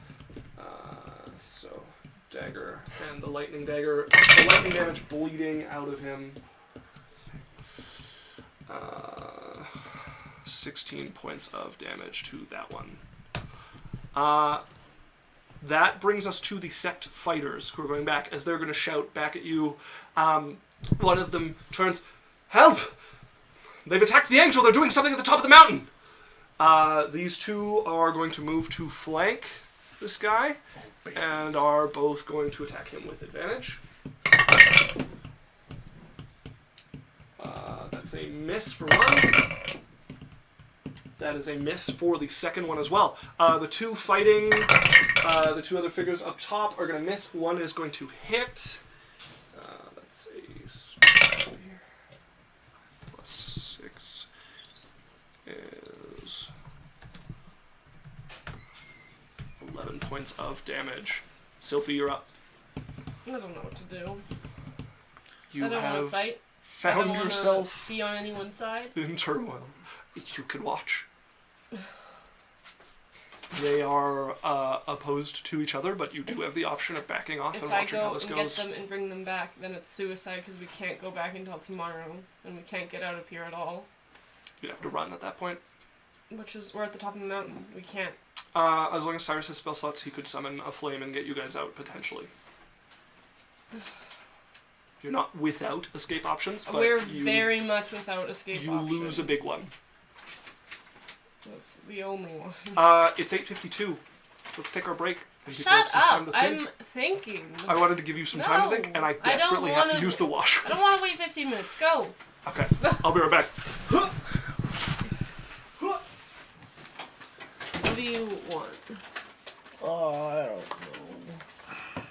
So, dagger and the lightning dagger. The lightning damage bleeding out of him. 16 points of damage to that one. That brings us to the sect fighters who are going back as they're going to shout back at you. One of them turns, "Help! They've attacked the angel! They're doing something at the top of the mountain!" These two are going to move to flank this guy and are both going to attack him with advantage. That's a miss for one. That is a miss for the second one as well. The two fighting, the two other figures up top are going to miss. One is going to hit. That's a plus 6 is 11 points of damage. Sylphie, you're up. I don't know what to do. You I don't want to have fight. I found don't wanna yourself be on anyone's side. in turmoil. You could watch. They are opposed to each other, but you do have the option of backing off If and I watching how go this and goes. get them and bring them back, then it's suicide because we can't go back until tomorrow, and we can't get out of here at all. You'd have to run at that point. Which is, we're at the top of the mountain. We can't. As long as Cyrus has spell slots, he could summon a flame and get you guys out, potentially. You're not without escape options, but We're you, very much without escape you options. lose a big one. That's the only one. It's 8:52. Let's take our break and people Shut have some time up! to think. I'm thinking. I wanted to give you some time to think, and I don't desperately have to wanna- use the I washroom. don't want to wait 15 minutes. Go! Okay, I'll be right back. What do you want? Oh, I don't know.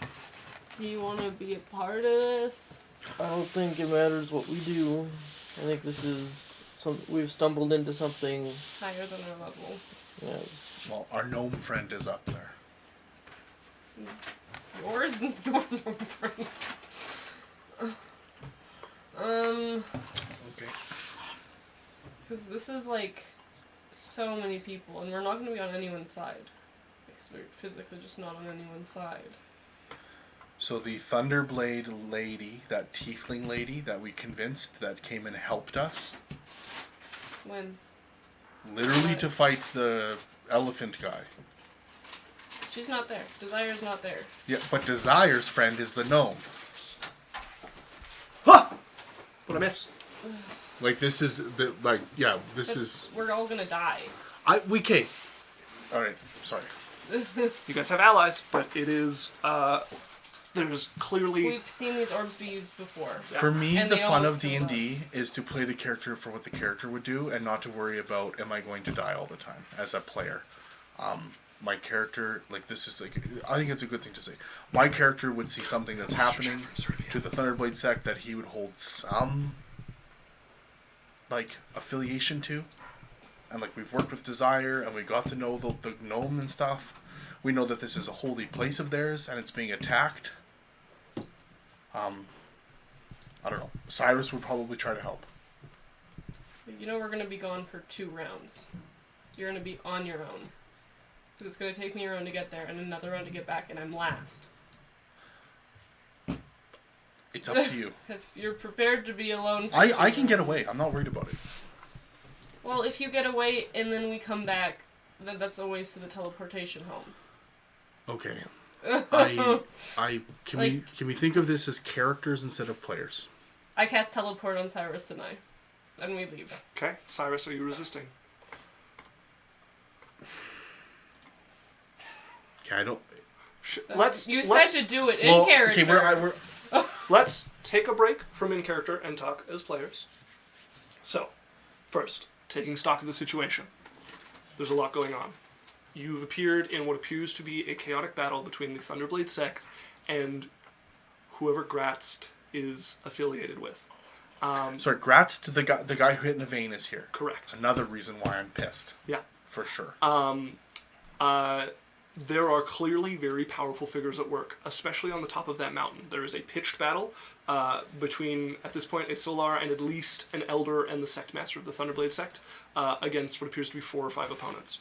Do you want to be a part of this? I don't think it matters what we do. I think this is we've stumbled into something. Higher than our level. Yeah. Well, our gnome friend is up there. Yours? No friend. Okay. Because this is like so many people, and we're not going to be on anyone's side. Because we're physically just not on anyone's side. So the Thunderblade lady, that tiefling lady that we convinced that came and helped us, When? literally to fight the elephant guy. She's not there. Desire's not there. Yeah, but Desire's friend is the gnome. What'd I miss? Like this is the this But is we're all going to die. okay. All right. Sorry. You guys have allies, but it is there's clearly We've seen these orbs be used before. For me, And the they fun almost of killed D&D us. is to play the character for what the character would do, and not to worry about am I going to die all the time as a player. My character, like this is like, I think it's a good thing to say. My character would see something that's happening to the Thunderblade sect that he would hold some like affiliation to, and like we've worked with Desire and we got to know the gnome and stuff. We know that this is a holy place of theirs and it's being attacked. I don't know. Cyrus would probably try to help. You know we're going to be gone for 2 rounds. You're going to be on your own. So it's going to take me a round to get there and another round to get back, and I'm last. It's up to you. If you're prepared to be alone for I 2 can get rounds- away. I'm not worried about it. Well, if you get away and then we come back, then that's a waste of the teleportation home. Okay. I can Like- we think of this as characters instead of players? I cast teleport on Cyrus and we leave. okay. Cyrus, are you resisting? Okay, I don't. Let's You let's, said to do it in Well, character. okay, let's take a break from in character and talk as players. So, first, taking stock of the situation. There's a lot going on. You've appeared in what appears to be a chaotic battle between the Thunderblade sect and whoever Gratz is affiliated with. sorry, Gratz, the guy who hit Navane is here. Correct. Another reason why I'm pissed. Yeah. For sure. There are clearly very powerful figures at work, especially on the top of that mountain. There is a pitched battle between, at this point, a Solar and at least an Elder and the Sect Master of the Thunderblade Sect against what appears to be 4 or 5 opponents.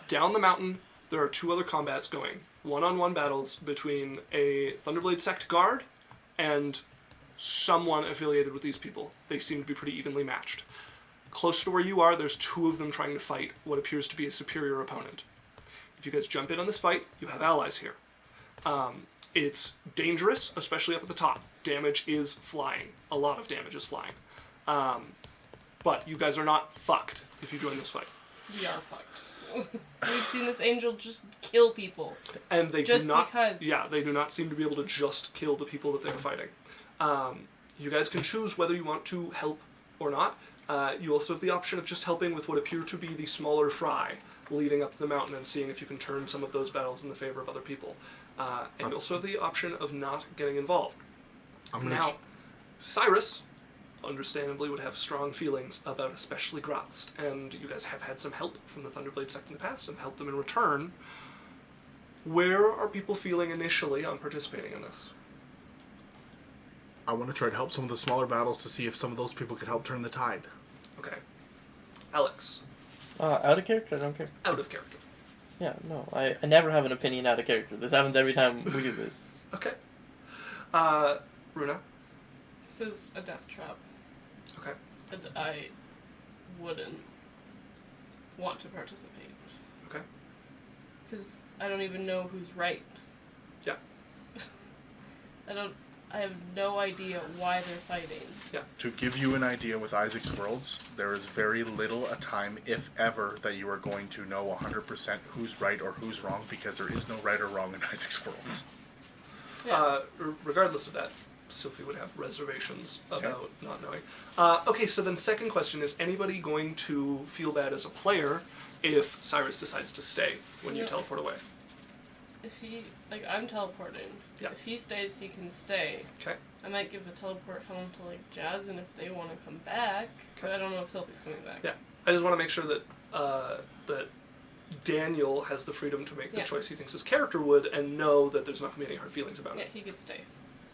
Down the mountain, there are 2 other combats going. One-on-one battles between a Thunderblade Sect guard and someone affiliated with these people. They seem to be pretty evenly matched. Close to where you are, there's 2 of them trying to fight what appears to be a superior opponent. If you guys jump in on this fight, you have allies here. It's dangerous, especially up at the top. Damage is flying. A lot of damage is flying. But you guys are not fucked if you join this fight. We are fucked. We've seen this angel just kill people. And they Just do not. because. Yeah, they do not seem to be able to just kill the people that they are fighting. You guys can choose whether you want to help or not. You also have the option of just helping with what appear to be the smaller fry leading up the mountain and seeing if you can turn some of those battles in the favor of other people. And you also have the option of not getting involved. Now, Cyrus, understandably, would have strong feelings about especially Gratz, and you guys have had some help from the Thunderblade sect in the past and helped them in return. Where are people feeling initially on participating in this? I want to try to help some of the smaller battles to see if some of those people could help turn the tide. Okay. Alex, Out of character, I don't care. out of character. Yeah, no, I never have an opinion out of character. This happens every time we do this. Okay. Runa. This is a death trap. Okay. And I wouldn't want to participate. Okay. Because I don't even know who's right. Yeah. I have no idea why they're fighting. Yeah. To give you an idea with Isaac's Worlds, there is very little a time, if ever, that you are going to know 100% who's right or who's wrong, because there is no right or wrong in Isaac's Worlds. Yeah. Regardless of that, Sophie would have reservations Okay. about not knowing. Okay, so then second question is anybody going to feel bad as a player if Cyrus decides to stay when you Yeah. teleport away? If he, I'm teleporting. Yeah. If he stays, he can stay. Okay. I might give a teleport home to, Jasmine if they want to come back. But I don't know if Sophie's coming back. Yeah. I just want to make sure that that Daniel has the freedom to make the Yeah. choice he thinks his character would and know that there's not going to be any hard feelings about Yeah, it. he could stay.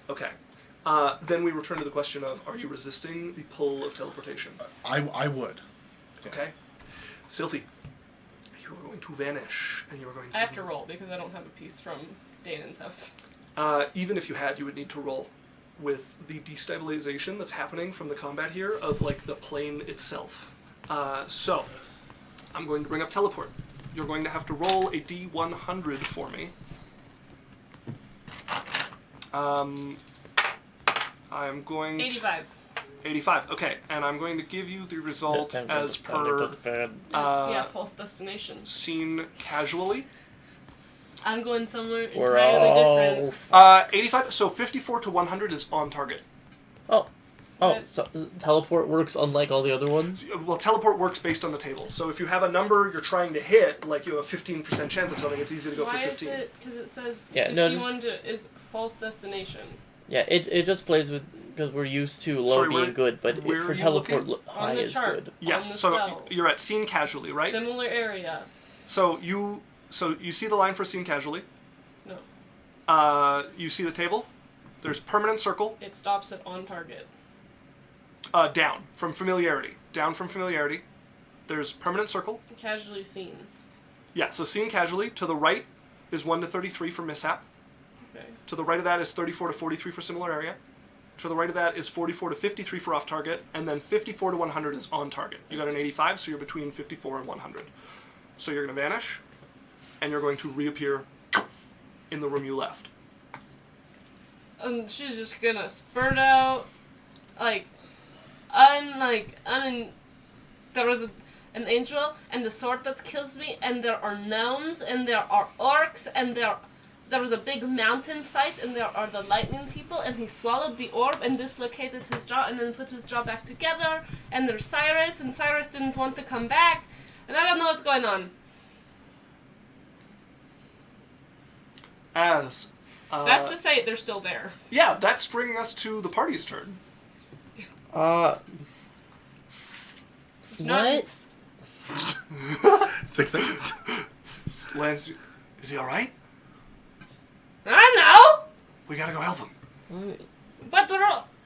Okay. Then we return to the question of, are you resisting the pull of teleportation? I would. Okay. Sylphie, you are going to vanish, and you are going to... I have to roll because I don't have a piece from Danon's house. Even if you had, you would need to roll with the destabilization that's happening from the combat here of, the plane itself. So, I'm going to bring up teleport. You're going to have to roll a D100 for me. I'm going to... 85. 85. Okay, and I'm going to give you the result as per false destination. seen casually. I'm going somewhere We're entirely different. 85. So 54 to 100 is on target. Oh, But- so teleport works unlike all the other ones? Well, teleport works based on the table. So if you have a number you're trying to hit, like you have a 15% chance of something, it's easy to go Why for is 15. it? Because it says Yeah, no, 51 is false destination. Yeah, it just plays with, because we're used to low Sorry, being where- good, but where for are you teleport, looking? high On the is chart. good. Yes, On the so spell. you're at seen casually, right? Similar area. So you see the line for seen casually. No. You see the table. There's permanent circle. It stops at on target. Down from familiarity. Down from familiarity. There's permanent circle. Casually seen. Yeah, so seen casually. To the right is 1 to 33 for mishap. Okay. To the right of that is 34 to 43 for similar area. To the right of that is 44 to 53 for off target. And then 54 to 100 is on target. You got an 85, so you're between 54 and 100. So you're going to vanish, and you're going to reappear in the room you left. She's just gonna spurt out, there was an angel and the sword that kills me, and there are gnomes, and there are orcs, and there was a big mountain fight, and there are the lightning people, and he swallowed the orb and dislocated his jaw, and then put his jaw back together, and there's Cyrus, and Cyrus didn't want to come back, and I don't know what's going on. That's to say they're still there. Yeah, that's bringing us to the party's turn. Not- What? 6 seconds. Lance, is he alright? I know! We gotta go help him. But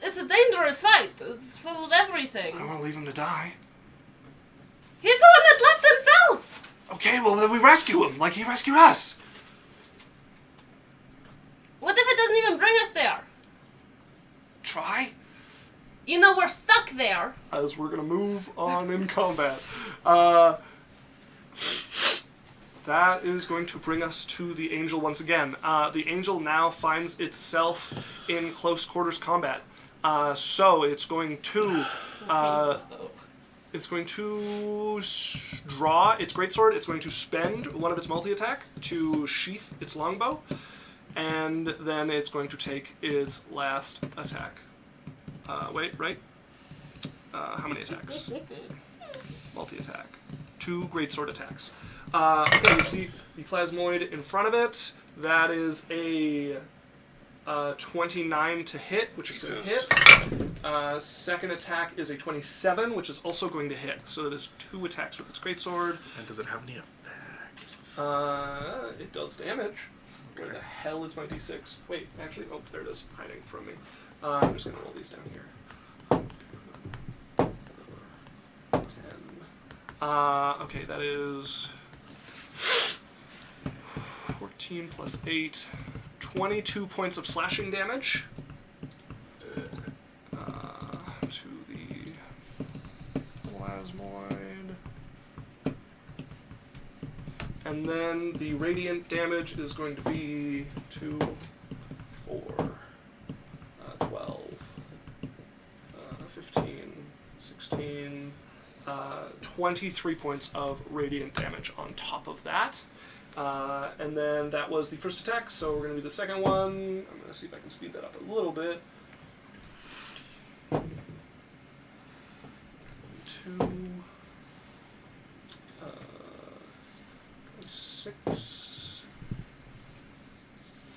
it's a dangerous fight. It's full of I everything. don't want to leave him to die. He's the one that left himself! Okay, well then we rescue him, like he rescued us. What if it doesn't even bring us there? Try. You know, we're stuck there. As we're gonna move on in combat. That is going to bring us to the angel once again. The angel now finds itself in close quarters combat. So it's going to draw its greatsword. It's going to spend one of its multi-attack to sheath its longbow, and then it's going to take its last attack. Right? How many attacks? Multi-attack. 2 greatsword attacks. Okay, you see the plasmoid in front of it. That is a 29 to hit, which is going to hit. Second attack is a 27, which is also going to hit. So it is 2 attacks with its greatsword. And does it have any effects? It does damage. Where the hell is my d6? Wait, actually, oh, there it is, hiding from me. I'm just going to roll these down here. 10. Okay, that is 14 plus 8, 22 points of slashing damage to the plasmoid. And then the radiant damage is going to be 2, 4, 12, 15, 16, 23 points of radiant damage on top of that. And then that was the first attack, so we're going to do the second one. I'm going to see if I can speed that up a little bit. 2, 6,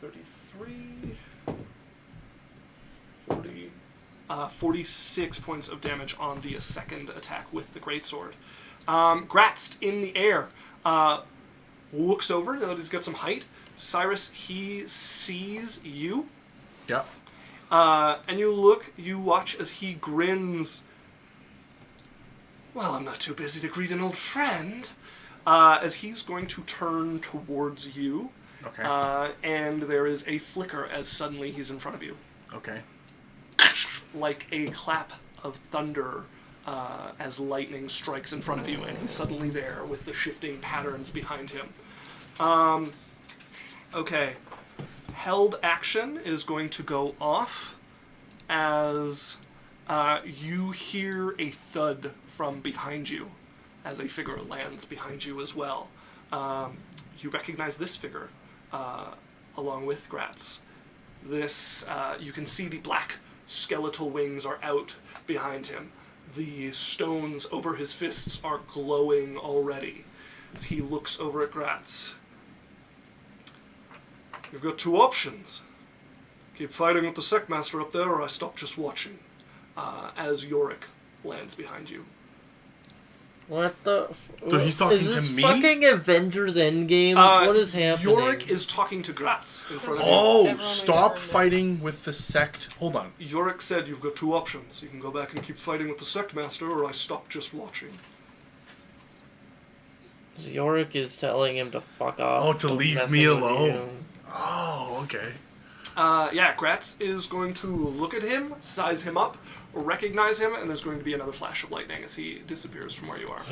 33, 40, 46 points of damage on the second attack with the greatsword. Gratzt in the air looks over, now that he's got some height. Cyrus, he sees you. Yeah. And you watch as he grins. Well, I'm not too busy to greet an old friend. As he's going to turn towards you. Okay. And there is a flicker as suddenly he's in front of you. Okay. Like a clap of thunder as lightning strikes in front of you, and he's suddenly there with the shifting patterns behind him. Okay. Held action is going to go off as You hear a thud from behind you as a figure lands behind you as well. You recognize this figure along with Gratz. This, you can see the black skeletal wings are out behind him. The stones over his fists are glowing already as he looks over at Gratz. You've got two options. Keep fighting with the Sectmaster up there, or I stop just watching. As Yorick lands behind you. What the? So he's talking is this to me? fucking Avengers Endgame? What is happening? Yorick is talking to Gratz in front of you. Oh, Everyone stop remember. fighting with the sect. Hold on. Yorick said you've got two options. You can go back and keep fighting with the Sectmaster, or I stop just watching. Yorick is telling him to fuck off. Oh, to Don't leave mess me with alone. you. Oh, okay. Yeah, Gratz is going to look at him, size him up, recognize him, and there's going to be another flash of lightning as he disappears from where you are.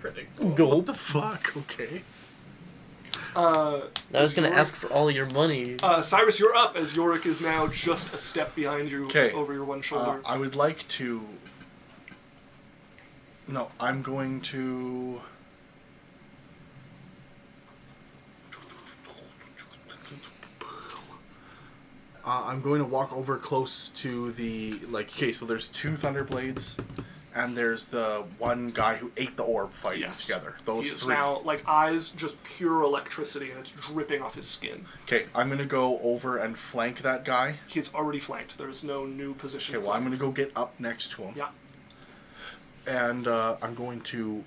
Pretty cool. What Gulp. the fuck? Okay. I was gonna ask for all your money. Cyrus, you're up as Yorick is now just a step behind you 'Kay. over your one shoulder. I would like to... No, I'm going to... I'm going to walk over close to the, like, okay, so there's two Thunderblades, and there's the one guy who ate the orb fighting Yes. together. He Those is three. now, like, eyes just pure electricity, and it's dripping off his skin. Okay, I'm going to go over and flank that guy. He is already flanked. There is no new position. Okay, well, I'm going to go get up next to him. Yeah. And I'm going to...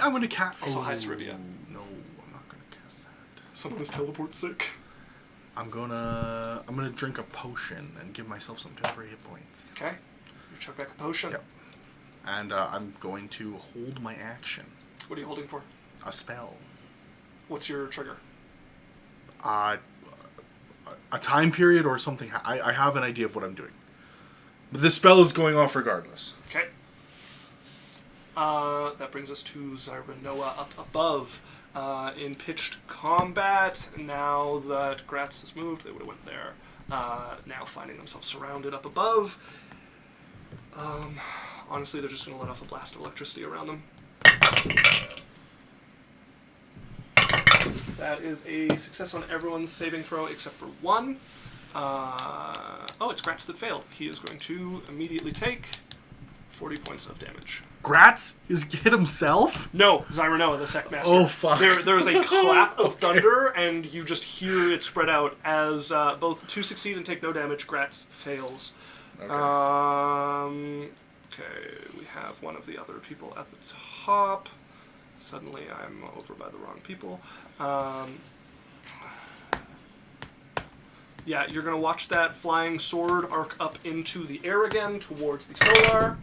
I'm going to cast... Also, hi, Saribia. No, I'm not going to cast that. Someone is teleport sick. I'm gonna drink a potion and give myself some temporary hit points. Okay. You chuck back a potion. Yep. And I'm going to hold my action. What are you holding for? A spell. What's your trigger? A time period or something. I have an idea of what I'm doing. But this spell is going off regardless. Okay. That brings us to Zyranoa up above. In pitched combat, now that Gratz has moved, they would have went there. Now finding themselves surrounded up above. Honestly, they're just going to let off a blast of electricity around them. That is a success on everyone's saving throw except for one. Oh, it's Gratz that failed. He is going to immediately take 40 points of damage. Gratz is hit himself? No, Zyranoa, the Sectmaster. Oh, fuck. There is a clap of thunder, and you just hear it spread out as both two succeed and take no damage. Gratz fails. Okay. Okay, we have one of the other people at the top. Suddenly I'm over by the wrong people. Yeah, you're going to watch that flying sword arc up into the air again towards the solar.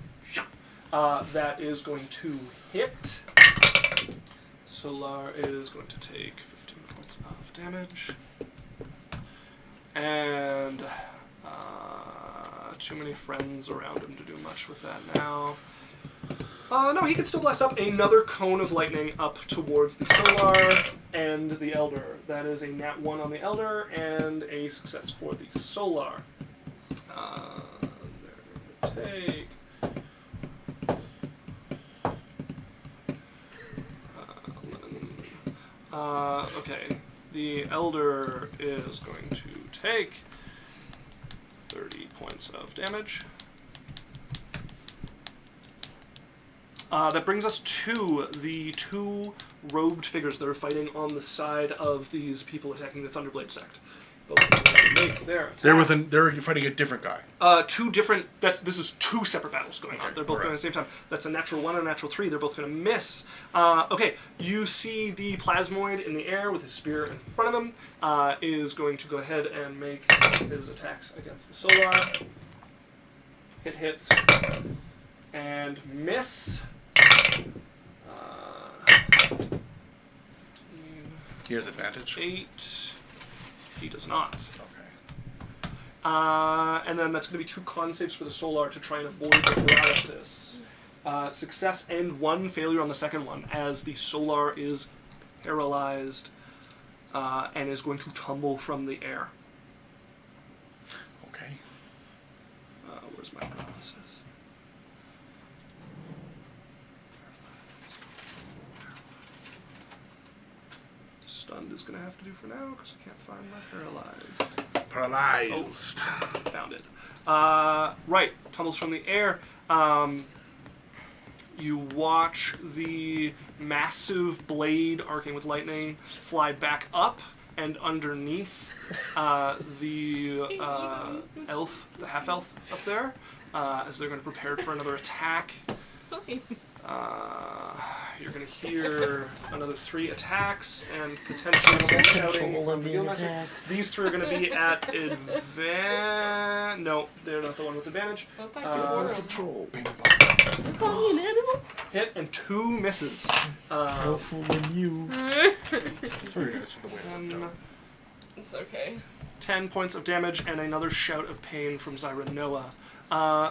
That is going to hit. Solar is going to take 15 points of damage. And too many friends around him to do much with that now. No, he can still blast up another cone of lightning up towards the Solar and the Elder. That is a nat 1 on the Elder and a success for the Solar. They're going to take... okay, the Elder is going to take 30 points of damage. That brings us to the two robed figures that are fighting on the side of these people attacking the Thunderblade sect. Both make their attack. They're fighting a different guy. Two different. This is two separate battles going on. Okay, They're both going alright. at the same time. That's a natural 1 and a natural 3. They're both going to miss. Okay, you see the plasmoid in the air with his spear in front of him. Is going to go ahead and make his attacks against the Solar. Hit, and miss. He has advantage. 8. He does not. Okay. And then that's going to be 2 con saves for the Solar to try and avoid the paralysis. Success and 1 failure on the second one, as the Solar is paralyzed and is going to tumble from the air. Where's my paralysis? Stunned is going to have to do for now because I can't find my paralyzed. Paralyzed. Found it. Right. Tumbles from the air. You watch the massive blade arcing with lightning fly back up and underneath the elf, the half-elf up there, as they're going to prepare for another attack. Fine. You're going to hear another 3 attacks and potentially more shouting from the Guildmaster. These 3 are going to be at advantage. No, they're not the one with advantage. Go back to forum. Control. You're calling me an animal? Hit and 2 misses. Fooling you. Sorry guys for the way it worked out. It's okay. 10 points of damage and another shout of pain from Zyra Noah.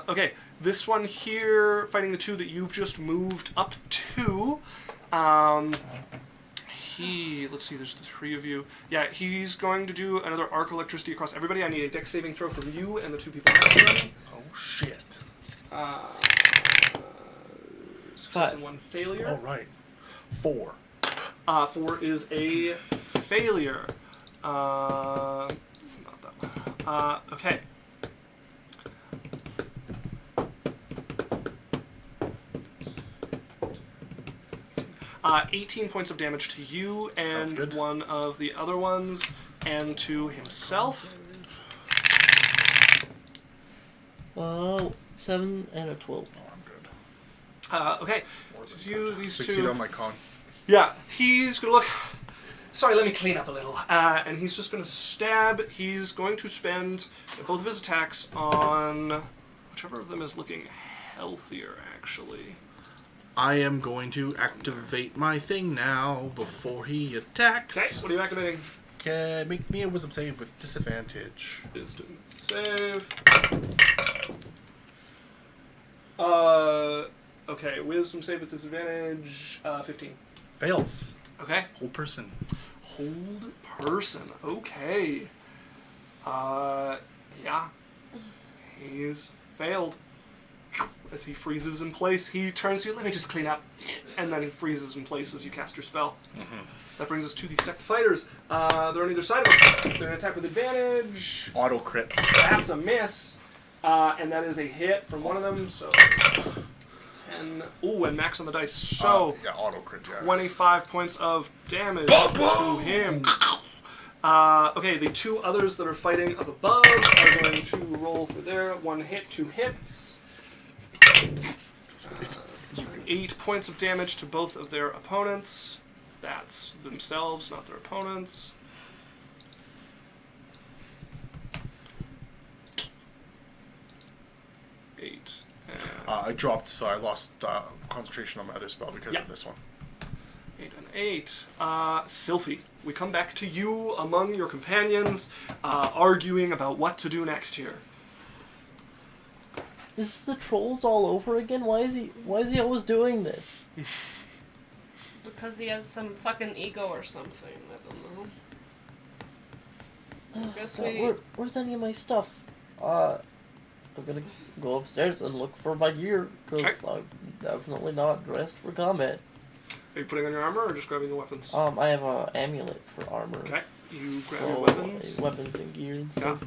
Okay, this one here, fighting the 2 that you've just moved up to. Let's see, there's the 3 of you. Yeah, he's going to do another arc electricity across everybody. I need a dex saving throw from you and the 2 people next to him. Oh shit. Success and 1 failure. All right. 4. 4 is a failure. Not that one. Okay. Uh, 18 points of damage to you and one of the other ones, and to himself. Wow, 7 and a 12. Oh, I'm good. Okay. This is you, these 2. Succeed on my con. Yeah, he's gonna look. Sorry, let me clean up a little. And he's just gonna stab. He's going to spend both of his attacks on whichever of them is looking healthier, actually. I am going to activate my thing now before he attacks. Okay, what are you activating? Okay, make me a wisdom save with disadvantage. Wisdom save. Okay, wisdom save with disadvantage. 15. Fails. Okay. Whole person. Hold person. Okay. Yeah. He's failed. As he freezes in place, he turns to you. Let me just clean up. And then he freezes in place as you cast your spell. Mm-hmm. That brings us to the sect fighters. They're on either side of him. They're going to attack with advantage. Auto crits. That's a miss. And that is a hit from one of them. So 10. Ooh, and max on the dice. So yeah, auto crit. Yeah. 25 points of damage to him. Okay, the 2 others that are fighting up above are going to roll for their 1 hit, 2 hits. 8 points of damage to both of their opponents. That's themselves, not their opponents. Eight. I dropped, so I lost concentration on my other spell because of this one. 8 and 8. Sylphie, we come back to you among your companions, arguing about what to do next here. Is the trolls all over again? Why is he always doing this? Because he has some fucking ego or something. I don't know. Guess God, where's any of my stuff? I'm gonna go upstairs and look for my gear, because I'm definitely not dressed for combat. Are you putting on your armor or just grabbing the weapons? I have an amulet for armor. Okay, you grab So, your weapons. Weapons and gear and Yeah. stuff.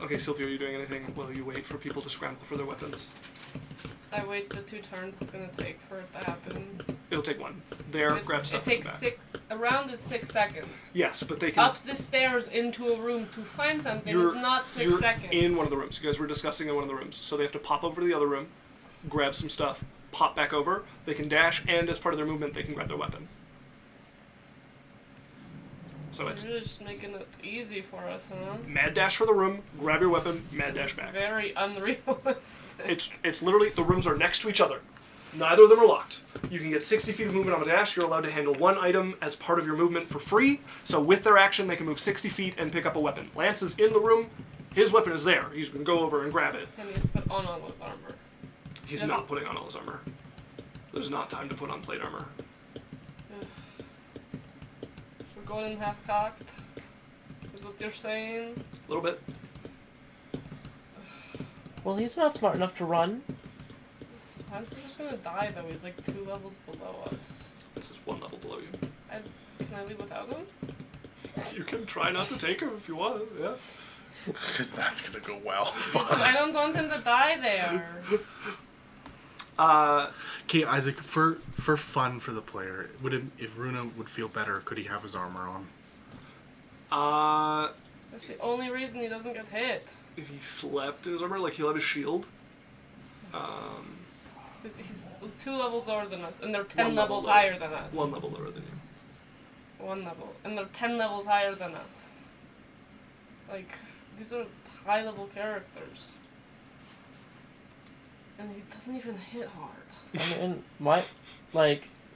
Okay, Sylphie, are you doing anything while you wait for people to scramble for their weapons? I wait the 2 turns it's gonna take for it to happen. It'll take 1. There, grab stuff. It takes around 6 seconds. Yes, but they can. Up the stairs into a room to find something is not 6 seconds. In one of the rooms. You guys were discussing in one of the rooms. So they have to pop over to the other room, grab some stuff, pop back over. They can dash, and as part of their movement, they can grab their weapon. So it's You're just making it easy for us, huh? mad dash for the room, grab your weapon, mad dash It's back. very unrealistic. It's literally, the rooms are next to each other. Neither of them are locked. You can get 60 feet of movement on a dash. You're allowed to handle 1 item as part of your movement for free. So with their action, they can move 60 feet and pick up a weapon. Lance is in the room. His weapon is there. He's going to go over and grab it. And he has to put on all those armor. He's not putting on all his armor. There's not time to put on plate armor. We're going in half cocked. Is what you're saying? A little bit. Well, he's not smart enough to run. How's he just gonna die though? He's like 2 levels below us. This is 1 level below you. Can I leave without him? You can try not to take him if you want, yeah. Because that's gonna go well. I don't want him to die there. Okay, Isaac, for fun for the player, if Runa would feel better, could he have his armor on? That's the only reason he doesn't get hit. If he slept in his armor, like he'll have his shield. He's 2 levels lower than us, and they're 10 1 level levels lower. higher than us. 1 level lower than you. 1 level. And they're 10 levels higher than us. Like, these are high level characters. And he doesn't even hit hard. I mean, as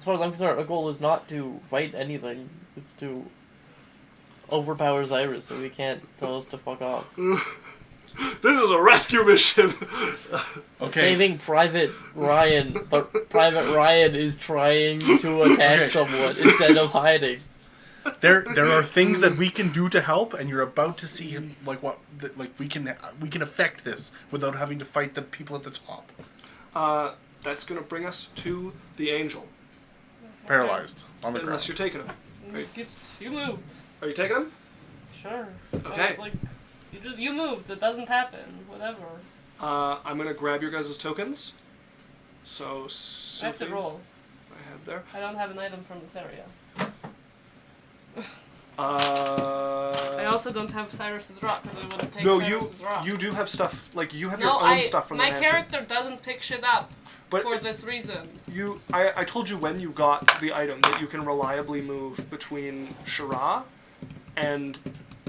far as I'm concerned, our goal is not to fight anything. It's to overpower Cyrus so he can't tell us to fuck off. This is a rescue mission! Okay. Saving Private Ryan, but Private Ryan is trying to attack someone instead of hiding. There are things that we can do to help, and you're about to see him we can affect this without having to fight the people at the top. That's gonna bring us to the angel. Paralyzed on the Unless ground. you're taking him. You moved. Are you taking him? Sure. Okay. Like, you moved. It doesn't happen. Whatever. I'm gonna grab your guys' tokens. So, I have to roll. I had there. I don't have an item from this area. I I also don't have Cyrus's rock because I would have taken No, Cyrus's rock. you do have stuff, like, you have No, your own stuff from the my mansion. character doesn't pick shit up But for this reason. I told you when you got the item that you can reliably move between Sharah and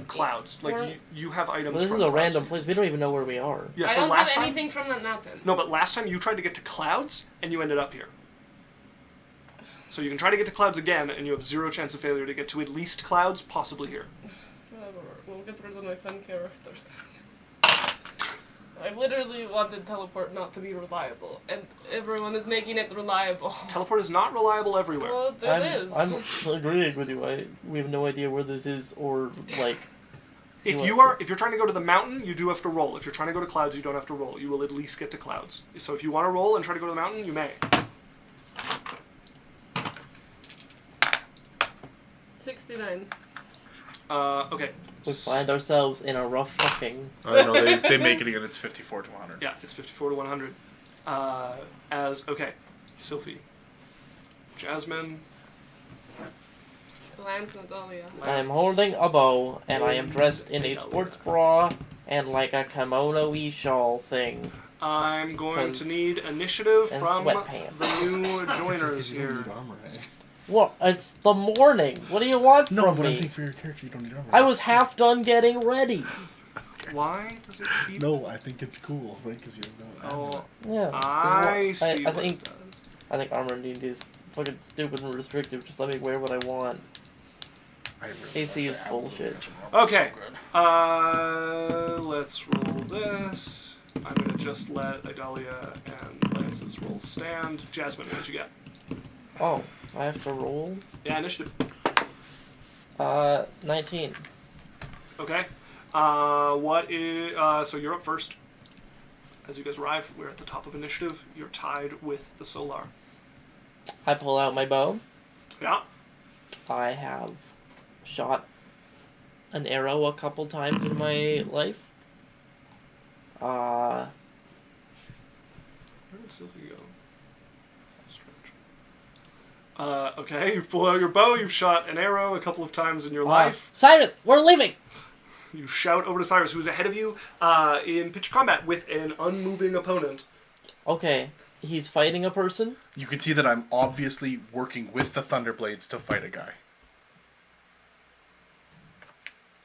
clouds. Like, you have items Well, this from is a clouds. random place. We don't even know where we are. Yeah, I so don't last have time... anything from that mountain. No, but last time you tried to get to clouds, and you ended up here. So you can try to get to clouds again, and you have 0 chance of failure to get to at least clouds, possibly here. Whatever. We'll get rid of my fun characters. I literally wanted teleport not to be reliable, and everyone is making it reliable. Teleport is not reliable everywhere. Well, it is. I'm agreeing with you. We have no idea where this is, or like. If you're trying to go to the mountain, you do have to roll. If you're trying to go to clouds, you don't have to roll. You will at least get to clouds. So if you want to roll and try to go to the mountain, you may. 69. Okay. We find ourselves in a rough fucking. I know they make it again. It's 54 to 100. Yeah, it's 54 to 100. Okay, Sylphie, Jasmine. Lance Natalia. I am holding a bow, and I am dressed in a sports bra and like a kimono-y shawl thing. I'm going to need initiative and from sweatpants. the new joiners You don't here. need armor, eh? Well, it's the morning. What do you want No, from but me? I'm saying for your character, you don't need armor. I was half done getting ready. Why does it keep... No, I think it's cool, right? Because you have no armor. Oh, Yeah. I see I what think it does. I think armor indeed is fucking stupid and restrictive. Just let me wear what I want. I really AC like is the bullshit. armor. Okay. So good. Let's roll this. I'm gonna just let Idalia and Lance's roll stand. Jasmine, what'd you get? Oh, I have to roll. Yeah, initiative. 19. Okay. What is... so you're up first. As you guys arrive, we're at the top of initiative. You're tied with the Solar. I pull out my bow. Yeah. I have shot an arrow a couple times in my life. Where did Sylvie go? Stretch. Okay, you've pulled out your bow, you've shot an arrow a couple of times in your life. Cyrus, we're leaving! You shout over to Cyrus, who's ahead of you in pitch combat with an unmoving opponent. Okay, he's fighting a person. You can see that I'm obviously working with the Thunderblades to fight a guy.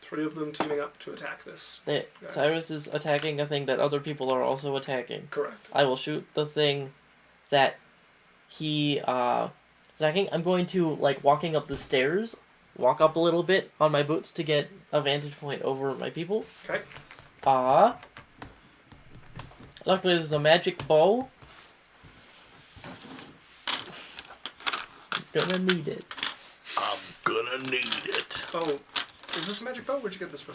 3 of them teaming up to attack this. Cyrus is attacking a thing that other people are also attacking. Correct. I will shoot the thing that he attacking. I'm going to, like, walking up the stairs, walk up a little bit on my boots to get a vantage point over my people. Okay. Luckily there's a magic bow. I'm gonna need it. I'm gonna need it. Oh, is this a magic bow? Where'd you get this from?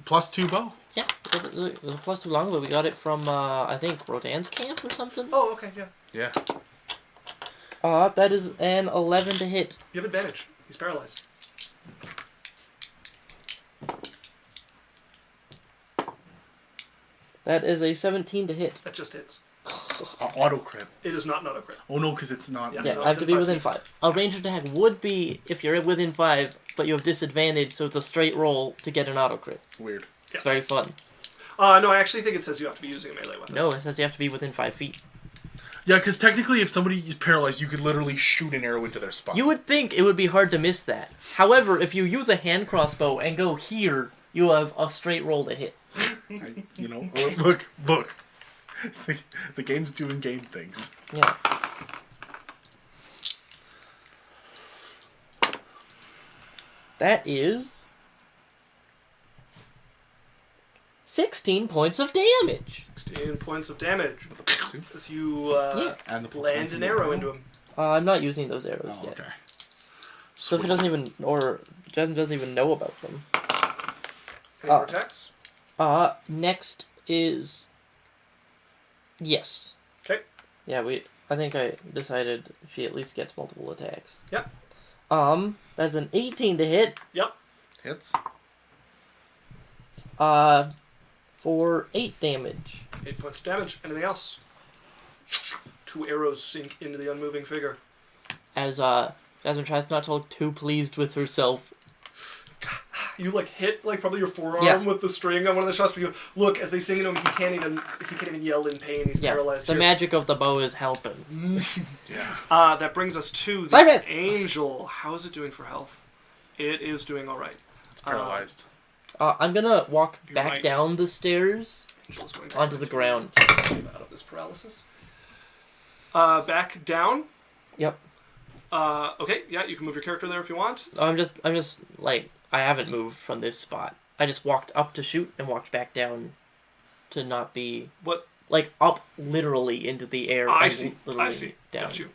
+2 bow. Yeah. It was a plus 2 longbow. We got it from, I think, Rodan's camp or something. Oh, okay, yeah. Yeah. That is an 11 to hit. You have advantage. He's paralyzed. That is a 17 to hit. That just hits. Auto crit. It is not an auto crit. Oh no, because it's not. Yeah. Yeah, no, I have to be within within 5. A ranged attack would be if you're within 5, but you have disadvantage, so it's a straight roll to get an auto crit. Weird. It's very fun. No, I actually think it says you have to be using a melee weapon. No, it says you have to be within 5 feet. Yeah, because technically, if somebody is paralyzed, you could literally shoot an arrow into their spine. You would think it would be hard to miss that. However, if you use a hand crossbow and go here, you have a straight roll to hit. Look. The game's doing game things. Yeah. That is 16 points of damage. 16 points of damage. With a plus 2. As you Yeah. And the plus land 1 an from the arrow into him. I'm not using those arrows Oh, yet. okay. So if he doesn't even, or Jasmine doesn't even know about them. Any more attacks? Next is... Yes. Okay. Yeah, I think I decided she at least gets multiple attacks. Yep. That's an 18 to hit. Yep. Hits. For 8 damage. 8 points of damage. Anything else? 2 arrows sink into the unmoving figure. As, Jasmine tries not to look too pleased with herself. You hit probably your forearm Yeah. with the string on one of the shots, but you look as they sing into him. He can't even yell in pain. He's Yeah, paralyzed. the here. magic of the bow is helping. Yeah. That brings us to the Cyrus! angel. How is it doing for health? It is doing all right. It's paralyzed. I'm gonna walk You're back right. down the stairs Angel's going onto the ground. Save out of this paralysis. Back down. Yep. Okay, yeah, you can move your character there if you want. I'm just I haven't moved from this spot. I just walked up to shoot and walked back down to not be What? up literally into the air. I and see. literally I see. Down. Got you.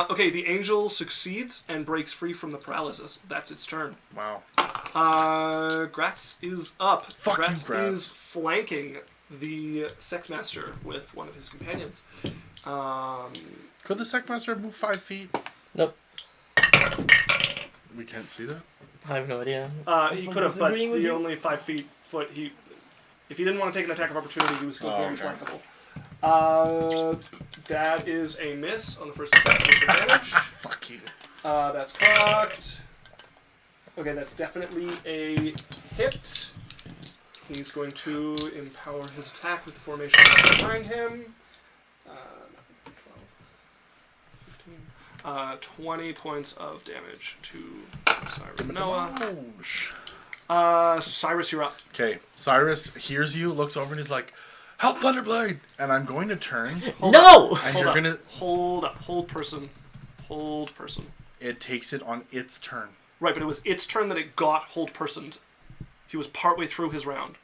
Okay, the angel succeeds and breaks free from the paralysis. That's its turn. Wow. Gratz is up. Fuck you, Gratz Gratz. is flanking the Sectmaster with one of his companions. Could the Sectmaster have moved 5 feet? Nope. We can't see that? I have no idea. He could have, but disagreeing with he you? only 5 feet. If he didn't want to take an attack of opportunity, he was still Oh, very okay. flankable. That is a miss on the first attack with advantage. Fuck you. That's cocked. Okay, that's definitely a hit. He's going to empower his attack with the formation behind him. 12, 15, 20 points of damage to Cyrus Noah. Cyrus, you're up. Okay, Cyrus hears you, looks over, and he's like, "Help, Thunderblade!" And I'm going to turn, No! and Hold you're up. gonna. Hold up. Hold person. Hold person. It takes it on its turn. Right, but it was its turn that it got hold personed. He was partway through his round.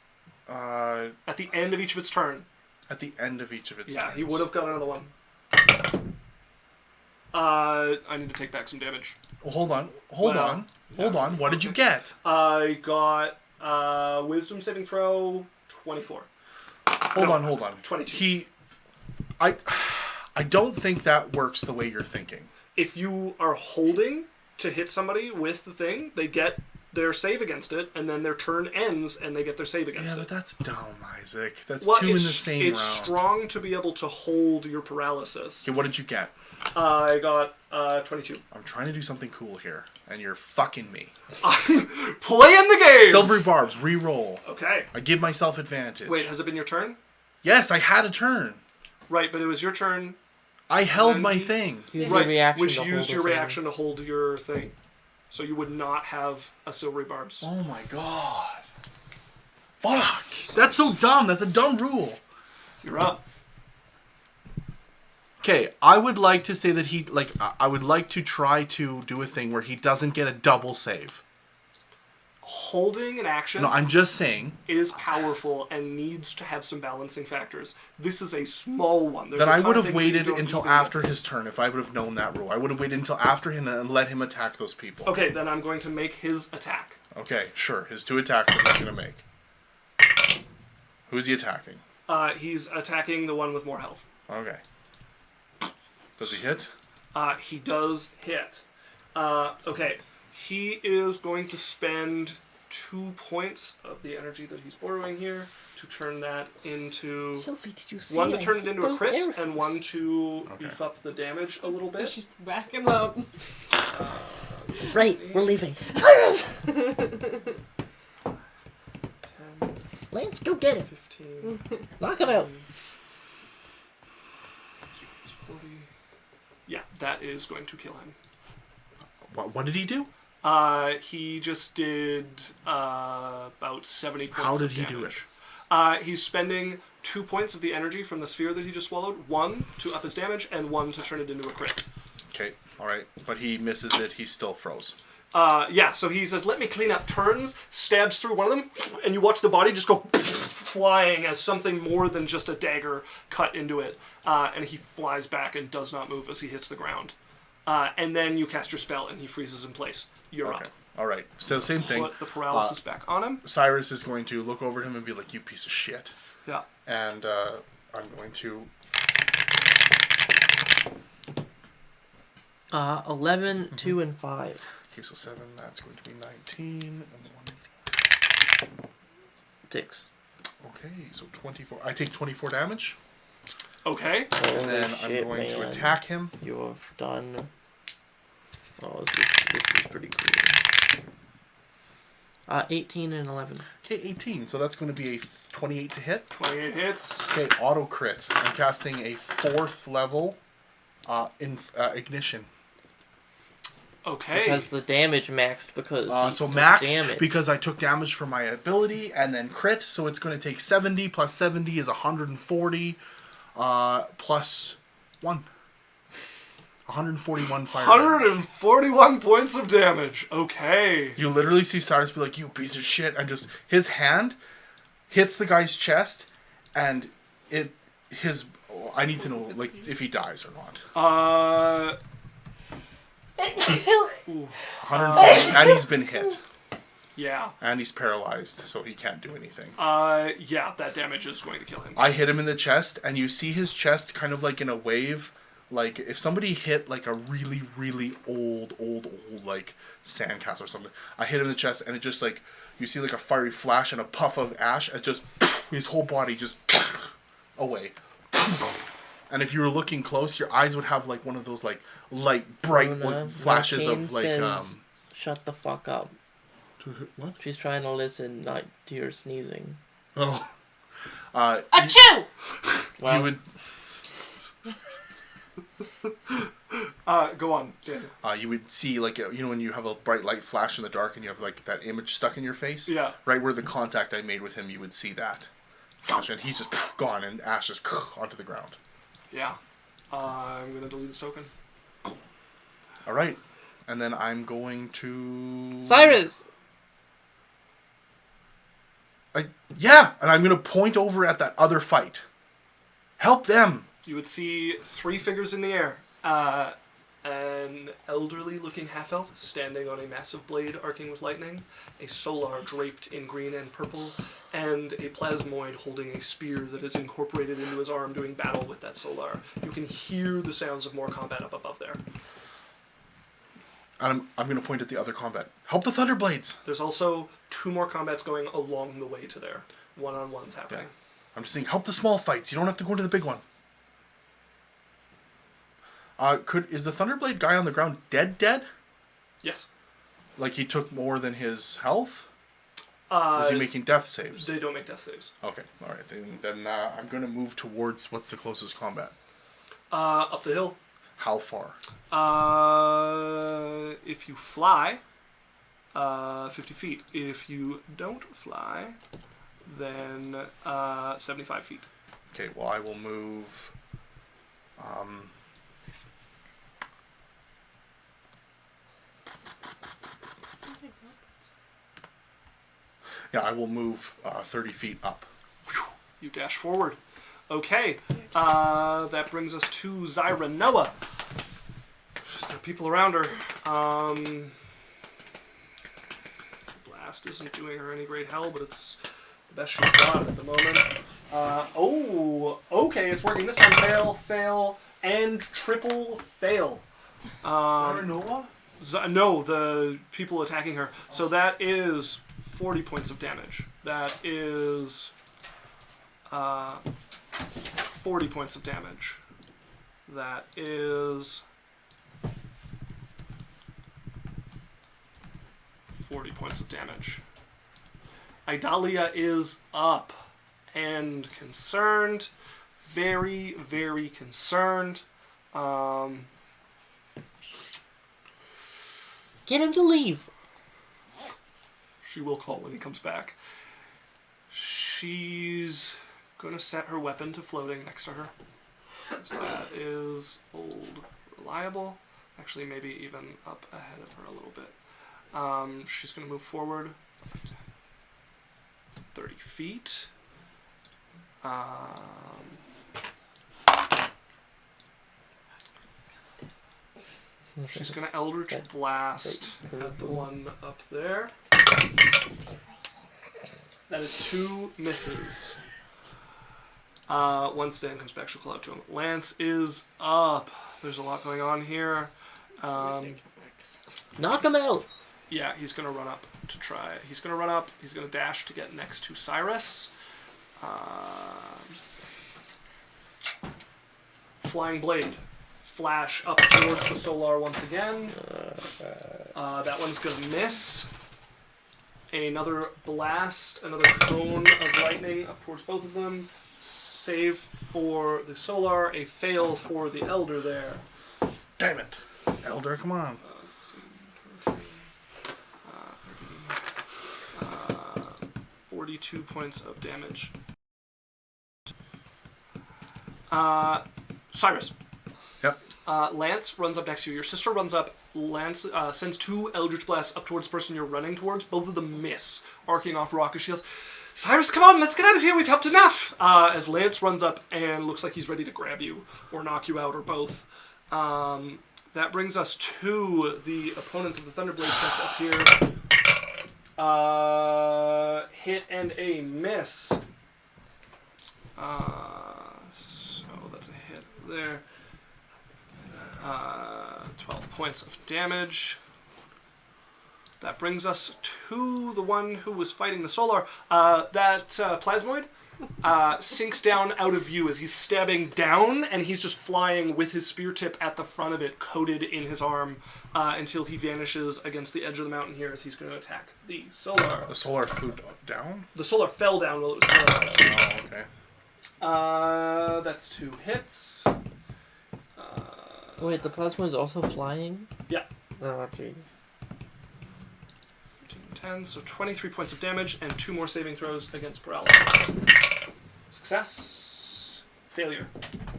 At the end of each of its turn. At the end of each of its Yeah, turns. he would have got another one. I need to take back some damage. Well, hold on. What did you get? I got Wisdom saving throw 24. Hold on. 22. I don't think that works the way you're thinking. If you are holding to hit somebody with the thing, they get their save against it, and then their turn ends, and they get their save against Yeah, but it. that's dumb, Isaac. That's Well, two in the same it's round. strong to be able to hold your paralysis. Okay, what did you get? I got 22. I'm trying to do something cool here, and you're fucking me. I'm playing the game! Silvery barbs, re-roll. Okay. I give myself advantage. Wait, has it been your turn? Yes, I had a turn. Right, but it was your turn. I held Then- my thing. Use Right, your reaction which to used hold your the thing. reaction to hold your thing. So you would not have a silvery barbs. Oh my god. Fuck. That's so dumb. That's a dumb rule. You're up. Okay, I would like to say that I would like to try to do a thing where he doesn't get a double save. Holding an action No, I'm just saying. is powerful and needs to have some balancing factors. This is a small one. There's Then a I ton would of have things that you waited don't until even after get. his turn if I would have known that rule. I would have waited until after him and let him attack those people. Okay, then I'm going to make his attack. Okay, sure. His 2 attacks that he's going to make. Who's he attacking? He's attacking the one with more health. Okay. Does he hit? He does hit. Okay. He is going to spend 2 points of the energy that he's borrowing here to turn that into... Sophie, did you see one to I turn it hit into a both crit, arrows? and one to Okay. beef up the damage a little Let's bit. just whack him up. Right, we're leaving. Cyrus! 10, Lance, go get him. 15, Knock him out. 40. Yeah, that is going to kill him. What did he do? He just did about 70 points How did of he damage. do it? He's spending 2 points of the energy from the sphere that he just swallowed. 1 to up his damage, and 1 to turn it into a crit. Okay, alright. But he misses it, he still froze. Yeah, so he says, let me clean up, turns, stabs through one of them, and you watch the body just go flying as something more than just a dagger cut into it. And he flies back and does not move as he hits the ground. And then you cast your spell, and he freezes in place. You're Okay. up. Alright. So same thing. Put the paralysis back on him. Cyrus is going to look over at him and be like, you piece of shit. Yeah. And I'm going to... 11, 2, and 5. Okay, so 7, that's going to be 19, and 1... 6. Okay, so 24. I take 24 damage, Okay. and then I'm going to attack him. You have done... Oh, this is pretty cool. 18 and 11. Okay, 18, so that's going to be a 28 to hit. 28 hits. Okay, auto crit. I'm casting a 4th level ignition. Okay. Because the damage maxed because So he took maxed damage. because I took damage from my ability, and then crit, so it's going to take 70 plus 70 is 140 plus 1. 141 fire damage. 141 points of damage. Okay. You literally see Cyrus be like, you piece of shit, and just his hand hits the guy's chest, and I need to know like if he dies or not. 140, and he's been hit, Yeah. and he's paralyzed, so he can't do anything. Yeah, that damage is going to kill him. I hit him in the chest, and you see his chest kind of like in a wave, like if somebody hit like a really, really old like sandcastle or something. I hit him in the chest, and it just like you see like a fiery flash and a puff of ash. It just his whole body just away. And if you were looking close, your eyes would have like one of those like light, bright flashes of like says, shut the fuck up. What? She's trying to listen, not to your sneezing. Oh. Achoo! Well, You would. Go on, Daniel. You would see like when you have a bright light flash in the dark and you have like that image stuck in your face. Yeah. Right where the contact I made with him, you would see that. And he's just gone, and ash just onto the ground. Yeah. I'm gonna delete his token. All right, and then I'm going to Cyrus! Yeah, and I'm gonna point over at that other fight. Help them. You would see 3 figures in the air. An elderly-looking half-elf standing on a massive blade arcing with lightning, a solar draped in green and purple, and a plasmoid holding a spear that is incorporated into his arm doing battle with that solar. You can hear the sounds of more combat up above there. And I'm gonna point at the other combat. Help the Thunderblades. There's also 2 more combats going along the way to there. One-on-ones happening. I'm just saying, help the small fights. You don't have to go into the big one. Is the Thunderblade guy on the ground dead? Yes. Like he took more than his health? Was he making death saves? They don't make death saves. Okay, all right. Then I'm going to move towards what's the closest combat. Up the hill. How far? If you fly, 50 feet. If you don't fly, then 75 feet. Okay, well I will move. Yeah, I will move 30 feet up. You dash forward. Okay, that brings us to Zyra Noah. There's no people around her. Blast isn't doing her any great hell, but it's the best she's got at the moment. Okay, it's working this time. Fail, fail, and triple fail. Noah? No, the people attacking her. So that is 40 points of damage. That is 40 points of damage. That is 40 points of damage. Idalia is up and concerned. Very, very concerned. Get him to leave. She will call when he comes back. She's gonna set her weapon to floating next to her. So that is old, reliable. Actually, maybe even up ahead of her a little bit. She's gonna move forward 30 feet. She's gonna Eldritch Blast at the one up there. That is 2 misses. Once Dan comes back, she'll call out to him. Lance is up. There's a lot going on here. Knock him out. Yeah, he's gonna run up to try. He's gonna run up. He's gonna dash to get next to Cyrus. Flying Blade. Flash up towards the Solar once again. That one's gonna miss. Another blast, another cone of lightning up towards both of them. Save for the Solar, a fail for the Elder there. Damn it. Elder, come on. 42 points of damage. Cyrus. Yep. Lance runs up next to you. Your sister runs up. Lance sends 2 Eldritch Blasts up towards the person you're running towards. Both of them miss, arcing off rocket shields. Cyrus, come on, let's get out of here. We've helped enough. As Lance runs up and looks like he's ready to grab you or knock you out or both. That brings us to the opponents of the Thunderblade sect up here. Hit and a miss. So that's a hit there. 12 points of damage. That brings us to the one who was fighting the Solar. That Plasmoid sinks down out of view as he's stabbing down, and he's just flying with his spear tip at the front of it, coated in his arm, until he vanishes against the edge of the mountain here as he's going to attack the Solar. The Solar flew down? The Solar fell down while it was paralyzed. Oh, okay. That's 2 hits. Wait, the plasma is also flying? Yeah. Oh, gee. 10, so 23 points of damage and 2 more saving throws against paralysis. Success. Failure.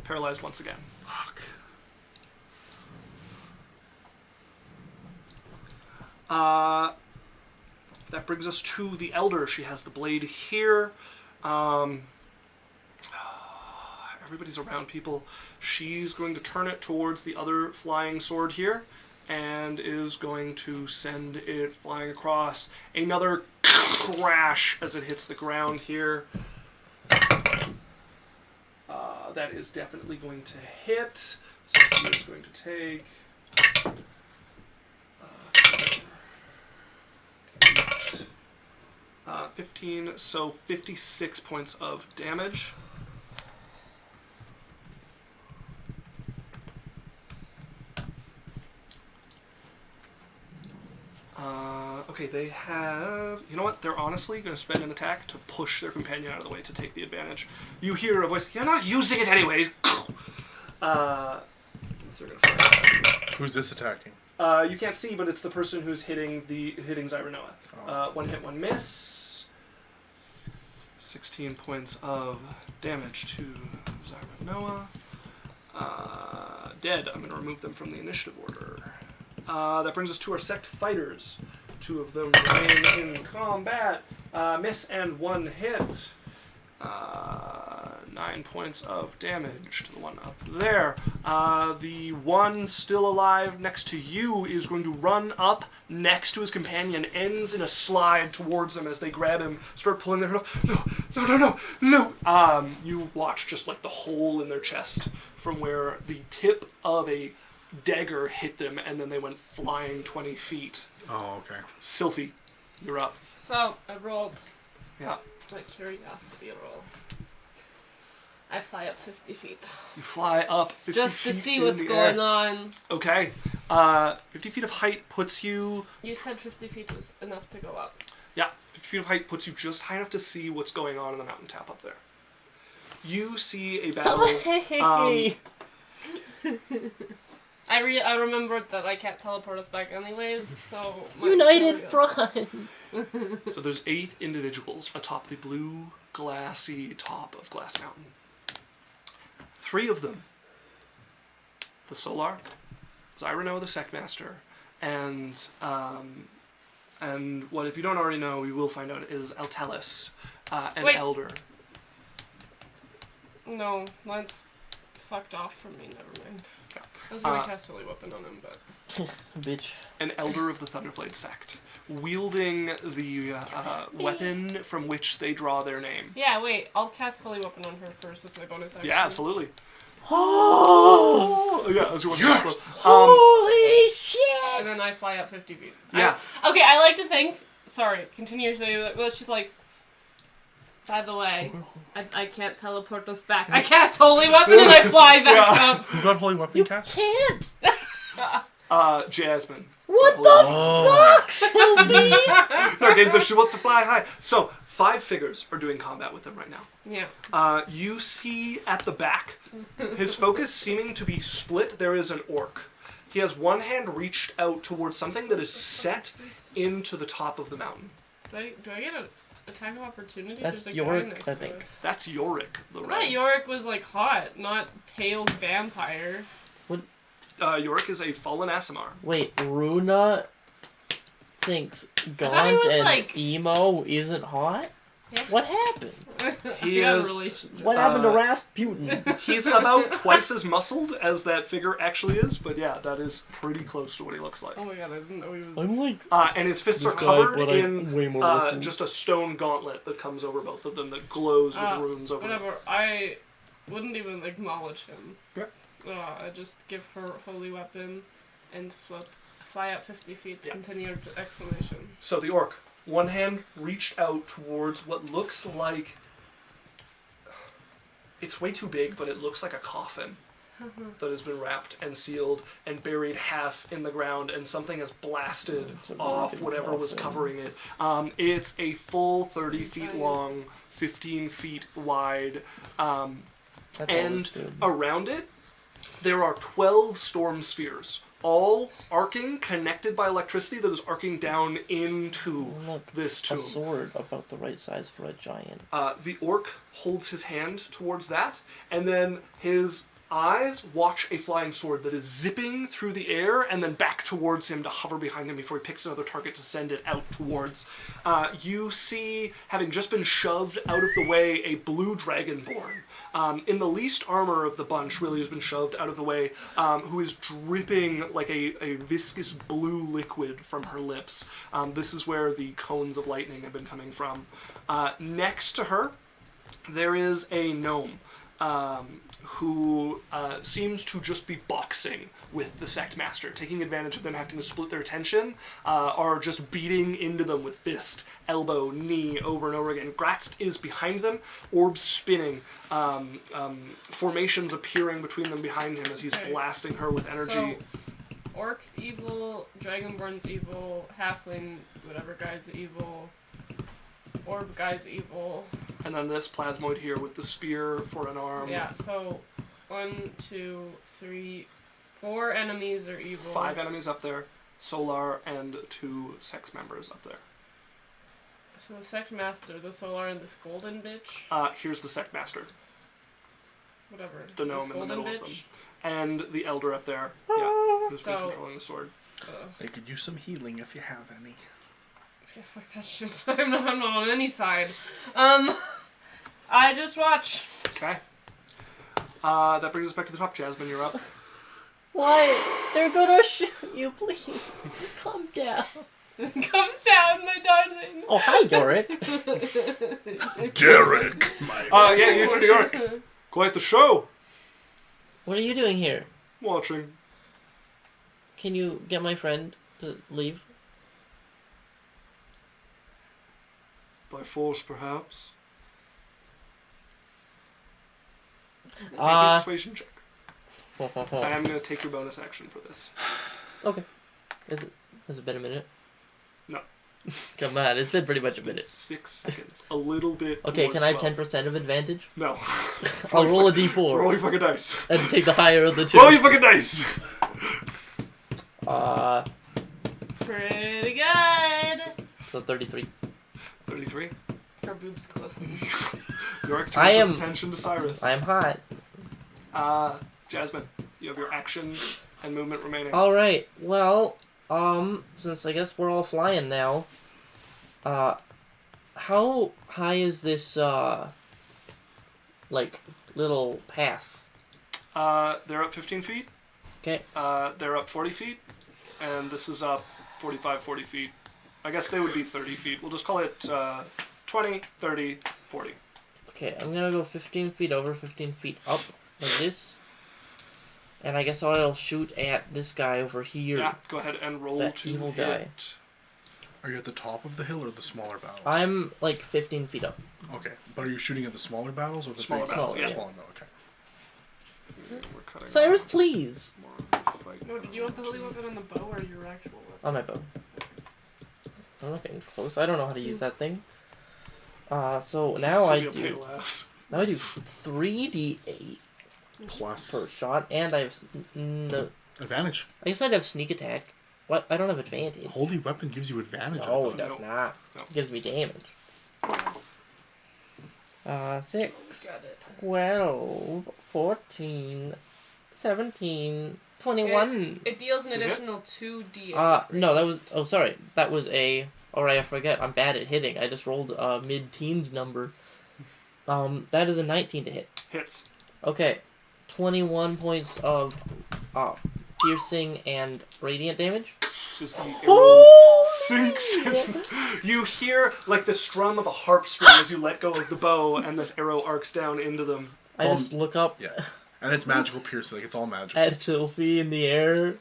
Paralyzed once again. Fuck. That brings us to the Elder. She has the blade here. Everybody's around people. She's going to turn it towards the other flying sword here and is going to send it flying across. Another crash as it hits the ground here. That is definitely going to hit. So he is going to take 15, so 56 points of damage. Okay, they have... You know what? They're honestly going to spend an attack to push their companion out of the way to take the advantage. You hear a voice, "You're not using it anyway!" So they're going to fire. Who's this attacking? You can't see, but it's the person who's hitting Zyra Noah. 1 hit, 1 miss. 16 points of damage to Zyra Noah. Dead. I'm going to remove them from the initiative order. That brings us to our sect fighters. 2 of them remain in combat. Miss and 1 hit. 9 9 points of damage to the one up there. The one still alive next to you is going to run up next to his companion, ends in a slide towards him as they grab him, start pulling their head off. No. You watch just like the hole in their chest from where the tip of a dagger hit them, and then they went flying 20 feet. Oh, okay. Sylphie, you're up. So, I rolled Yeah. my curiosity roll. I fly up 50 feet. You fly up 50 Just feet to see in what's the going air. on. Okay. 50 feet of height puts you... You said 50 feet was enough to go up. Yeah, 50 feet of height puts you just high enough to see what's going on in the mountain top up there. You see a battle... I remembered that I can't teleport us back anyways, so... United Front! So there's 8 individuals atop the blue, glassy top of Glass Mountain. 3 of them. The Solar, Zyrano the Sectmaster, and what if you don't already know, you will find out, is Altelis, an Wait. elder. No, mine's fucked off from me, never mind. Yeah. I was gonna cast Holy Weapon on him, but... Bitch. An elder of the Thunderblade sect, wielding the weapon from which they draw their name. Yeah, wait, I'll cast Holy Weapon on her first as my bonus action. Yeah, absolutely. Oh! Yeah, as you want to Holy shit! And then I fly up 50 feet. Yeah. Okay, I like to think... Sorry, continue saying that. Well, she's like... By the way, I can't teleport us back. I cast Holy Weapon and I fly back up. Who got Holy Weapon cast? Can't! Jasmine. What the fuck, Sylvie? Okay, so she wants to fly high. So, 5 figures are doing combat with him right now. Yeah. You see at the back, his focus seeming to be split, there is an orc. He has one hand reached out towards something that is set into the top of the mountain. Do I get an attack of opportunity? That's There's a guy Yorick, next I to think. us. That's Yorick, the I red. thought Yorick was like hot, not pale vampire. Yorick is a fallen Aasimar. Wait, Runa thinks thought he Gaunt was, and like- Emo isn't hot? Yeah. What happened? He got a is- relationship. What happened to Rasputin? He's about twice as muscled as that figure actually is, but yeah, that is pretty close to what he looks like. Oh my god, I didn't know he was... I'm like... And his fists This are guy, covered but in way more muscle. just a stone gauntlet that comes over both of them that glows with runes over them. Whatever, I wouldn't even acknowledge him. Yep. I just give her Holy Weapon and fly out 50 feet, Yeah. continue exclamation. So the orc, one hand reached out towards what looks like... It's way too big, but it looks like a coffin that has been wrapped and sealed and buried half in the ground, and something has blasted It's a off fucking whatever was coffin. covering it. It's a full 30 feet Giant. long, 15 feet wide, That's all and this dude. around it, there are 12 storm spheres, all arcing, connected by electricity that is arcing down into Look, this a tomb. sword about the right size for a giant. The orc holds his hand towards that, and then his eyes watch a flying sword that is zipping through the air and then back towards him to hover behind him before he picks another target to send it out towards. You see, having just been shoved out of the way, a blue dragonborn. In the least armor of the bunch, really, has been shoved out of the way, who is dripping like a viscous blue liquid from her lips. This is where the cones of lightning have been coming from. Next to her, there is a gnome. Who seems to just be boxing with the sect master, taking advantage of them having to split their attention, or just beating into them with fist, elbow, knee, over and over again. Gratzt is behind them, orbs spinning, formations appearing between them behind him as he's Okay. blasting her with energy. So, orc's evil, dragonborn's evil, halfling, whatever guy's evil, orb guy's evil. And then this plasmoid here with the spear for an arm. Yeah, so 1, 2, 3, 4 enemies are evil. 5 enemies up there, Solar, and 2 sect members up there. So the sect master, the solar, and this golden bitch. Here's the sect master. Whatever. The gnome this in the golden middle of bitch. them. And the elder up there. Yeah, who's been So- controlling the sword. They could use some healing if you have any. Yeah, fuck that shit. I'm not on any side. I just watch. Okay. That brings us back to the top. Jasmine, you're up. Why? They're gonna shoot you, please. Calm down. Comes down, my darling. Oh, hi, Yorick. Derek! Yeah, you turn to York. Quite the show. What are you doing here? Watching. Can you get my friend to leave? By force, perhaps. Make a Uh, persuasion check. I am going to take your bonus action for this. Okay. Has it been a minute? No. Come on, it's been pretty much a minute. 6 seconds. A little bit. Okay, towards can I have 12. 10% of advantage? No. I'll roll a Roll d4 your fucking dice. and take the higher of the two. Roll your fucking dice. Pretty good. So 33. 33. Her boobs close. York I turns his am- attention to Cyrus. I am hot. Jasmine, you have your action and movement remaining. Alright, well, since I guess we're all flying now, how high is this, like, little path? They're up 15 feet. Okay. They're up 40 feet. And this is up 45, 40 feet. I guess they would be 30 feet. We'll just call it 20, 30, 40. Okay, I'm gonna go 15 feet over, 15 feet up, like this. And I guess I'll shoot at this guy over here. Yeah, go ahead and roll That to evil hit. guy. Are you at the top of the hill or the smaller battles? I'm, like, 15 feet up. Okay, but are you shooting at the smaller battles or the Smaller big battle, battles? yeah. Smaller battle, okay. We're cutting Cyrus, off please! more of the fight. No, did you want the holy weapon on the bow or your actual weapon? On my bow. I'm not getting close. I don't know how to use that thing. So now Still I be a pain do... in the ass. Now I do 3d8 Plus per shot, and I have... No, advantage. I guess I'd have sneak attack. What? I don't have advantage. Holy weapon gives you advantage. I No, thought. it does No. not. No. It gives me damage. 6, Got it. 12, 14, 17, 21. It deals an To hit? additional 2d8. No, that was... Oh, sorry. That was a... Alright, I forget. I'm bad at hitting. I just rolled a mid-teens number. That is a 19 to hit. Hits. Okay. 21 points of piercing and radiant damage. Just the arrow sinks in. You hear like the strum of a harp string as you let go of the bow, and this arrow arcs down into them. I just look up Yeah. And it's magical piercing. It's all magical. at Sylphie in the air.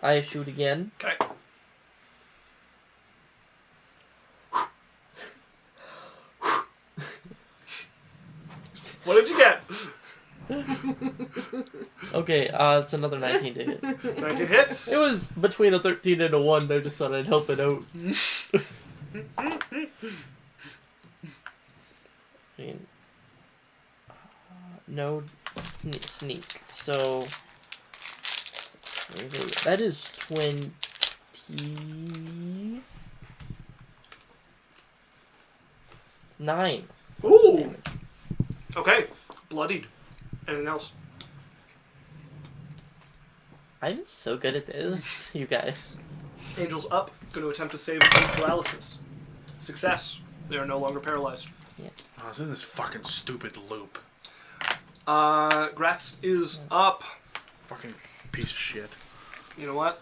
I shoot again. Okay. What did you get? Okay, it's another 19 to hit. 19 hits. It was between a 13 and a 1. I just thought I'd help it out. I mean, no sneak. So that is 29. Ooh. Damage. Okay. Bloodied. Anything else? I'm so good at this, you guys. Angel's up. Going to attempt to save from paralysis. Success. They are no longer paralyzed. Oh, it's in this fucking stupid loop. Gratz is up. Fucking piece of shit. You know what?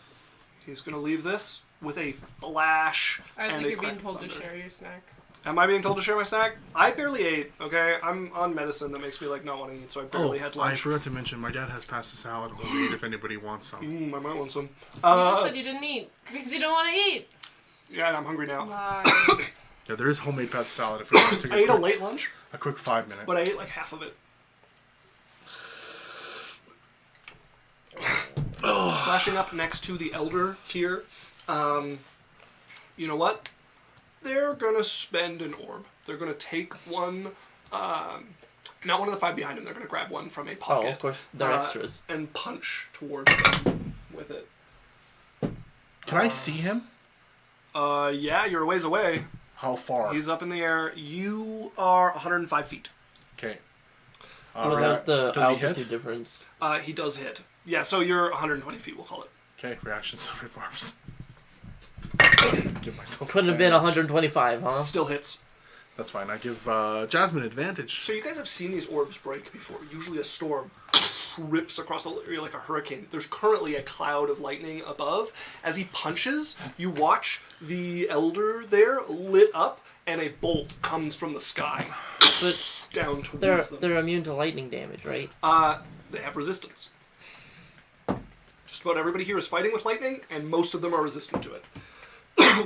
He's going to leave this with a flash I and think a you're being crack told to thunder. share your snack. Am I being told to share my snack? I barely ate, okay? I'm on medicine that makes me like not want to eat, so I barely had I lunch. forgot to mention, my dad has pasta salad homemade if anybody wants some. I might want some. You just said you didn't eat because you don't want to eat. Yeah, I'm hungry now. Nice. Yeah, there is homemade pasta salad if we want to I take ate a quick, late lunch, a quick 5 minute. but I ate like half of it. Flashing up next to the elder here. You know what? They're gonna spend an orb. They're gonna take one, not one of the 5 behind him. They're gonna grab one from a Oh, pocket. of course, they're extras. And punch towards them with it. Can I see him? Yeah, you're a ways away. How far? He's up in the air. You are 105 feet. Okay. Without the does he altitude hit? difference. He does hit. Yeah, so you're 120 feet, we'll call it. Okay, reaction summary barbs. Give myself Couldn't have been advantage. 125, huh? Still hits. That's fine. I give Jasmine advantage. So you guys have seen these orbs break before. Usually a storm rips across the area like a hurricane. There's currently a cloud of lightning above. As he punches, you watch the elder there lit up, and a bolt comes from the sky But down towards them. they're immune to lightning damage, right? They have resistance. Just about everybody here is fighting with lightning, and most of them are resistant to it.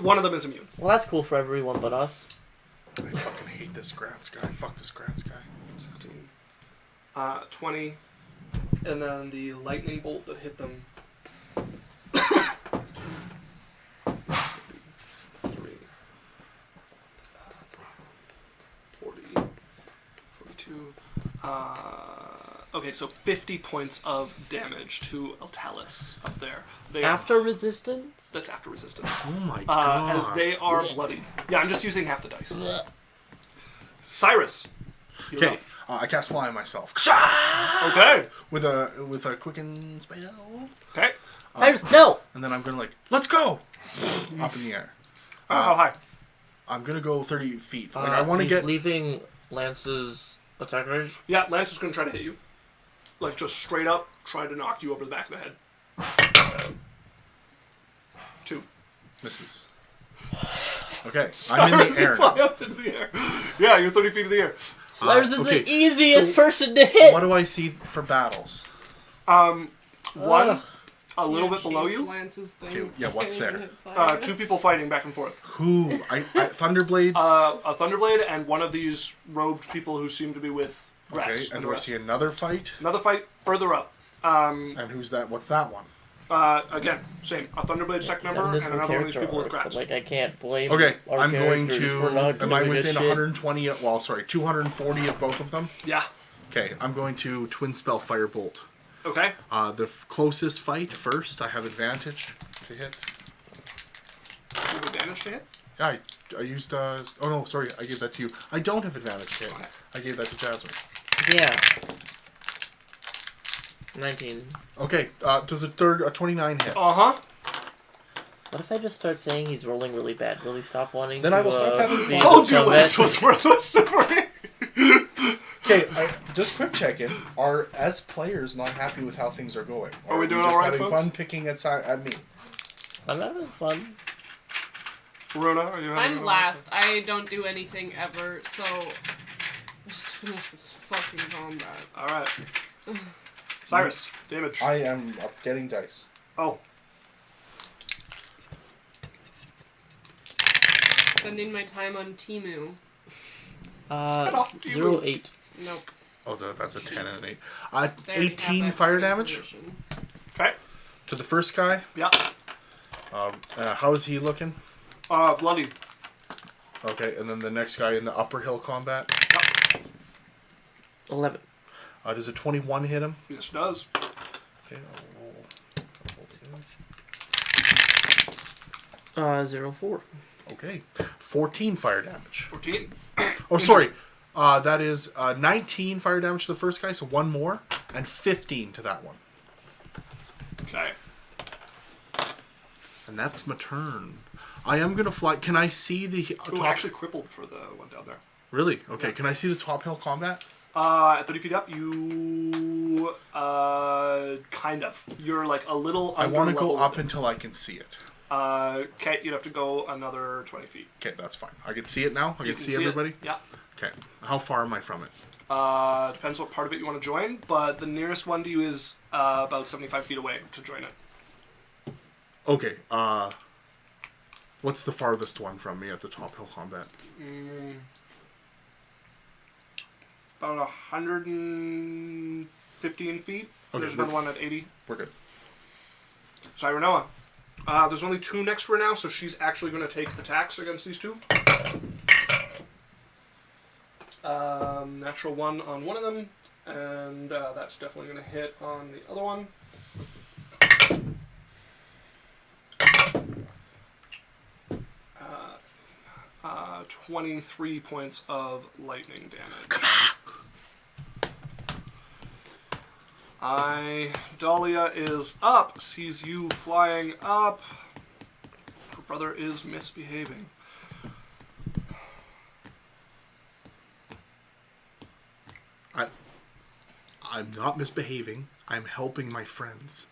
One of them is immune. Well, that's cool for everyone but us. I fucking hate this Grants guy. Fuck this Grants guy. 16. 20. And then the lightning bolt that hit them. 3. 40. 42. Okay, so 50 points of damage to Altalis up there. They are- After resistance? that's after resistance. Oh my god. As they are bloodied. Yeah, I'm just using half the dice. Cyrus. You're Okay, up. I cast fly on myself. Okay. With a quicken spell. Okay. Cyrus, no! And then I'm gonna let's go! Up in the air. How high? I'm gonna go 30 feet. I want to he's get... leaving Lance's attack range. Yeah, Lance is going to try to hit you. Like, just straight up, try to knock you over the back of the head. 2. Misses. Okay, I'm in the You air. fly up into the air. Yeah, you're 30 feet in the air. Cyrus is okay, the easiest so person to hit! What do I see for battles? One, Ugh. a little bit below Change you. Lance's thing. Okay, yeah, what's Can't even there? hit Cyrus. 2 people fighting back and forth. Who? Thunderblade? A Thunderblade and one of these robed people who seem to be with Okay, Rex. and do I see another fight? Another fight further up. And who's that? What's that one? Again, same. A Thunderblade sec member Seven and is another one of these character people with arc, grasp. but, like, I can't blame Okay, our I'm going characters to... for not Am I doing a within shit. 120... Well, sorry, 240 of both of them? Yeah. Okay, I'm going to Twin Spell Firebolt. Okay. The closest fight first, I have advantage to hit. Do you have advantage to hit? Yeah, I used... oh no, sorry, I gave that to you. I don't have advantage to hit. Okay. I gave that to Jasmine. Yeah. 19. Okay, does a 29 hit? Uh-huh. What if I just start saying he's rolling really bad? Will he stop wanting Then to, I will stop having be fun. in Told this you combat? Lance was worthless for me. Okay, just quick check-in. Are, as players, not happy with how things are going? Or Are we doing just all right, having folks? fun picking at me? I'm having fun. Runa, are you having I'm last. I don't do anything ever, so just finish this fucking combat. Alright. Cyrus, damage. I am getting dice. Oh. Spending my time on Timu. off, you 08. Nope. Oh, that's a 10 and an 8. They already have 18 that fire fucking damage position. Okay. to the first guy. Yeah. How is he looking? Bloody. Okay, and then the next guy in the upper hill combat. 11. Does a 21 hit him? Yes, it does. Okay, I'll roll. 04. Okay, 14 fire damage. 14. Oh, sorry. That is 19 fire damage to the first guy, so one more, and 15 to that one. Okay. And that's my turn. I am gonna fly. Can I see the Ooh, top? actually crippled for the one down there. Really? Okay. Can I see the top hill combat? At 30 feet up, you... kind of. You're like a little I want to under go level up with it. until I can see it. Okay, you'd have to go another 20 feet. Okay, that's fine. I can see it now. I You can see it? everybody. Yeah. Okay. How far am I from it? Depends what part of it you want to join, but the nearest one to you is about 75 feet away to join it. Okay. What's the farthest one from me at the top hill combat? About 115 feet. Okay, There's another one at 80. We're good. Sorry, Renoa. There's only 2 next to her now, so she's actually going to take attacks against these 2. Natural 1 on one of them, and that's definitely going to hit on the other one. 23 points of lightning damage. Dahlia is up, sees you flying up. Her brother is misbehaving. I'm not misbehaving. I'm helping my friends.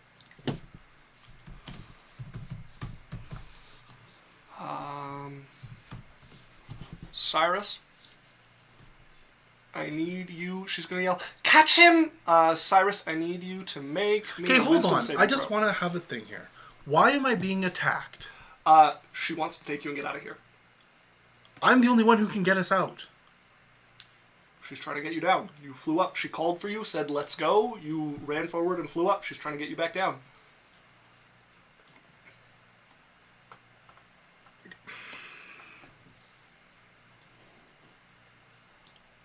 Cyrus, I need you. She's gonna yell, "Catch him!" Cyrus, I need you to make me Okay, a hold wisdom on. saving I just throw. want to have a thing here. Why am I being attacked? She wants to take you and get out of here. I'm the only one who can get us out. She's trying to get you down. You flew up. She called for you, said, "Let's go." You ran forward and flew up. She's trying to get you back down.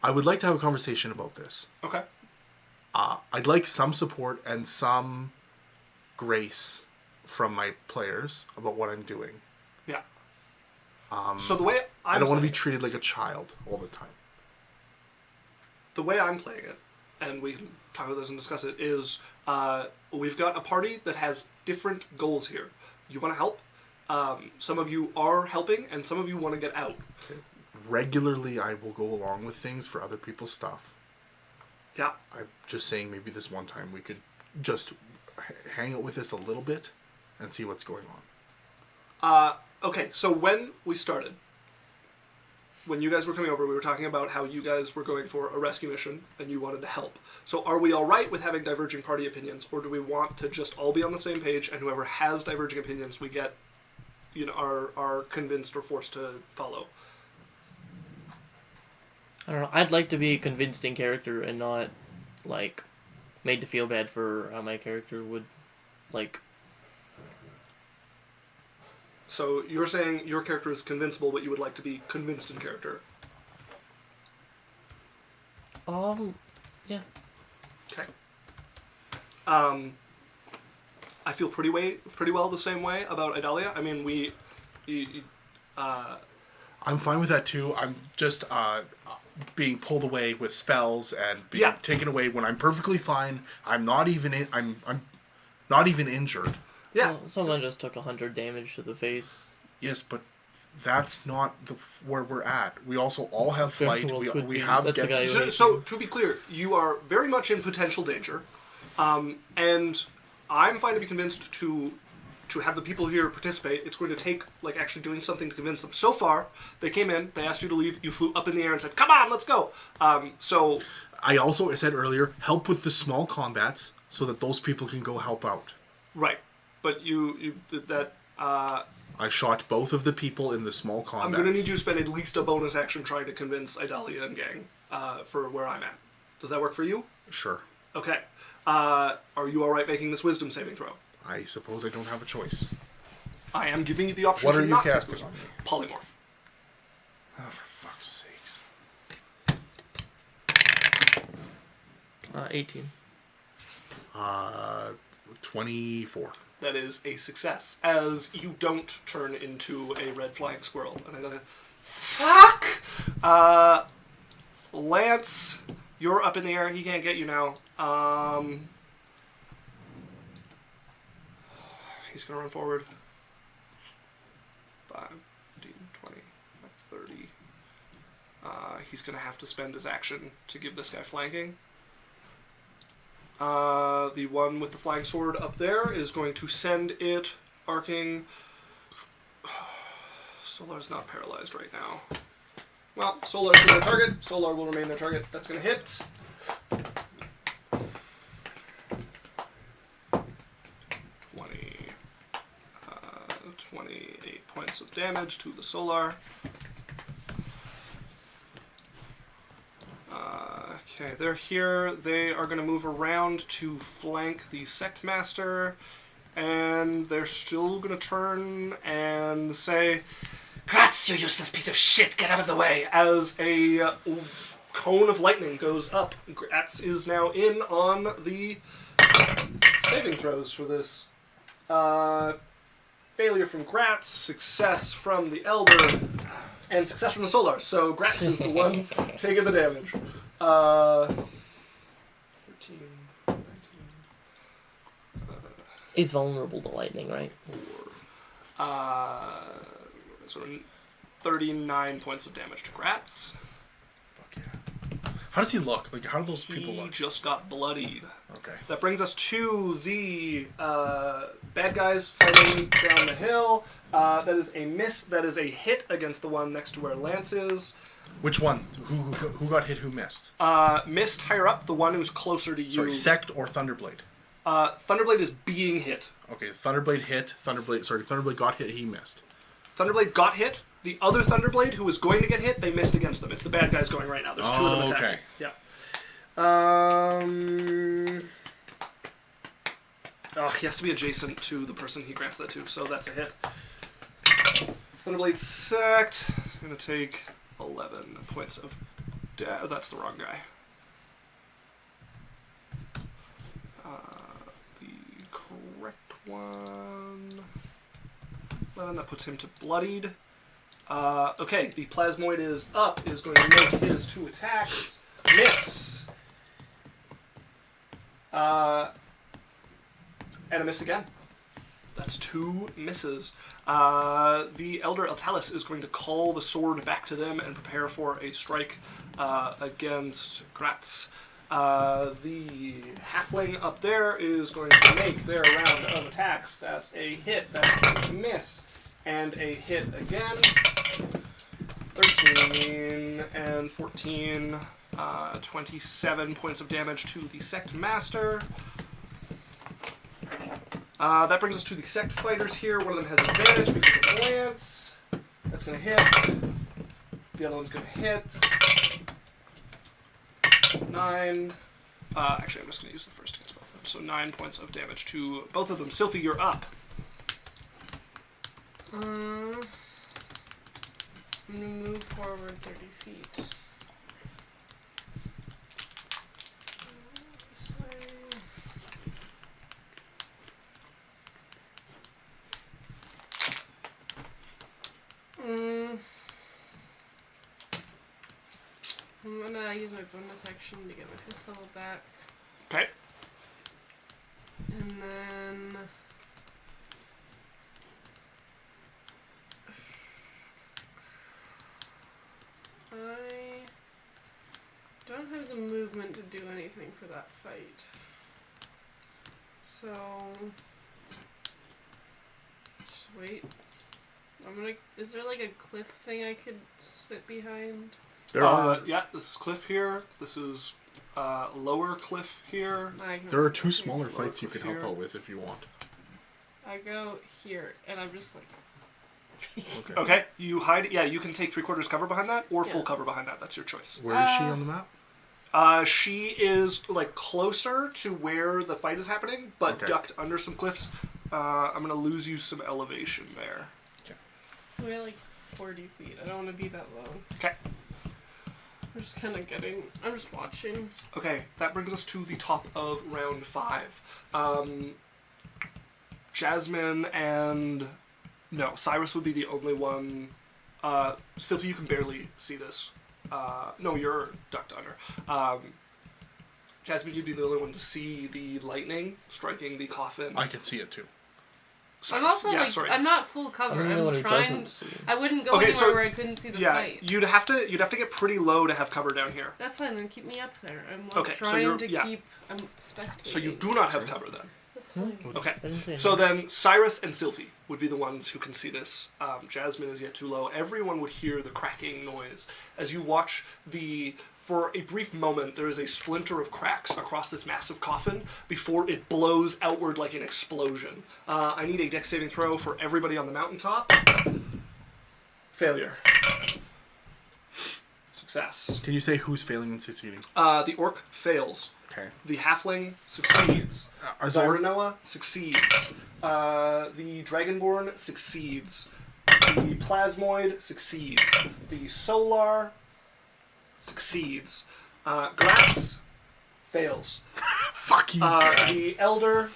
I would like to have a conversation about this. Okay. I'd like some support and some grace from my players about what I'm doing. Yeah. So the way I don't want to be playing treated like a child all the time. the way I'm playing it, and we can talk about this and discuss it, is we've got a party that has different goals here. You want to help. Some of you are helping, and some of you want to get out. Okay. Regularly, I will go along with things for other people's stuff. Yeah. I'm just saying maybe this one time we could just hang out with this a little bit and see what's going on. Okay, so when we started, when you guys were coming over, we were talking about how you guys were going for a rescue mission and you wanted to help. So are we all right with having diverging party opinions, or do we want to just all be on the same page, and whoever has diverging opinions we get, are convinced or forced to follow? I don't know. I'd like to be convinced in character and not, like, made to feel bad for how my character would, like... So you're saying your character is convincible, but you would like to be convinced in character. Yeah. Okay. I feel pretty well the same way about Idalia. I mean, I'm fine with that too. I'm just being pulled away with spells and being taken away when I'm perfectly fine. I'm not even I'm not even injured. Yeah. Well, someone just took 100 damage to the face. Yes, but that's not where we're at. We also all have flight. Well, could we be. have That's the guy who So to be clear, you are very much in potential danger, and I'm fine to be convinced to have the people here participate. It's going to take actually doing something to convince them. So far, they came in, they asked you to leave, you flew up in the air and said, "Come on, let's go." So I also said earlier, help with the small combats so that those people can go help out. right, but I shot both of the people in the small combats. I'm going to need you to spend at least a bonus action trying to convince Idalia and gang for where I'm at. Does that work for you? Sure. Okay. Are you alright making this wisdom saving throw? I suppose I don't have a choice. I am giving you the option What to are you not take casting this on me? Polymorph. Oh, for fuck's sakes. 18. 24. That is a success, as you don't turn into a red flying squirrel. And I go, fuck! Lance, you're up in the air. He can't get you now. He's going to run forward. 5, 15, 20, 30. He's going to have to spend his action to give this guy flanking. The one with the flying sword up there is going to send it arcing. Solar's not paralyzed right now. Well, Solar's their target. Solar will remain their target. That's going to hit. 28 points of damage to the Solar. Okay, they're here. They are going to move around to flank the Sect Master, and they're still going to turn and say, "Gratz, you useless piece of shit, get out of the way!" As a cone of lightning goes up. Gratz is now in on the saving throws for this. Failure from Gratz, success from the Elder, and success from the Solar. So Gratz is the one taking the damage. 13, 19, He's vulnerable to lightning, right? 4. So 39 points of damage to Gratz. Fuck yeah. How does he look? Like, how do those people He look? just got bloodied. Okay. That brings us to the bad guys fighting down the hill. That is a miss. That is a hit against the one next to where Lance is. Which one? Who got hit? Who missed? Missed higher up, the one who's closer to you. Sorry, Sect or Thunderblade? Thunderblade is being hit. Okay, Thunderblade hit. Thunderblade got hit. He missed. Thunderblade got hit. The other Thunderblade, who was going to get hit, they missed against them. It's the bad guys going right now. There's two of them attacking. Okay. Yeah. He has to be adjacent to the person he grants that to, so that's a hit. Thunderblade sect. He's going to take 11 points of damage. That's the wrong guy. The correct one. 11, that puts him to bloodied. Okay, the Plasmoid is up, is going to make his 2 attacks. Miss! And a miss again. That's 2 misses. The Elder Altalis is going to call the sword back to them and prepare for a strike against Gratz. The Halfling up there is going to make their round of attacks. That's a hit. That's a miss. And a hit again. 13 and 14. 27 points of damage to the Sect Master. That brings us to the Sect Fighters here. One of them has advantage because of Lance. That's going to hit. The other one's going to hit. 9. Actually, I'm just going to use the first against both of them. So 9 points of damage to both of them. Sylphie, you're up. I'm gonna move forward 30 feet. This way. I'm gonna use my bonus action to get my 5th level back. Okay. And then I don't have the movement to do anything for that fight. So just wait. Is there like a cliff thing I could sit behind? Yeah, this is Cliff here. This is Lower Cliff here. There are 2 smaller fights you could help here. out with if you want. I go here, and I'm just like... Okay. Okay, you hide. Yeah, you can take 3/4 cover behind that, or full Yeah. cover behind that. That's your choice. Where is she on the map? She is like closer to where the fight is happening, but Okay. ducked under some cliffs. I'm gonna lose you some elevation there. We're like 40 feet. I don't want to be that low. Okay. I'm just kind of I'm just watching. Okay, that brings us to the top of round 5. Jasmine and... No, Cyrus would be the only one. Sylvie, you can barely see this. No, you're ducked under. Jasmine, you'd be the only one to see the lightning striking the coffin. I can see it too. I'm also sorry. I'm not full cover. I'm the only one who trying. doesn't see. I wouldn't go Okay, anywhere so- where I couldn't see the Yeah, fight. you'd have to get pretty low to have cover down here. That's fine. Then keep me up there. I'm like, Okay, so trying you're- to yeah. keep. I'm spectating. So you do not have cover then. That's fine. Okay. I didn't say So anything. then Cyrus and Sylphie would be the ones who can see this. Jasmine is yet too low. Everyone would hear the cracking noise as you watch for a brief moment, there is a splinter of cracks across this massive coffin before it blows outward like an explosion. I need a dex saving throw for everybody on the mountaintop. Failure. Success. Can you say who's failing and succeeding? The orc fails. Okay. The halfling succeeds. Are The there- Zaranoa succeeds. The Dragonborn succeeds. The Plasmoid succeeds. The Solar succeeds. Gratz fails. Fuck you, guys. The Elder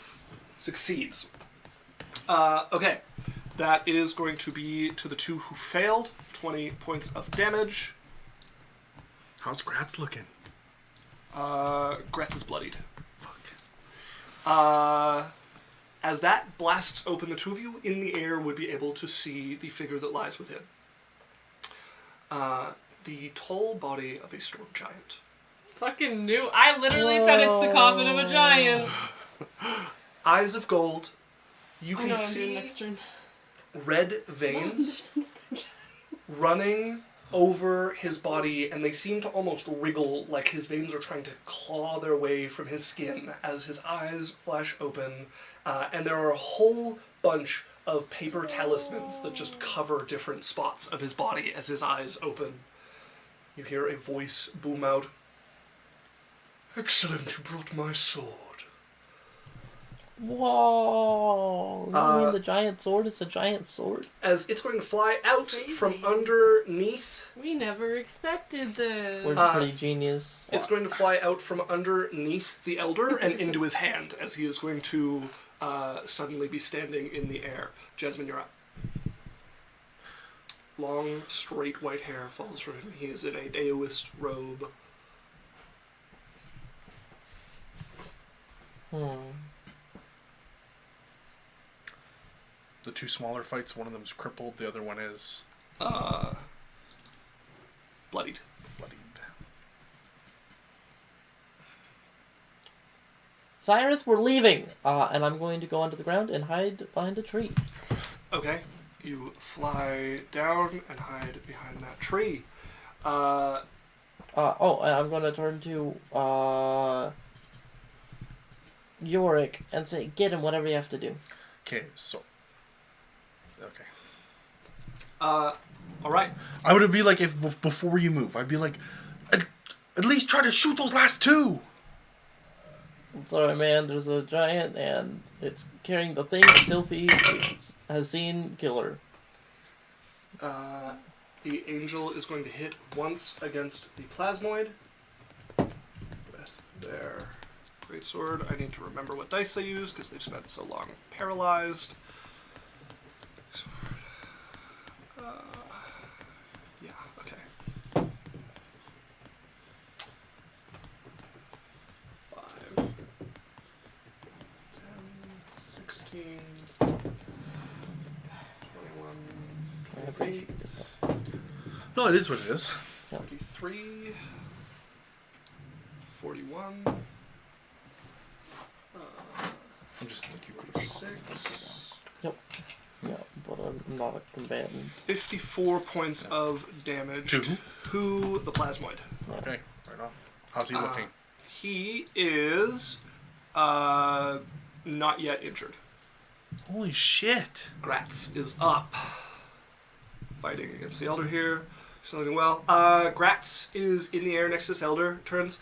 succeeds. Okay. That is going to be to the 2 who failed. 20 points of damage. How's Gratz looking? Gratz is bloodied. Fuck. As that blasts open, the 2 of you in the air would be able to see the figure that lies within. The tall body of a storm giant. Fucking knew. I literally said it's the coffin of a giant. Eyes of gold. You I can know what I'm doing see next turn. red veins running over his body, and they seem to almost wriggle like his veins are trying to claw their way from his skin as his eyes flash open. And there are a whole bunch of paper talismans that just cover different spots of his body as his eyes open. You hear a voice boom out. Excellent, you brought my sword. Whoa! I mean, the giant sword is a giant sword. As it's going to fly out Crazy. from underneath. We never expected this. We're pretty genius. It's going to fly out from underneath the elder and into his hand as he is going to suddenly be standing in the air. Jasmine, you're up. Long, straight white hair falls from him. He is in a Daoist robe. The two smaller fights, one of them's crippled, the other one is Bloodied. bloodied. Cyrus, we're leaving! And I'm going to go onto the ground and hide behind a tree. Okay. You fly down and hide behind that tree. I'm going to turn to, Yorick and say, get him, whatever you have to do. Okay, so... Okay. Alright. I would be like, if before you move, I'd be like, at least try to shoot those last two! Sorry, man, there's a giant, and it's carrying the thing that Sylphie has seen kill her. The angel is going to hit once against the plasmoid with their greatsword. I need to remember what dice they use because they've spent so long paralyzed. Yeah, okay. 5, 10, 16, 21, 28, No, it is what it is. 43, 41, I'm just like, you could have 6, Yep. Yeah, but I'm not a combatant. 54 points of damage To who? to the plasmoid. Okay, right on. How's he looking? He is not yet injured. Holy shit! Gratz is up. Fighting against the Elder here. Still looking well. Gratz is in the air next to this Elder. Turns.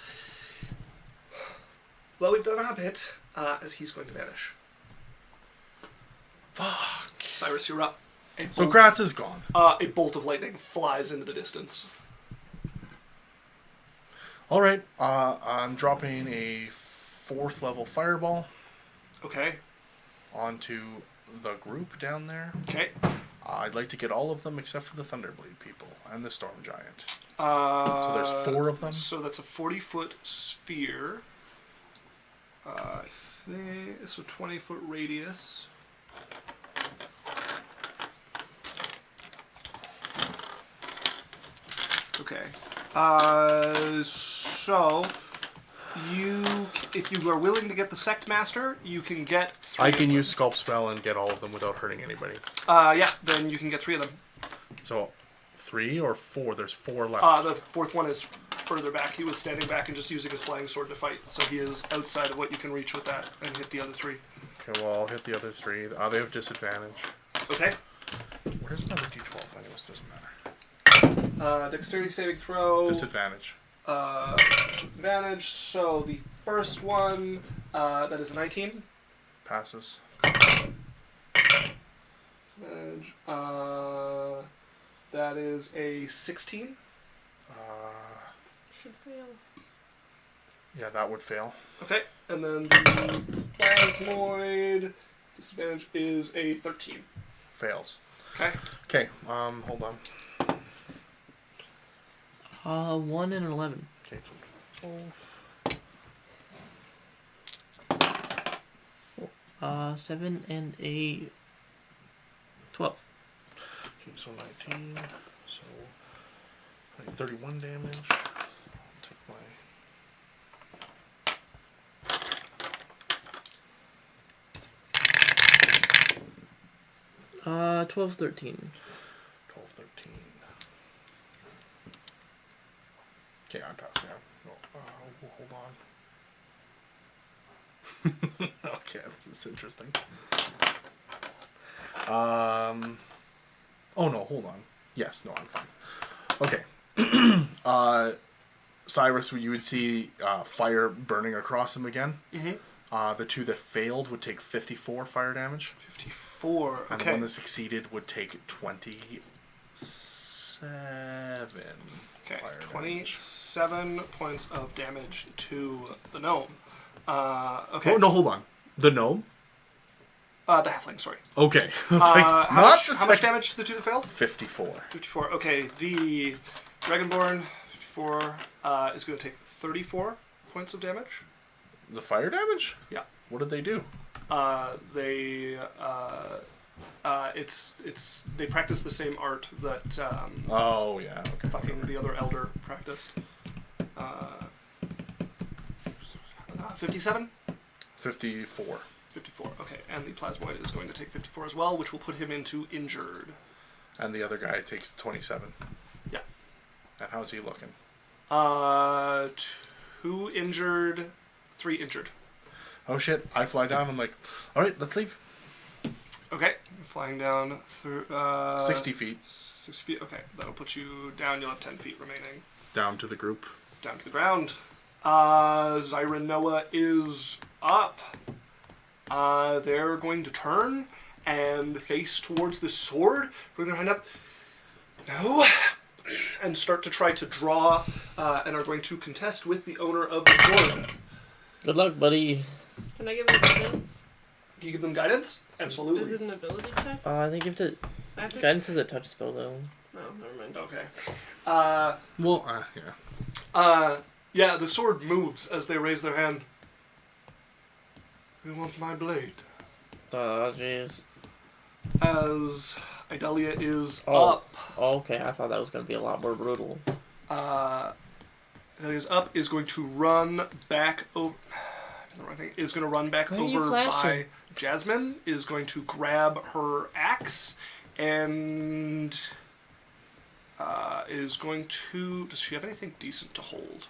Well, we've done our bit, as he's going to vanish. Fuck. Cyrus, you're up. So Gratz is gone. A bolt of lightning flies into the distance. Alright, I'm dropping a 4th level fireball Okay. onto the group down there. Okay. I'd like to get all of them except for the Thunderblade people and the Storm Giant. So there's 4 of them? So that's a 40-foot sphere. I think so. 20-foot radius. Okay. So if you are willing to get the Sect Master, you can get 3 I of can them. use Sculpt Spell and get all of them without hurting anybody. Yeah, then you can get 3 of them. So, 3 or 4? There's 4 left. The 4th one is further back. He was standing back and just using his flying sword to fight, so he is outside of what you can reach with that and hit the other 3. Okay, well, I'll hit the other 3. They have disadvantage. Okay. Where's another D12 anyways? Doesn't matter. Dexterity saving throw. Disadvantage. Advantage. So the first one, that is a 19. Passes. Advantage. That is a 16. Should fail. Yeah, that would fail. Okay. And then the plasmoid disadvantage is a 13. Fails. Okay. Okay, hold on. 1 and 11. Okay, so 12. 7 and a 12. Okay, so 19. So 31 damage. I'll take my 12, 13. 12, 13. Okay, I'm passing out. No, hold on. Okay, this is interesting. Oh no, hold on. Yes, no, I'm fine. Okay. Cyrus, you would see fire burning across him again. Mm-hmm. The two that failed would take 54 fire damage. 54. And the Okay. one that succeeded would take 27 Okay. fire damage. 27 points of damage to the gnome. Okay. Oh, no, hold on. The gnome? The halfling, sorry. Okay. I was like, How not the much second. damage to the two that failed? 54. 54. Okay, the Dragonborn 54 is going to take 34 points of damage. The fire damage? Yeah. What did they do? They they practice the same art that Oh, yeah. Okay. fucking the other elder practiced. 57? 54. 54. Okay, and the plasmoid is going to take 54 as well, which will put him into injured. And the other guy takes 27. Yeah. And how's he looking? 2 injured, 3 injured. Oh, shit. I fly down. I'm like, all right, let's leave. Okay, flying down through 60 feet 6 feet. Okay, that'll put you down. You'll have 10 feet remaining. down to the group. Down to the ground. Zyra Noah is up. They're going to turn and face towards the sword. Bring their hand up. No. And start to try to draw and are going to contest with the owner of the sword. Good luck, buddy. Can I give them guidance? Can you give them guidance? Absolutely. Is it an ability check? I think you have to... I have to... Guidance is a touch spell, though. No, never mind. Okay. Well, yeah. Yeah, the sword moves as they raise their hand. You want my blade? Oh, jeez. As Idalia is Oh. up. Oh, okay, I thought that was going to be a lot more brutal. Idalia's up, is going to run back over... The wrong thing. Is going to run back Why are you over by flashing? Jasmine. Is going to grab her axe. And... is going to... Does she have anything decent to hold?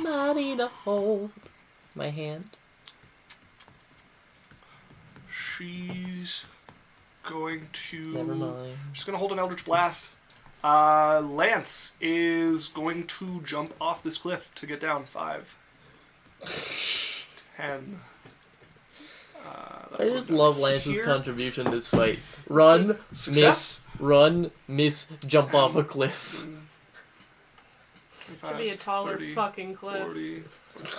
Naughty to hold my hand. She's going to... Never mind. She's going to hold an Eldritch Blast. Lance is going to jump off this cliff to get down. 5. 10. I just love Lance's here. contribution to this fight. Run, Success. miss, run, miss, jump off a cliff. 25, Should be a taller 30, fucking cliff. 40, 45,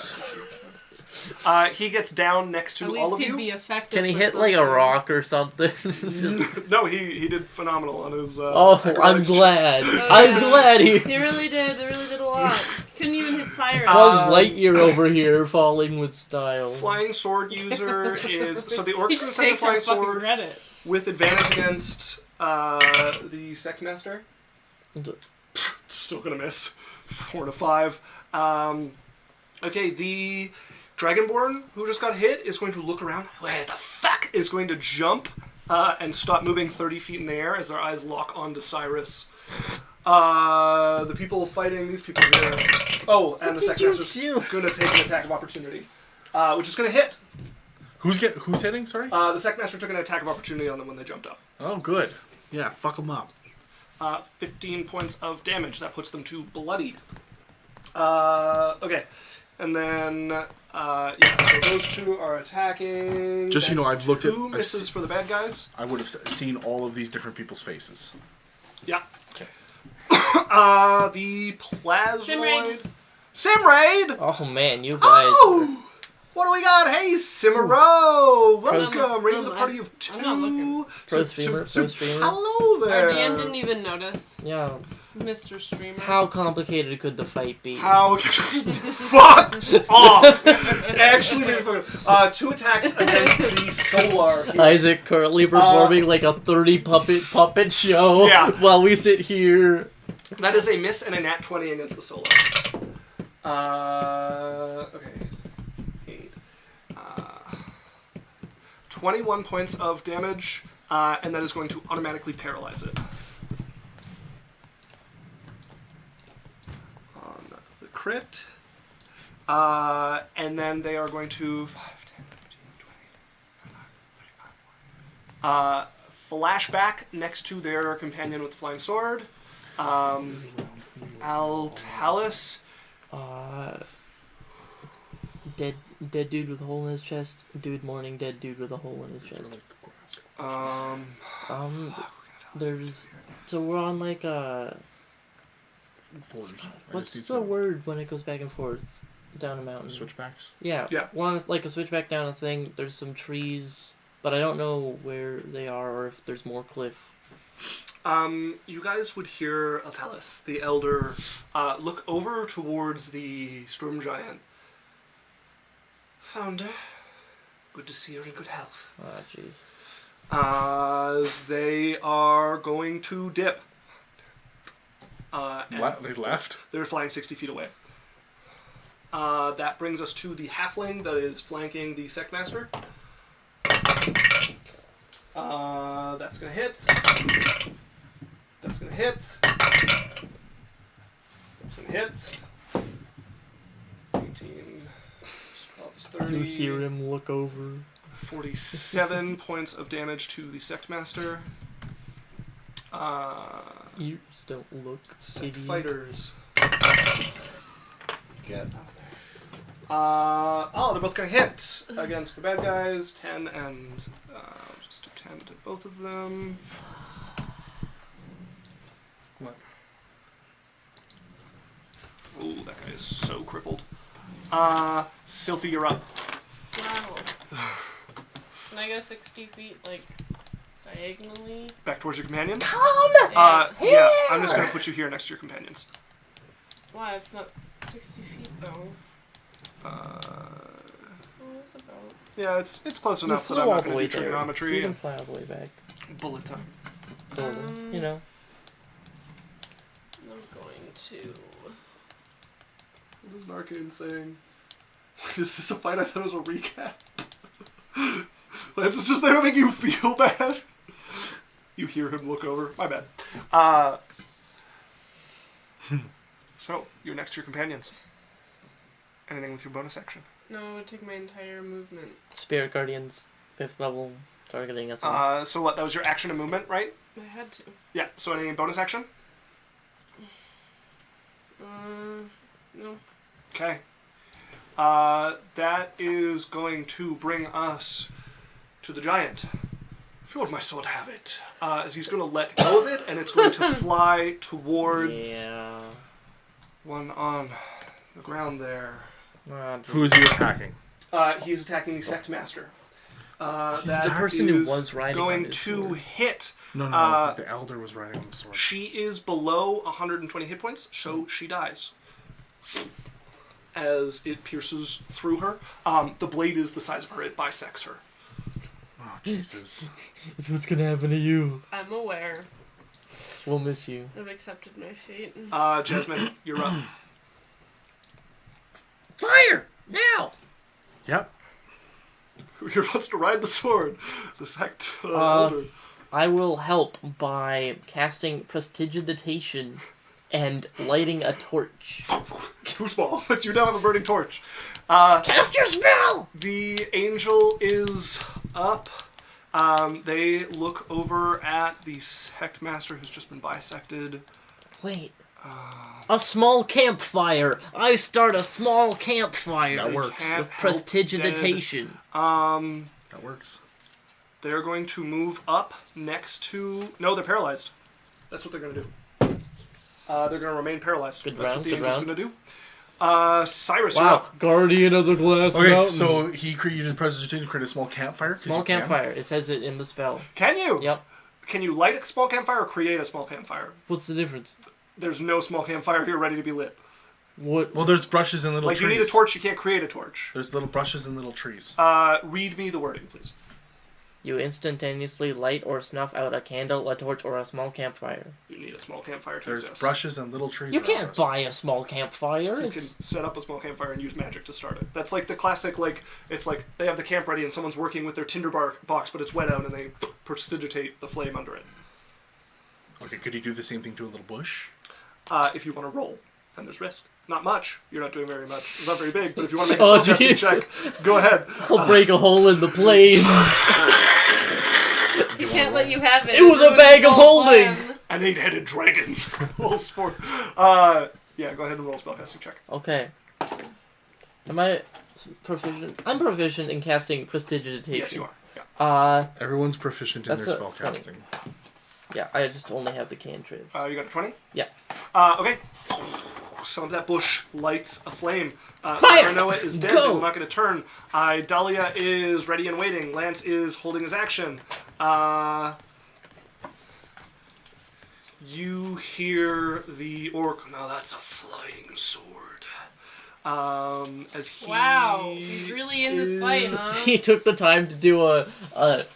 50. He gets down next At to all least of he'd you. be effective. Can he for hit like a something. rock or something? No, he did phenomenal on his. Oh, I'm acrobatics. glad. Oh, I'm yeah. glad he... He really did. He really did a lot. Couldn't even hit Cyrus. Buzz Lightyear over here, falling with style. Flying sword user is so the he orc's going to just send the takes our flying fucking sword credit. with advantage against the sect master. Still gonna miss. 4 to 5. Okay, the Dragonborn who just got hit is going to look around. Where the fuck is going to jump and stop moving 30 feet in the air as their eyes lock onto Cyrus. The people fighting these people here. Oh, and the sect master's going to take an attack of opportunity, which is going to hit. Who's hitting? Sorry. The sect master took an attack of opportunity on them when they jumped up. Oh, good. Yeah, fuck them up. 15 points of damage. That puts them to bloodied. Okay. And then, so those two are attacking. Just so you know, That's I've looked at- 2 misses for the bad guys. I would have seen all of these different people's faces. Yeah. Okay. The plasmoid. Simraid. Simraid! Oh man, you guys. Oh! What do we got? Hey, Simero! Welcome! Right to the I'm party of I'm not looking. 2. Pro streamer. Hello there! Our DM didn't even notice. Yeah. Mr. Streamer. How complicated could the fight be? How? Fuck off! Actually, made me fucking. 2 attacks against the Solar here. Isaac currently performing like a 30 puppet show Yeah. while we sit here. That is a miss and a nat 20 against the Solar. Okay. 8. 21 points of damage, and that is going to automatically paralyze it. On the crit. And then they are going to 5, 10, 15, 20, 35, flashback next to their companion with the flying sword. Altalis. Dead dude with a hole in his chest. Dude mourning dead dude with a hole in his chest. There's so we're on like what's the word when it goes back and forth down a mountain? Switchbacks. Yeah. We're on like a switchback down a thing. There's some trees, but I don't know where they are or if there's more cliff. You guys would hear Altalis, the elder, look over towards the storm giant. Founder, good to see you're in good health. Ah, jeez. As they are going to dip. They left? They're flying 60 feet away. That brings us to the halfling that is flanking the Sectmaster. That's going to hit. That's going to hit. That's going to hit. 18, 12 is 30. You hear him look over. 47 points of damage to the Sectmaster. Ears don't look. Sect Idiot. fighters. Get out of there. They're both going to hit against the bad guys. 10 and... just do 10 to both of them. What? Ooh, that guy is so crippled. Sylphie, you're up. Wow. Can I go 60 feet, like, diagonally? Back towards your companions. Yeah. Yeah, I'm just going to put you here next to your companions. Why? It's not 60 feet, though. It's about... Yeah, it's close You enough flew that I'm all not the going way to do there. trigonometry. You can fly all the way back. Bullet time. Sort of, you know. I'm going to... What is Narcane saying? Is this a fight? I thought it was a recap. Lance is just there to make you feel bad. You hear him look over. My bad. So, you're next to your companions. Anything with your bonus action? No, it would take my entire movement. Spirit Guardians, 5th level, targeting us. So what? That was your action and movement, right? I had to. Yeah. So any bonus action? No. Okay. That is going to bring us to the giant. If you would my sword have it. As he's going to let go of it, and it's going to fly towards one on the ground there. Who is he attacking? He's attacking the Sectmaster. He's That the person who is was riding going on this to sword. hit. No, I think the elder was riding on the sword. She is below 120 hit points, so she dies. As it pierces through her. The blade is the size of her. It bisects her. Oh, Jesus. It's what's gonna happen to you. I'm aware. We'll miss you. I've accepted my fate. Jasmine, you're up. Fire! Now! Yep. Who wants to ride the sword? The sect elder. I will help by casting Prestidigitation and lighting a torch. Too small, but you now have a burning torch. Cast your spell! The angel is up. They look over at the Sectmaster who's just been bisected. Wait. A small campfire. I start a small campfire. That works. Can't With help Prestidigitation. That works. They're going to move up next to... No, they're paralyzed. That's what they're going to do. They're going to remain paralyzed. Good That's round, what the good angel's round. going to do. Cyrus, you're Wow. up. Guardian of the Glass Okay, Mountain. so he created presentation to create a small campfire. 'cause Small he can. campfire. It says it in the spell. Can you? Yep. Can you light a small campfire or create a small campfire? What's the difference? There's no small campfire here ready to be lit. What? Well, there's brushes and little Like, trees. you need a torch, you can't create a torch. There's little brushes and little trees. Read me the wording, please. You instantaneously light or snuff out a candle, a torch, or a small campfire. You need a small campfire to There's exist. brushes and little trees. You around can't us. buy a small campfire. You can set up a small campfire and use magic to start it. That's like the classic, like, it's like they have the camp ready and someone's working with their tinder box, but it's wet out and they prestidigitate the flame under it. Okay, could you do the same thing to a little bush? If you want to roll, and there's risk. Not much. You're not doing very much. It's not very big, but if you want to make a spellcasting check, go ahead. I'll break a hole in the plane. He can't let you have it. It was a bag of holding! An 8-headed dragon. Roll sport. Yeah, go ahead and roll a spellcasting check. Okay. Am I proficient? I'm proficient in casting prestidigitation. Yes, you are. Yeah. Everyone's proficient in That's their a- spellcasting. Yeah, I just only have the cantrip. You got a 20? Yeah. Okay. Some of that bush lights a flame. Fire! Noah is dead. Go! We're not going to turn. Dahlia is ready and waiting. Lance is holding his action. You hear the orc. Now that's a flying sword. As he Wow, he's really in this fight, huh? He took the time to do a like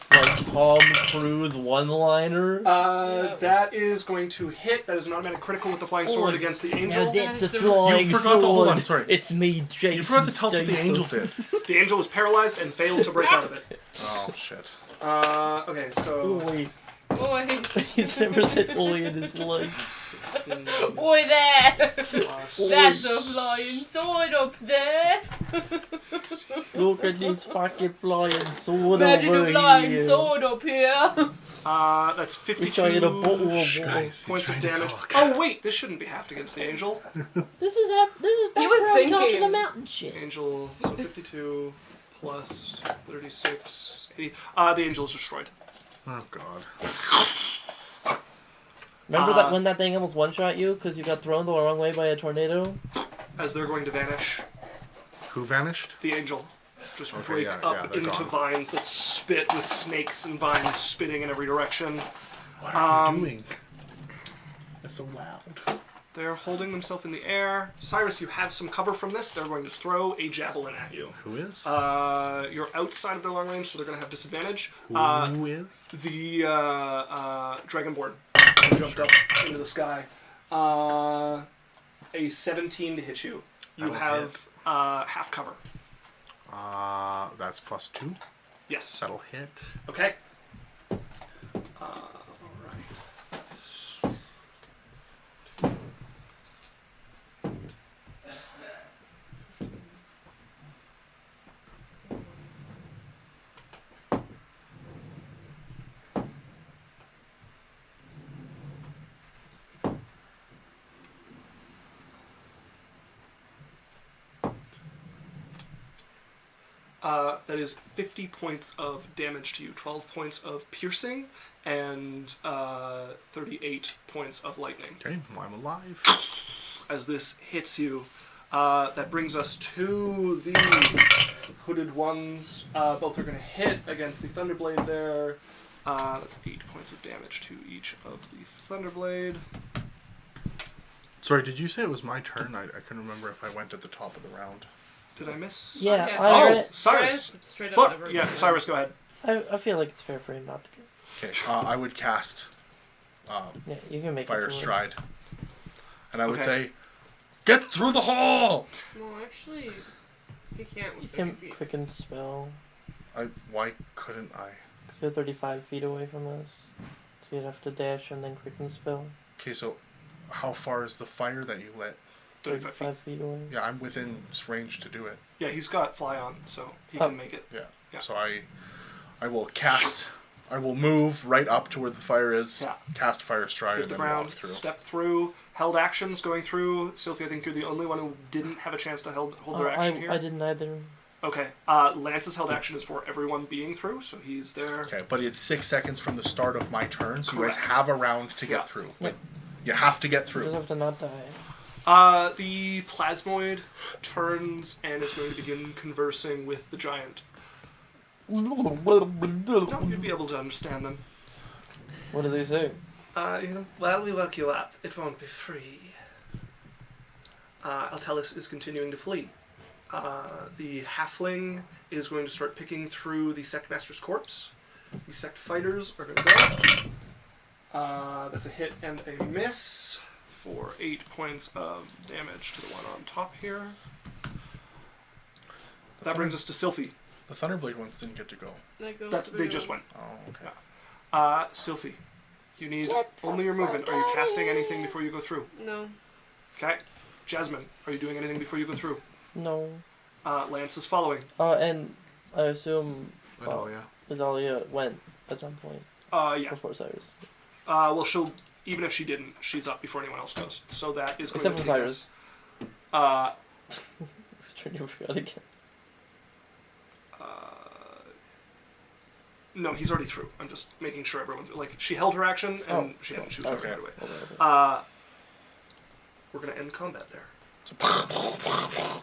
Tom Cruise one-liner. That is going to hit. That is an automatic critical with the flying sword against the angel. Now that's a You flying forgot sword. to- hold on, sorry. It's me, Jason. You forgot to tell us what the Statham. angel did. The angel is paralyzed and failed to break out of it. Oh, shit. Okay, so Oi. Boy. He's never said oi in his life. 16 Boy there! plus. That's a flying sword up there! Look at this fucking flying sword Imagine over a flying here. sword up here! That's He's 52 trying to bottle of Shh, water. guys, he's points of trying to damage. talk. Oh wait, this shouldn't be halved against the angel. This is back He was around top of thinking. the mountain shit. Angel, so 52 plus 36, 80. The angel is destroyed. Oh, God. Remember that when that thing almost one-shot you because you got thrown the wrong way by a tornado? As they're going to vanish, Who vanished? the angel just Okay, break yeah, up they're into gone. vines that spit with snakes and vines spitting in every direction. What are you doing? That's so loud. They're holding themselves in the air. Cyrus, you have some cover from this. They're going to throw a javelin at you. Who is? You're outside of their long range, so they're going to have disadvantage. Who is? The Dragonborn jumped up into the sky. A 17 to hit you. You That'll have half cover. That's +2. Yes. That'll hit. Okay. All right. That is 50 points of damage to you, 12 points of piercing, and 38 points of lightning. Okay, well, I'm alive. As this hits you, that brings us to the hooded ones. Both are going to hit against the Thunderblade there. That's 8 points of damage to each of the Thunderblade. Sorry, did you say it was my turn? I couldn't remember if I went at the top of the round. Did I miss? Yeah, Okay, Oh, I, Cyrus. Straight up Fuck. never Yeah, mind. Cyrus, go ahead. I feel like it's fair for him not to go. Okay, I would cast Yeah, you can make Fire it to Stride. And I would Okay. say, get through the hole! Well, actually, he can't You with 30 can feet. quicken spell. Why couldn't I? Because you're 35 feet away from us. So you'd have to dash and then quicken spell. Okay, so how far is the fire that you lit? 35 feet. feet away. Yeah, I'm within range to do it. Yeah, he's got fly on, so he Oh. can make it. Yeah. Yeah. So I will cast. I will move right up to where the fire is. Yeah. Cast Fire Stride Hit and the then ground, walk through. step through, held actions going through. Sylphie, I think you're the only one who didn't have a chance to hold their action here. I didn't either. Okay. Lance's held action is for everyone being through, so he's there. Okay, but it's 6 seconds from the start of my turn, so you guys Correct. have a round to Yeah. get through. Yep. You have to get You through. just have to not die. The plasmoid turns and is going to begin conversing with the giant. No, you'd be able to understand them. What do they say? While we work you up, it won't be free. Altellus is continuing to flee. The halfling is going to start picking through the Sectmaster's corpse. The sect fighters are going to go. That's a hit and a miss for 8 points of damage to the one on top here. That brings us to Sylphie. The Thunderblade ones didn't get to go. They just went. Oh, okay. Sylphie, you need only your movement. Are you casting anything before you go through? No. Okay. Jasmine, are you doing anything before you go through? No. Lance is following. And I assume Adalia. Adalia went at some point Yeah. before Cyrus. Well, she'll, even if she didn't, she's up before anyone else does. So that is going Except to for take Cyrus. us. Trying to forget again. No, he's already through. I'm just making sure everyone's... Like, she held her action, and she hadn't choose okay. right away. Okay. We're going to end combat there.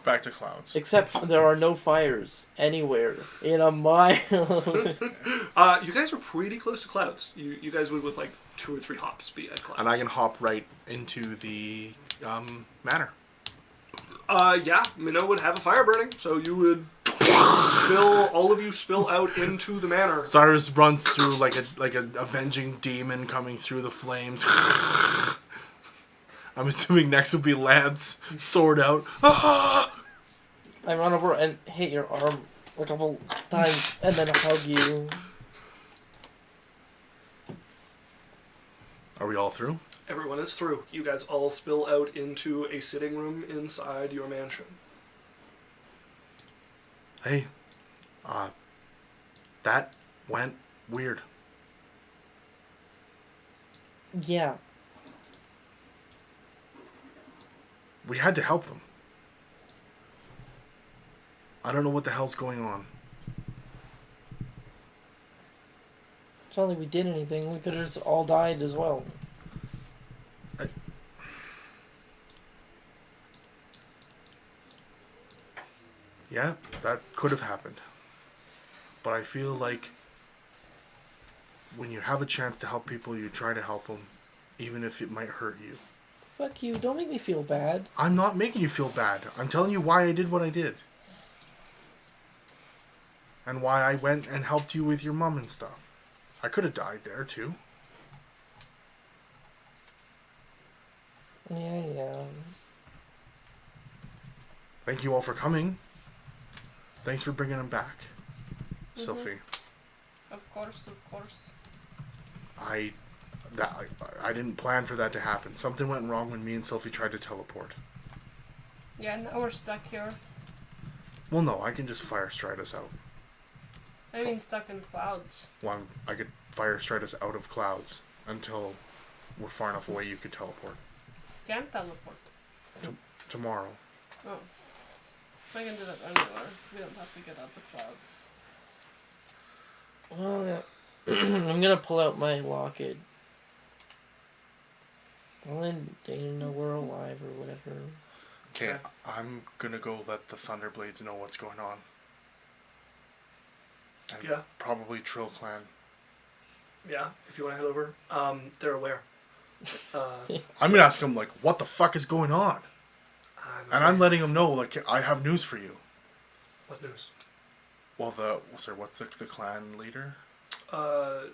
Back to clouds. Except there are no fires anywhere in a mile. You guys are pretty close to clouds. You guys would, with like 2 or 3 hops, be at clouds. And I can hop right into the manor. Yeah, Minnow would have a fire burning, so you would all of you spill out into the manor. Cyrus runs through like a avenging demon coming through the flames. I'm assuming next would be Lance, sword out. I run over and hit your arm a couple times and then hug you. Are we all through? Everyone is through. You guys all spill out into a sitting room inside your mansion. Hey, that went weird. Yeah. We had to help them. I don't know what the hell's going on. It's not like we did anything. We could have just all died as well. Yeah, that could have happened. But I feel like when you have a chance to help people, you try to help them, even if it might hurt you. Fuck you. Don't make me feel bad. I'm not making you feel bad. I'm telling you why I did what I did. And why I went and helped you with your mom and stuff. I could have died there, too. Yeah. Thank you all for coming. Thanks for bringing him back, Sylphie. Of course. I didn't plan for that to happen. Something went wrong when me and Sylphie tried to teleport. Yeah, now we're stuck here. Well, no, I can just fire stride us out. I mean, stuck in clouds. Well, I could fire stride us out of clouds until we're far enough away you could teleport. Can't teleport. Tomorrow. Oh. I can do that anywhere. We don't have to get out the clouds. Well, yeah. I'm gonna pull out my locket. Well, then they know we're alive or whatever. Okay, I'm gonna go let the Thunderblades know what's going on. And Yeah. probably Trill Clan. Yeah, if you want to head over. They're aware. I'm gonna ask them, like, what the fuck is going on? And I'm letting them know, like, I have news for you. What news? Well, what's the clan leader? Are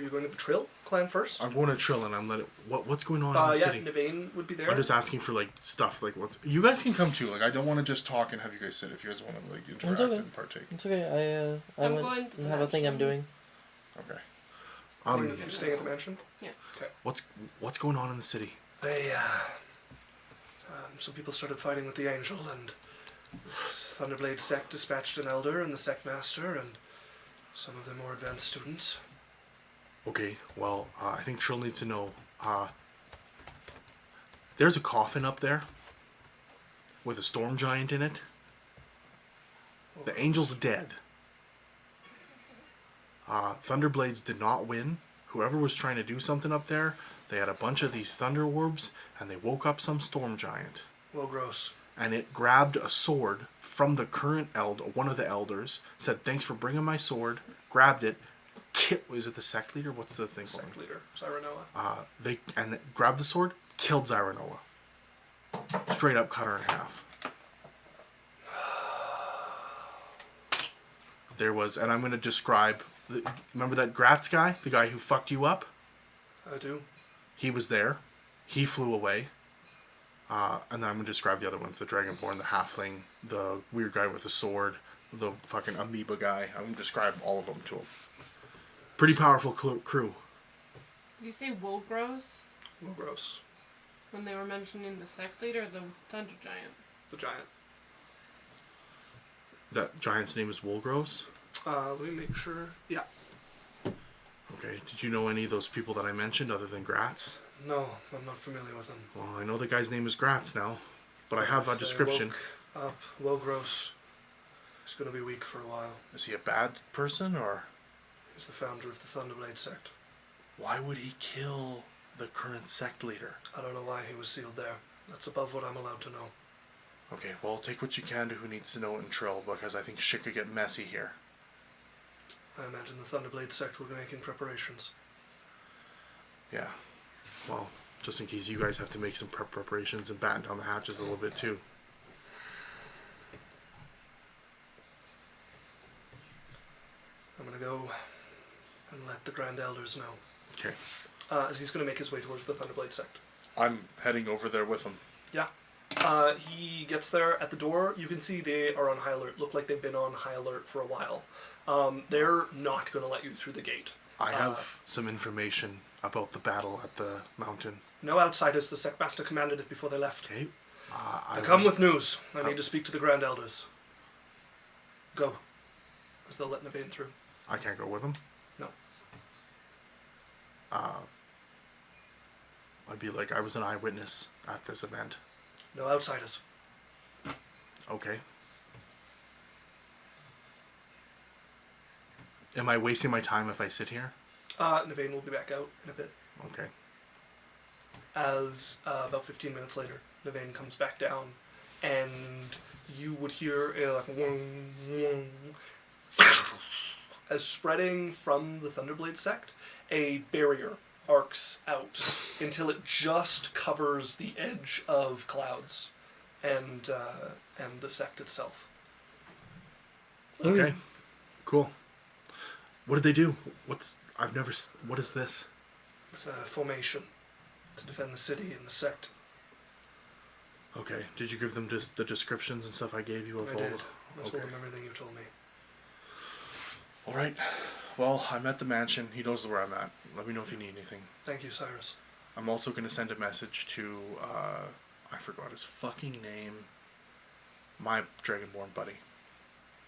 you going to the Trill clan first? I'm going to Trill and I'm letting... What's going on in the city? Nivane would be there. I'm just asking for, like, stuff, like, what's... You guys can come too, like, I don't want to just talk and have you guys sit if you guys want to, like, interact okay. and partake. It's okay. I I'm went going to and have a thing I'm doing. Okay. You're staying at the mansion? Yeah. Okay. What's going on in the city? They, some people started fighting with the Angel, and this Thunderblade sect dispatched an Elder and the Sect Master, and some of their more advanced students. Okay, well, I think Trill needs to know, there's a coffin up there with a storm giant in it. The Angel's dead. Thunderblades did not win. Whoever was trying to do something up there, they had a bunch of these thunder orbs, and they woke up some storm giant. Well, gross. And it grabbed a sword from the current one of the elders, said, thanks for bringing my sword, grabbed it, is it the sect leader? What's the thing called? Sect leader, Cyranoa. They grabbed the sword, killed Cyranoa. Straight up cut her in half. There was, and I'm going to describe Remember that Gratz guy? The guy who fucked you up? I do. He was there. He flew away. And then I'm going to describe the other ones. The Dragonborn, the Halfling, the weird guy with a sword, the fucking amoeba guy. I'm going to describe all of them to him. Pretty powerful crew. Did you say Wolgrows? Gross. When they were mentioning the sect leader or the Thunder Giant? The giant. That giant's name is Wolgros? Let me make sure. Yeah. Okay. Did you know any of those people that I mentioned other than Gratz? No, I'm not familiar with him. Well, I know the guy's name is Gratz now, but I have a description. Up. Well, gross. He's going to be weak for a while. Is he a bad person, or He's the founder of the Thunderblade sect. why would he kill the current sect leader? I don't know why he was sealed there. That's above what I'm allowed to know. Okay, well, take what you can to who needs to know it in Trill, because I think shit could get messy here. I imagine the Thunderblade sect will be making preparations. Yeah. Well, just in case you guys have to make some preparations and batten down the hatches a little bit too. I'm going to go and let the Grand Elders know. Okay. As he's going to make his way towards the Thunderblade sect. I'm heading over there with him. Yeah. He gets there at the door. You can see they are on high alert. Look like they've been on high alert for a while. They're not going to let you through the gate. I have some information about the battle at the mountain. No outsiders. The sect master commanded it before they left. Okay. I come with news. I need to speak to the Grand Elders. Go. As they'll let Naveen through. I can't go with him. No. I'd be like, I was an eyewitness at this event. No outsiders. Okay. Am I wasting my time if I sit here? Naveen will be back out in a bit. Okay. As about 15 minutes later, Naveen comes back down, and you would hear a like wong, wong, as spreading from the Thunderblade sect, a barrier arcs out until it just covers the edge of clouds and the sect itself. Okay. Cool. What did they do? What is this? It's a formation to defend the city and the sect. Okay. Did you give them just the descriptions and stuff I gave you of I all did. the... I told him everything you told me. All right. Well, I'm at the mansion. He knows where I'm at. Let me know if you need anything. Thank you, Cyrus. I'm also going to send a message to, I forgot his fucking name, my Dragonborn buddy.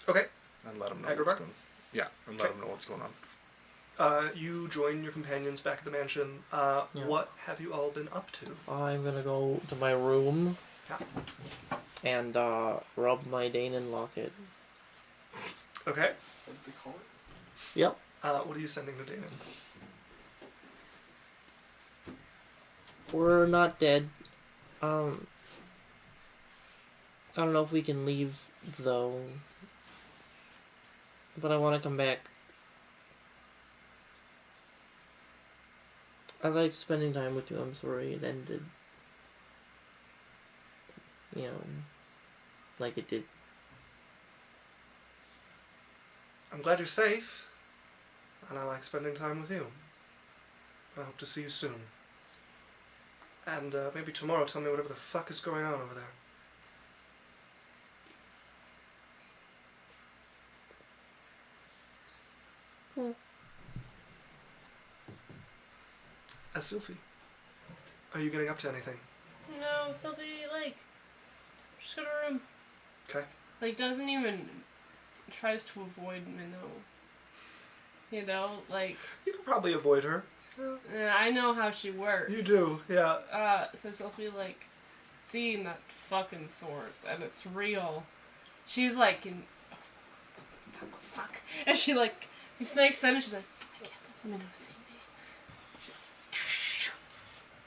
Okay. And let him know Agrabah? what's going on. Yeah, and let Okay. him know what's going on. You join your companions back at the mansion. Yeah. What have you all been up to? I'm gonna go to my room Yeah. and rub my Danon locket. Okay. Is that what they call it? Yep. What are you sending to Dana? We're not dead. I don't know if we can leave though. But I want to come back. I liked spending time with you. I'm sorry it ended. You know, like it did. I'm glad you're safe, and I like spending time with you. I hope to see you soon. And maybe tomorrow tell me whatever the fuck is going on over there. Sylphie, are you getting up to anything? No, Sylvie, just go to her room. Okay. Doesn't even tries to avoid Minnow. You know, You could probably avoid her. I know how she works. You do, yeah. So Sylvie, seeing that fucking sword, and it's real, she's in, fuck. And she, he snakes in, and she's like, I can't let Minnow see me.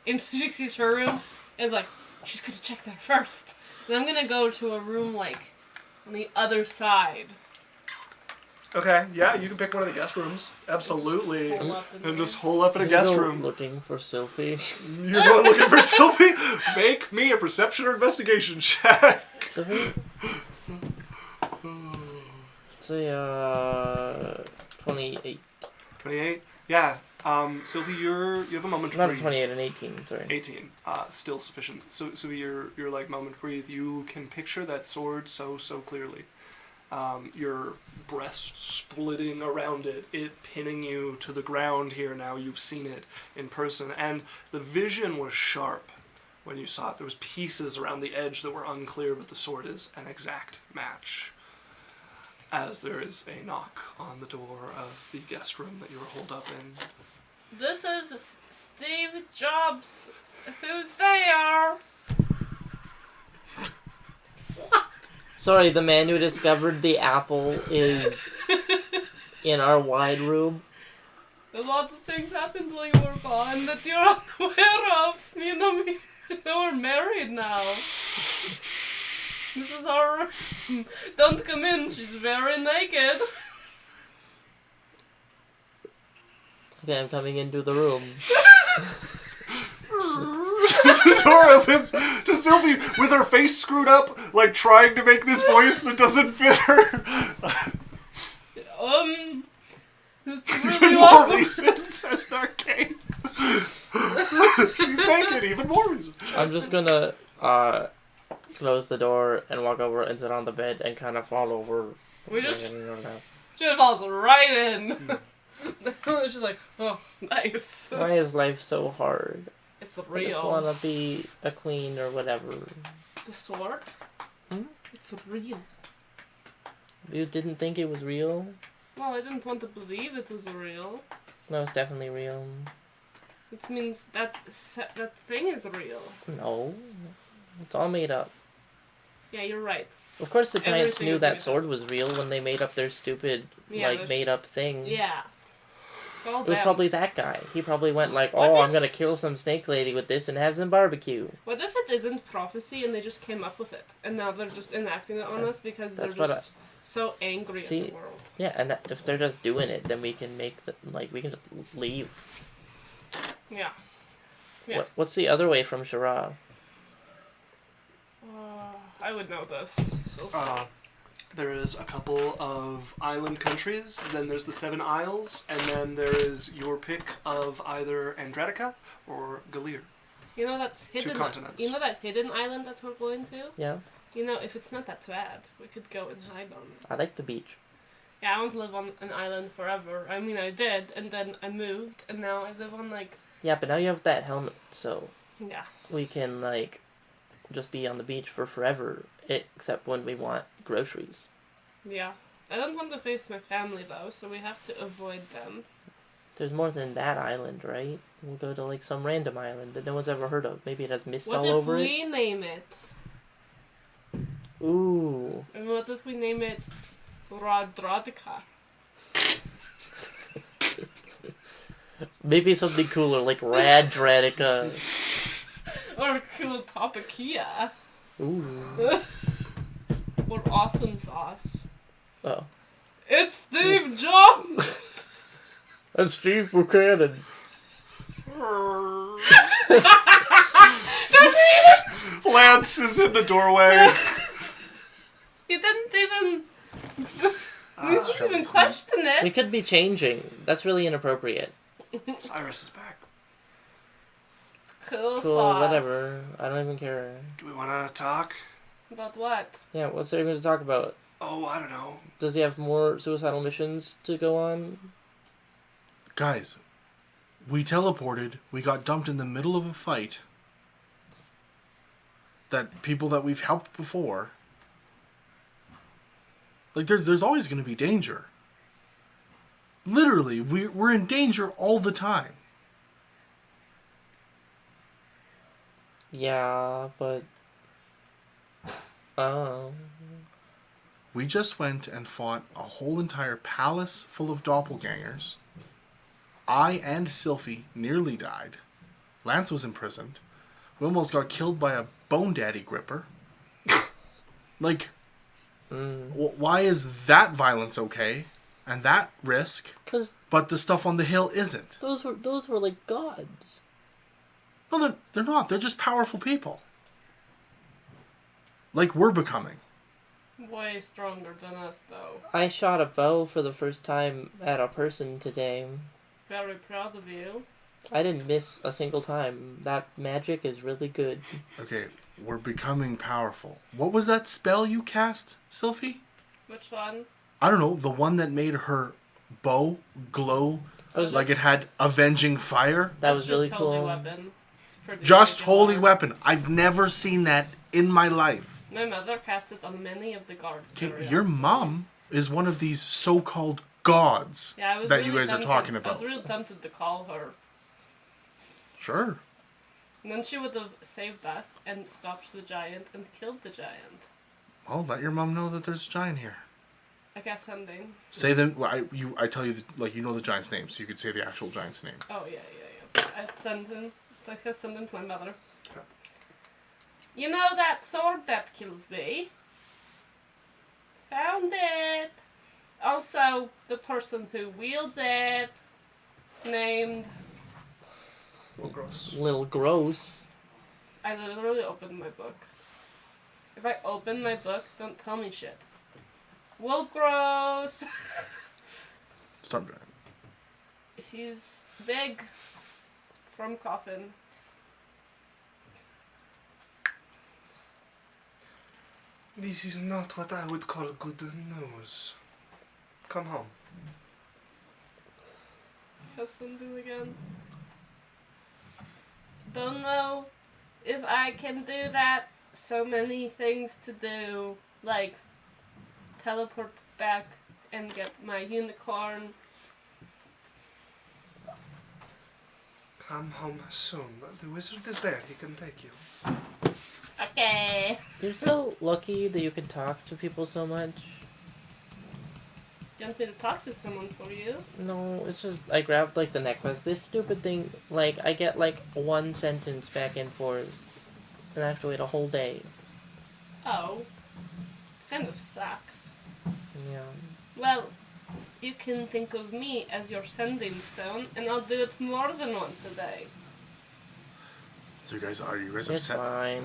And she sees her room, and is like, she's gonna check there first. And I'm gonna go to a room, on the other side. Okay, yeah, you can pick one of the guest rooms. Absolutely. Hole up in And there. just hole up in a You guest go room. looking for Sylphie. You're going looking for Sylphie? Make me a perception or investigation check. Sylphie? Say, 28. 28? Yeah. Sylvie, you have a moment to Not a breathe. 28, an 18, sorry. 18. Still sufficient. So your like moment to breathe. You can picture that sword so clearly. Your breast splitting around it, it pinning you to the ground here now. You've seen it in person. And the vision was sharp when you saw it. There was pieces around the edge that were unclear, but the sword is an exact match. As there is a knock on the door of the guest room that you were holed up in. This is Steve Jobs. Who's there? Sorry, the man who discovered the apple is in our wide room. A lot of things happened while you were gone that you're unaware of. You know, we're married now. This is our... Don't come in, she's very naked. Okay, I'm coming into the room. The door opens to Sylvie with her face screwed up, like trying to make this voice that doesn't fit her. It's Even really more awkward. reason, says an arcade. She's naked, even more reason. I'm just gonna close the door and walk over and sit on the bed and kind of fall over. We just... She falls right in. She's like, oh, nice. Why is life so hard? It's I just real. wanna be a queen or whatever. The sword? Hmm? It's real. You didn't think it was real? Well, I didn't want to believe it was real. No, it's definitely real. It means that that thing is real. No, it's all made up. Yeah, you're right. Of course, the Giants Everything knew is that made sword was real when they made up their stupid, Yeah, made up thing. Yeah. It's all It was them. probably that guy. He probably went like, What oh, if- I'm gonna kill some snake lady with this and have some barbecue. What if it isn't prophecy and they just came up with it? And now they're just enacting it on us because they're That's what just so angry See, at the world. Yeah, and if they're just doing it, then we can make we can just leave. Yeah. Yeah. What's the other way from Sharah? I would know this. So There is a couple of island countries, then there's the 7 Isles, and then there is your pick of either Andratica or Galir. you know that's hidden. continents. You know that hidden island that we're going to? Yeah, You know, if it's not that bad, we could go and hide on it. I like the beach. Yeah, I want to live on an island forever. I mean, I did, and then I moved, and now I live on Yeah, but now you have that helmet, so yeah. we can just be on the beach for forever, except when we want groceries. Yeah. I don't want to face my family though, so we have to avoid them. There's more than that island, right? We'll go to some random island that no one's ever heard of. Maybe it has mist What all if over we name it? it. Ooh. And what if we name it Rodrodica? Maybe something cooler, like Radradica. Or cool Topicia? Ooh. Or Awesome Sauce? Oh. It's Steve Jobs! And Steve Buchanan. Lance is in the doorway. You didn't even... you didn't even question it! We could be changing. That's really inappropriate. Cyrus is back. Cool Cool, sauce. whatever. I don't even care. Do we want to talk? About what? Yeah, what's there going to talk about? Oh, I don't know. Does he have more suicidal missions to go on? Guys, we teleported. We got dumped in the middle of a fight. That people that we've helped before. There's always going to be danger. Literally, we're in danger all the time. Yeah, but... Oh. We just went and fought a whole entire palace full of doppelgangers. I and Sylphie nearly died. Lance was imprisoned. We almost got killed by a bone daddy gripper. Why is that violence okay? And that risk, Because but the stuff on the hill isn't? those were like gods. No, they're not. They're just powerful people. Like we're becoming. Way stronger than us, though. I shot a bow for the first time at a person today. Very proud of you. I didn't miss a single time. That magic is really good. Okay, we're becoming powerful. What was that spell you cast, Sylphie? Which one? I don't know, the one that made her bow glow I was like it had avenging fire. That That's was really just holy cool. weapon. It's pretty Just regular. holy weapon. I've never seen that in my life. My mother cast it on many of the guards. Okay, very your often. mom is one of these so-called gods Yeah, I was that really you guys tempted, are talking I about. was really tempted to call her. Sure. And then she would have saved us and stopped the giant and killed the giant. Well, let your mom know that there's a giant here. I guess sending. Say them. Well, I tell you, you know the giant's name, so you could say the actual giant's name. Oh, yeah. I'd send him. I'd send him to my mother. Okay. You know that sword that kills me? Found it. Also, the person who wields it, named... Little gross. Little gross. I literally opened my book. If I open my book, don't tell me shit. Well, gross. Stop doing it. He's big. From Coffin. This is not what I would call good news. Come home. Has something again. Don't know if I can do that. So many things to do. Like teleport back and get my unicorn. Come home soon. The wizard is there. He can take you. Okay. You're so lucky that you can talk to people so much. You want me to talk to someone for you? No, it's just I grabbed like the necklace. This stupid thing, like I get like one sentence back and forth, and I have to wait a whole day. Oh. Kind of sucks. Yeah. Well, you can think of me as your sending stone, and I'll do it more than once a day. So are you guys It's upset? fine.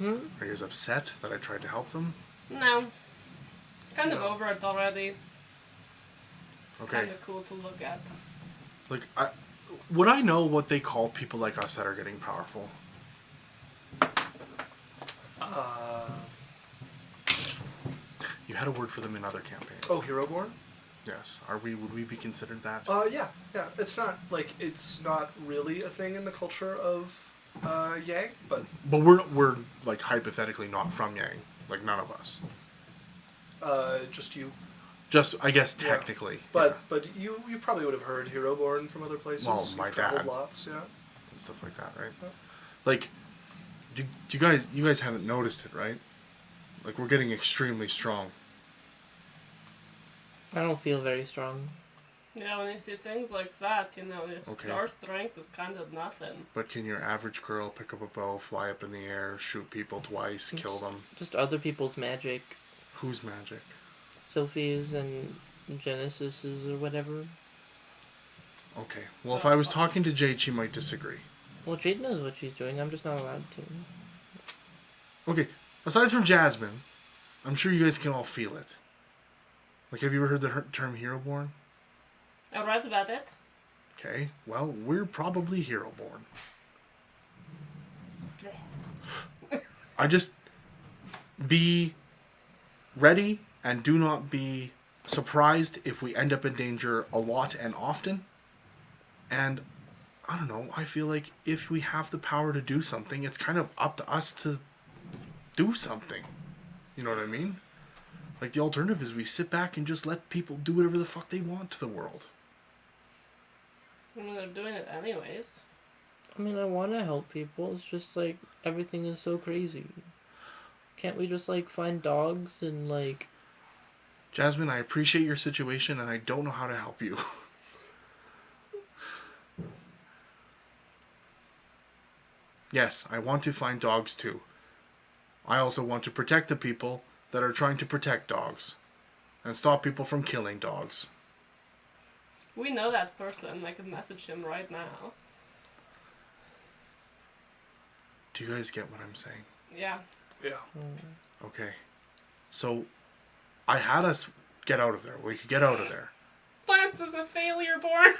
Are you guys upset that I tried to help them? No. Kind of No. over it already. It's Okay. kind of cool to look at. Like, would I know what they call people like us that are getting powerful? You had a word for them in other campaigns. Oh, Heroborn? Yes. Would we be considered that? Yeah. It's not really a thing in the culture of Yang, but But we're like hypothetically not from Yang. Like none of us. just you. Just I guess Yeah. technically. But you probably would have heard Heroborn from other places. Well, You've my traveled dad. lots, yeah. And stuff like that, right? Yeah. Like, do you guys haven't noticed it, right? Like we're getting extremely strong. I don't feel very strong. Yeah, when you see things like that, Okay. our strength is kind of nothing. But can your average girl pick up a bow, fly up in the air, shoot people twice, kill them? Just other people's magic. Who's magic? Sophie's and Genesis's or whatever. Okay. Well, if I was talking to Jade, she might disagree. Well, Jade knows what she's doing. I'm just not allowed to. Okay. Aside from Jasmine, I'm sure you guys can all feel it. Like, have you ever heard the term hero-born? I read about it. Okay. Well, we're probably hero-born. I just be ready and do not be surprised if we end up in danger a lot and often. And I don't know, I feel like if we have the power to do something, it's kind of up to us to do something. You know what I mean? Like the alternative is we sit back and just let people do whatever the fuck they want to the world. I mean, they're doing it anyways. I mean, I want to help people. It's just like everything is so crazy. Can't we just like find dogs and like... Jasmine, I appreciate your situation and I don't know how to help you. Yes, I want to find dogs too. I also want to protect the people that are trying to protect dogs and stop people from killing dogs. We know that person. I could message him right now. Do you guys get what I'm saying? Yeah. Yeah. Okay. So I had us get out of there. We could get out of there. Lance is a failure born.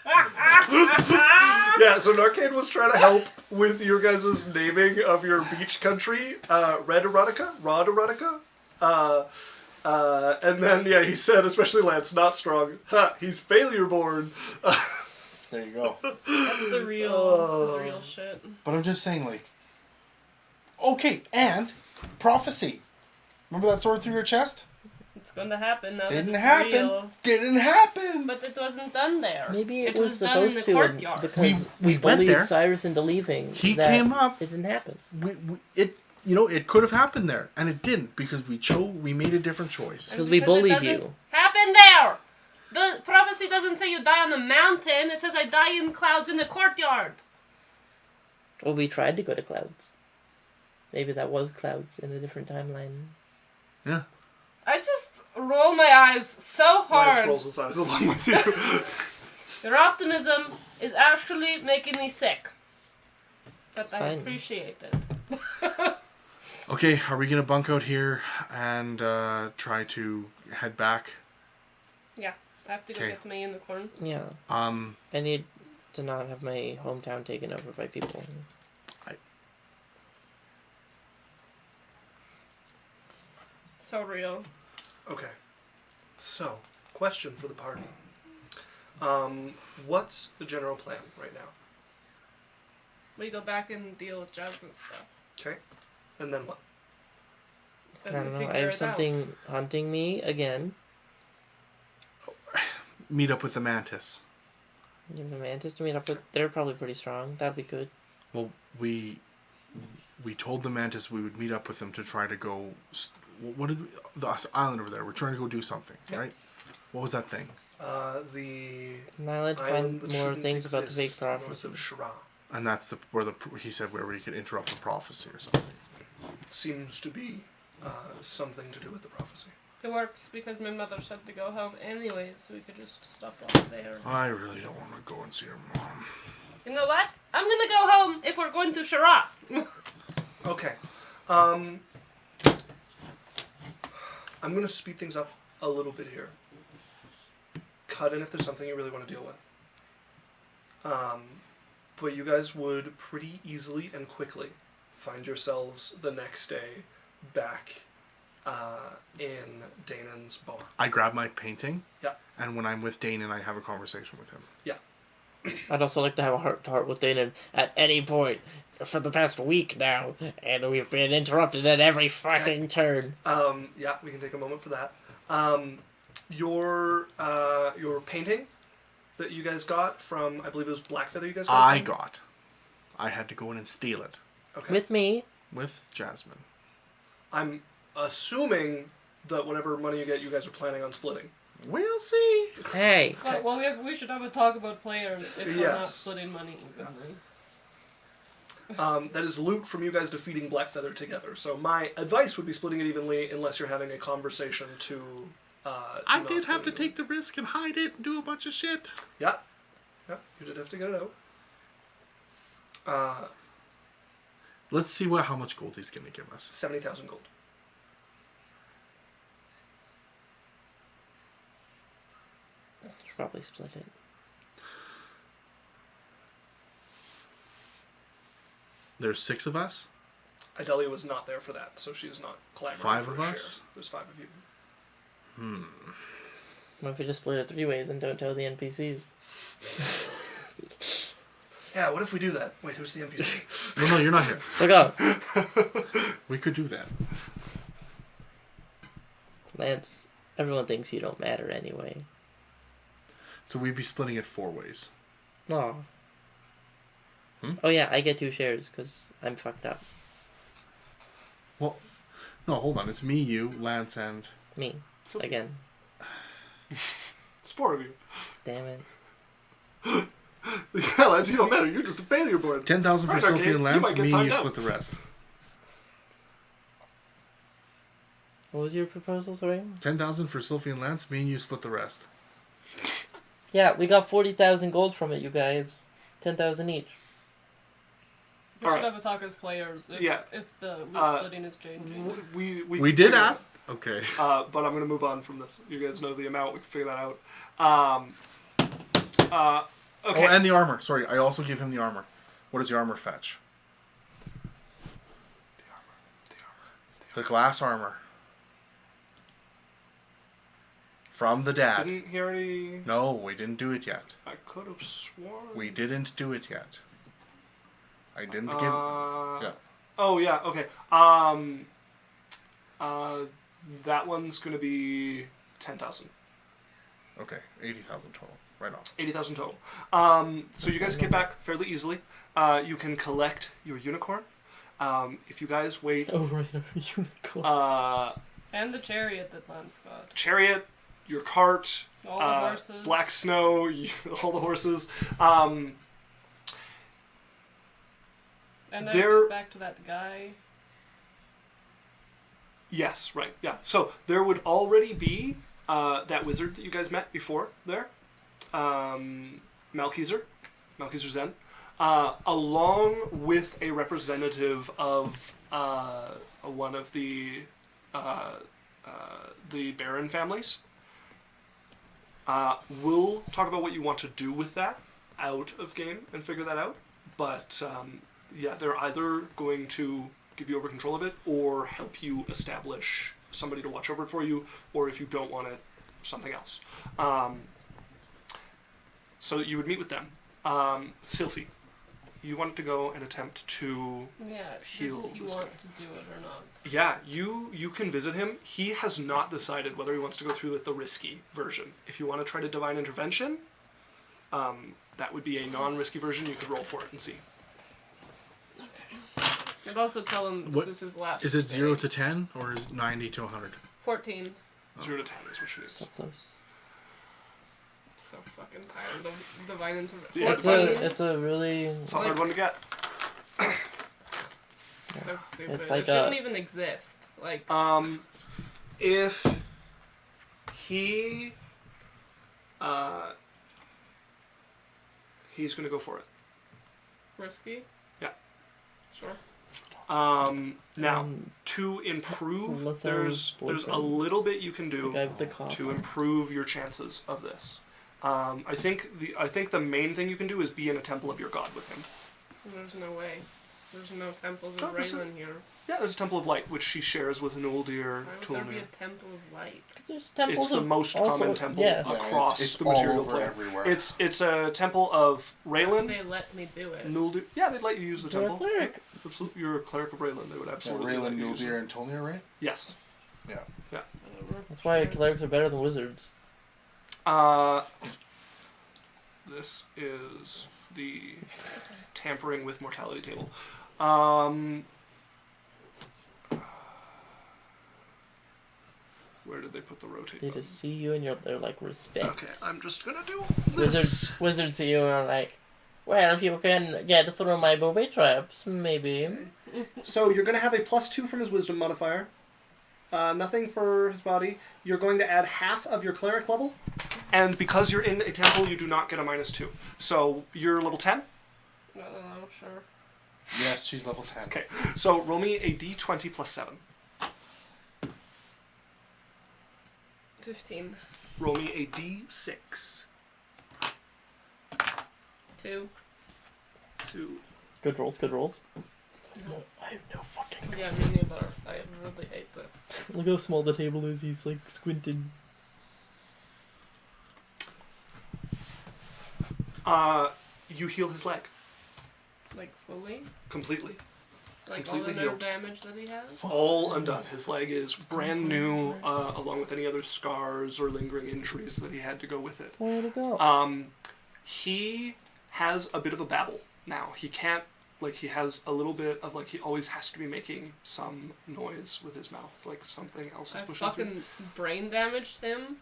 Yeah, so Narcane was trying to help with your guys' naming of your beach country. Red Erotica? Rod Erotica? And then, yeah, he said, especially Lance, not strong. Ha, he's failure born. There you go. That's the real. This is real shit. But I'm just saying, like, okay, and prophecy. Remember that sword through your chest? It's going to happen now. Didn't that it's happen. Real. Didn't happen. But it wasn't done there. Maybe it was was done in supposed the to, and courtyard. because We went bullied there. Cyrus into leaving. He that came up. It didn't happen. It could have happened there, and it didn't because we made a different choice. Because we it bullied doesn't you. Happen there. The prophecy doesn't say you die on the mountain. It says I die in clouds in the courtyard. Well, we tried to go to clouds. Maybe that was clouds in a different timeline. Yeah. I just roll my eyes so Lance hard. rolls his eyes along with you. Your optimism is actually making me sick. But I Fine. appreciate it. Okay, are we gonna bunk out here and try to head back? Yeah, I have to go Okay. get my unicorn. Yeah. I need to not have my hometown taken over by people. So real. Okay. So, question for the party. What's the general plan right now? We go back and deal with Jasmine's stuff. Okay. And then what? Then I we don't know. figure I have it out. something hunting me again. Meet up with the mantis. You have the mantis to meet up with. They're probably pretty strong. That'd be good. Well, we told the mantis we would meet up with them to try to go. What did the island over there? We're trying to go do something, Yeah. right? What was that thing? The Now let's island find that more shouldn't things about the fake exist north prophecy. of Sharah. And that's where he said where we could interrupt the prophecy or something. Seems to be something to do with the prophecy. It works because my mother said to go home anyways, so we could just stop off there. I really don't want to go and see her mom. You know what? I'm gonna go home if we're going to Sharah. Okay. I'm going to speed things up a little bit here. Cut in if there's something you really want to deal with. But you guys would pretty easily and quickly find yourselves the next day back in Danon's bar. I grab my painting. Yeah. And when I'm with Danon, I have a conversation with him. Yeah. I'd also like to have a heart-to-heart with Danon at any point for the past week now, and we've been interrupted at every fucking turn. Yeah, we can take a moment for that. Your painting that you guys got from, I believe it was Blackfeather you guys got? I had to go in and steal it. Okay. With me. With Jasmine. I'm assuming that whatever money you get, you guys are planning on splitting. We'll see. Hey. Well, we should have a talk about players if we're not Yes. splitting money evenly. That is loot from you guys defeating Blackfeather together. So my advice would be splitting it evenly unless you're having a conversation to... I did have to take the risk and hide it and do a bunch of shit. Yeah. Yeah, you did have to get it out. Let's see how much gold he's going to give us. 70,000 gold. Should probably split it. There's 6 of us. Adelia was not there for that, so she is not clamoring 5 for of a us? share. There's 5 of you. What if we just split it 3 ways and don't tell the NPCs? Yeah, what if we do that? Wait, who's the NPC? No, you're not here. Look up! We could do that. Lance, everyone thinks you don't matter anyway. So we'd be splitting it 4 ways. Aw. Hmm? Oh yeah, I get 2 shares because I'm fucked up. Well, no, hold on. It's me, you, Lance, and... Me. So- Again. It's 4 of you. Damn it. Yeah, Lance, you don't matter. You're just a failure board. 10,000 for Right, Sophie Arcade, and you Lance. might get Me and you timed out. split the rest. What was your proposal, sorry? 10,000 for Sophie and Lance. Me and you split the rest. Yeah, we got 40,000 gold from it, you guys. 10,000 each. We All should right. have a talk as players if, Yeah. if the loot splitting is changing. We We can did figure it ask. Okay. out. But I'm going to move on from this. You guys know the amount. We can figure that out. Okay. Oh, and the armor. Sorry, I also give him the armor. What does the armor fetch? The glass armor. From the dad. Didn't he already... No, we didn't do it yet. I could have sworn... We didn't do it yet. I didn't give... Yeah. Oh, yeah, okay. That one's going to be 10,000. Okay, 80,000 total. Right on. 80,000 total. So you guys get back fairly easily. You can collect your unicorn. If you guys wait... Oh, right, a unicorn. And the chariot that Lance got. Chariot, your cart, All the horses. black snow, all the horses. And then There- back to that guy. Yes, right, yeah. So there would already be that wizard that you guys met before there, Malkezer Zen, along with a representative of one of the Baron families. We'll talk about what you want to do with that out of game and figure that out. But yeah, they're either going to give you over control of it or help you establish somebody to watch over it for you, or if you don't want it, something else. So you would meet with them. Sylphie, you wanted to go and attempt to... Yeah, Heal does he this want guy. to do it or not? Yeah, you can visit him. He has not decided whether he wants to go through with the risky version. If you want to try to divine intervention, that would be a non-risky version. You could roll for it and see. Okay. I'd also tell him this What- is his last Is it day. 0 to 10 or is it 90 to 100? 14. 0 to 10 is what it is. So close. So fucking tired of divine intervention. Yeah, It's 14? a really... It's a hard one to get. So stupid. It's like it shouldn't a- even exist. Like, If he... he's going to go for it. risky? Yeah. Sure. Now, to improve, Lothar's there's a boyfriend. little bit you can The do guy with the cough. to improve your chances of this. I think the main thing you can do is be in a temple of your god with him. There's no way. There's no temples Oh, of there's a- Raylan here. Yeah, there's a temple of light which she shares with Nuldir, Why would there be Tulnir. a temple of light? There's temples It's the of most also- common temple Yeah. across it's the all material over plane. everywhere. It's a temple of Raylan, They let me do it. Nuldir. Yeah, they'd let you use the You're a temple. cleeric. Absolutely, you're a cleric of Raylan. They would Yeah, absolutely let Raylan, you use it. Nuldir, and Tolnir, right? Yes. Yeah. Whatever. That's why clerics are better than wizards. This is the tampering with mortality table. Where did they put the rotate They button? just see you and they're like, respect. Okay, I'm just gonna do this. Wizards see you and are like, well, if you can get through my booby traps, maybe. So you're gonna have a +2 from his wisdom modifier. Nothing for his body. You're going to add half of your cleric level. And because you're in a temple, you do not get a -2. So you're level 10? I don't know, sure. Yes, she's level 10. Okay, so roll me a d20 + 7. 15. Roll me a d6. 2. 2. Good rolls, good rolls. No. I have no fucking... Yeah, me neither. I really hate this. Look how small the table is, he's like squinting. You heal his leg. Like, fully? Completely. Like, all the Completely nerve healed. damage that he has? All undone. His leg is brand new, along with any other scars or lingering injuries that he had to go with it. Where to go? He has a bit of a babble now. He can't, he has a little bit of, he always has to be making some noise with his mouth, like something else is I pushing through. fucking brain damaged him?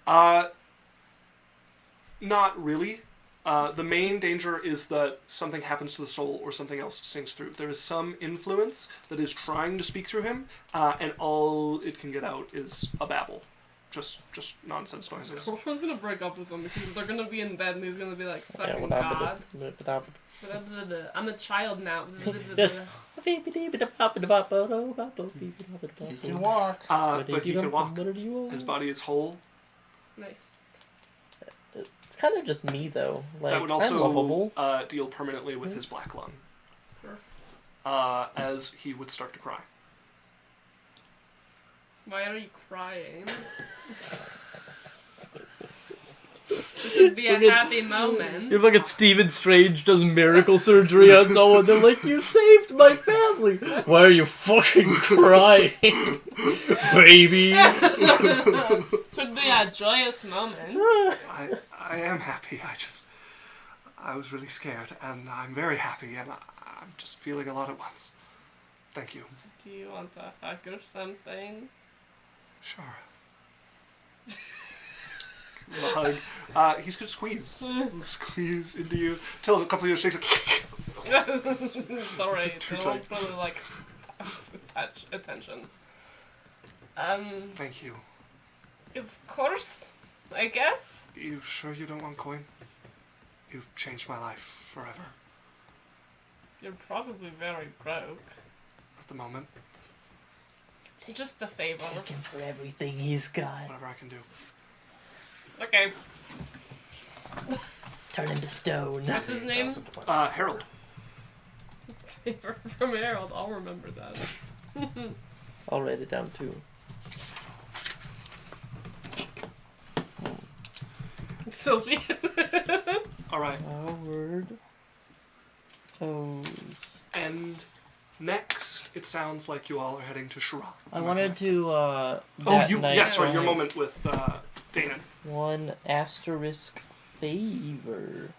Not really. The main danger is that something happens to the soul or something else sinks through. There is some influence that is trying to speak through him, and all it can get out is a babble. just nonsense His noises. girlfriend's gonna break up with him because they're gonna be in bed and he's gonna be like, Yeah, fucking what god. happened? I'm a child now. Yes. He can walk. But he can walk. What do you want? His body is whole. Nice. It's kind of just me though. Like That would I'm also lovable. deal permanently with his black lung. Perf. As he would start to cry. Why are you crying? This would be a happy moment. You're like Stephen Strange does miracle surgery on someone. They're like, you saved my family. Why are you fucking crying, baby? This would be a joyous moment. I am happy. I was really scared, and I'm very happy, and I'm just feeling a lot at once. Thank you. Do you want a hug or something? Sure. A hug. He's gonna squeeze into you till a couple of your shakes. Sorry, Too they won't really like attach attention. Thank you. Of course, I guess. You sure you don't want coin? You've changed my life forever. You're probably very broke. At the moment, Just a favor. Take him for everything he's got. whatever I can do. Okay. Turn him to stone. What's his name? Harold. Favor from Harold. I'll remember that. I'll write it down too. Sylvie. All right. Howard O's. And next, it sounds like you all are heading to Sharah. I wanted to. Oh, that you. night Yeah, sorry. Your try moment with Dana. One asterisk favor.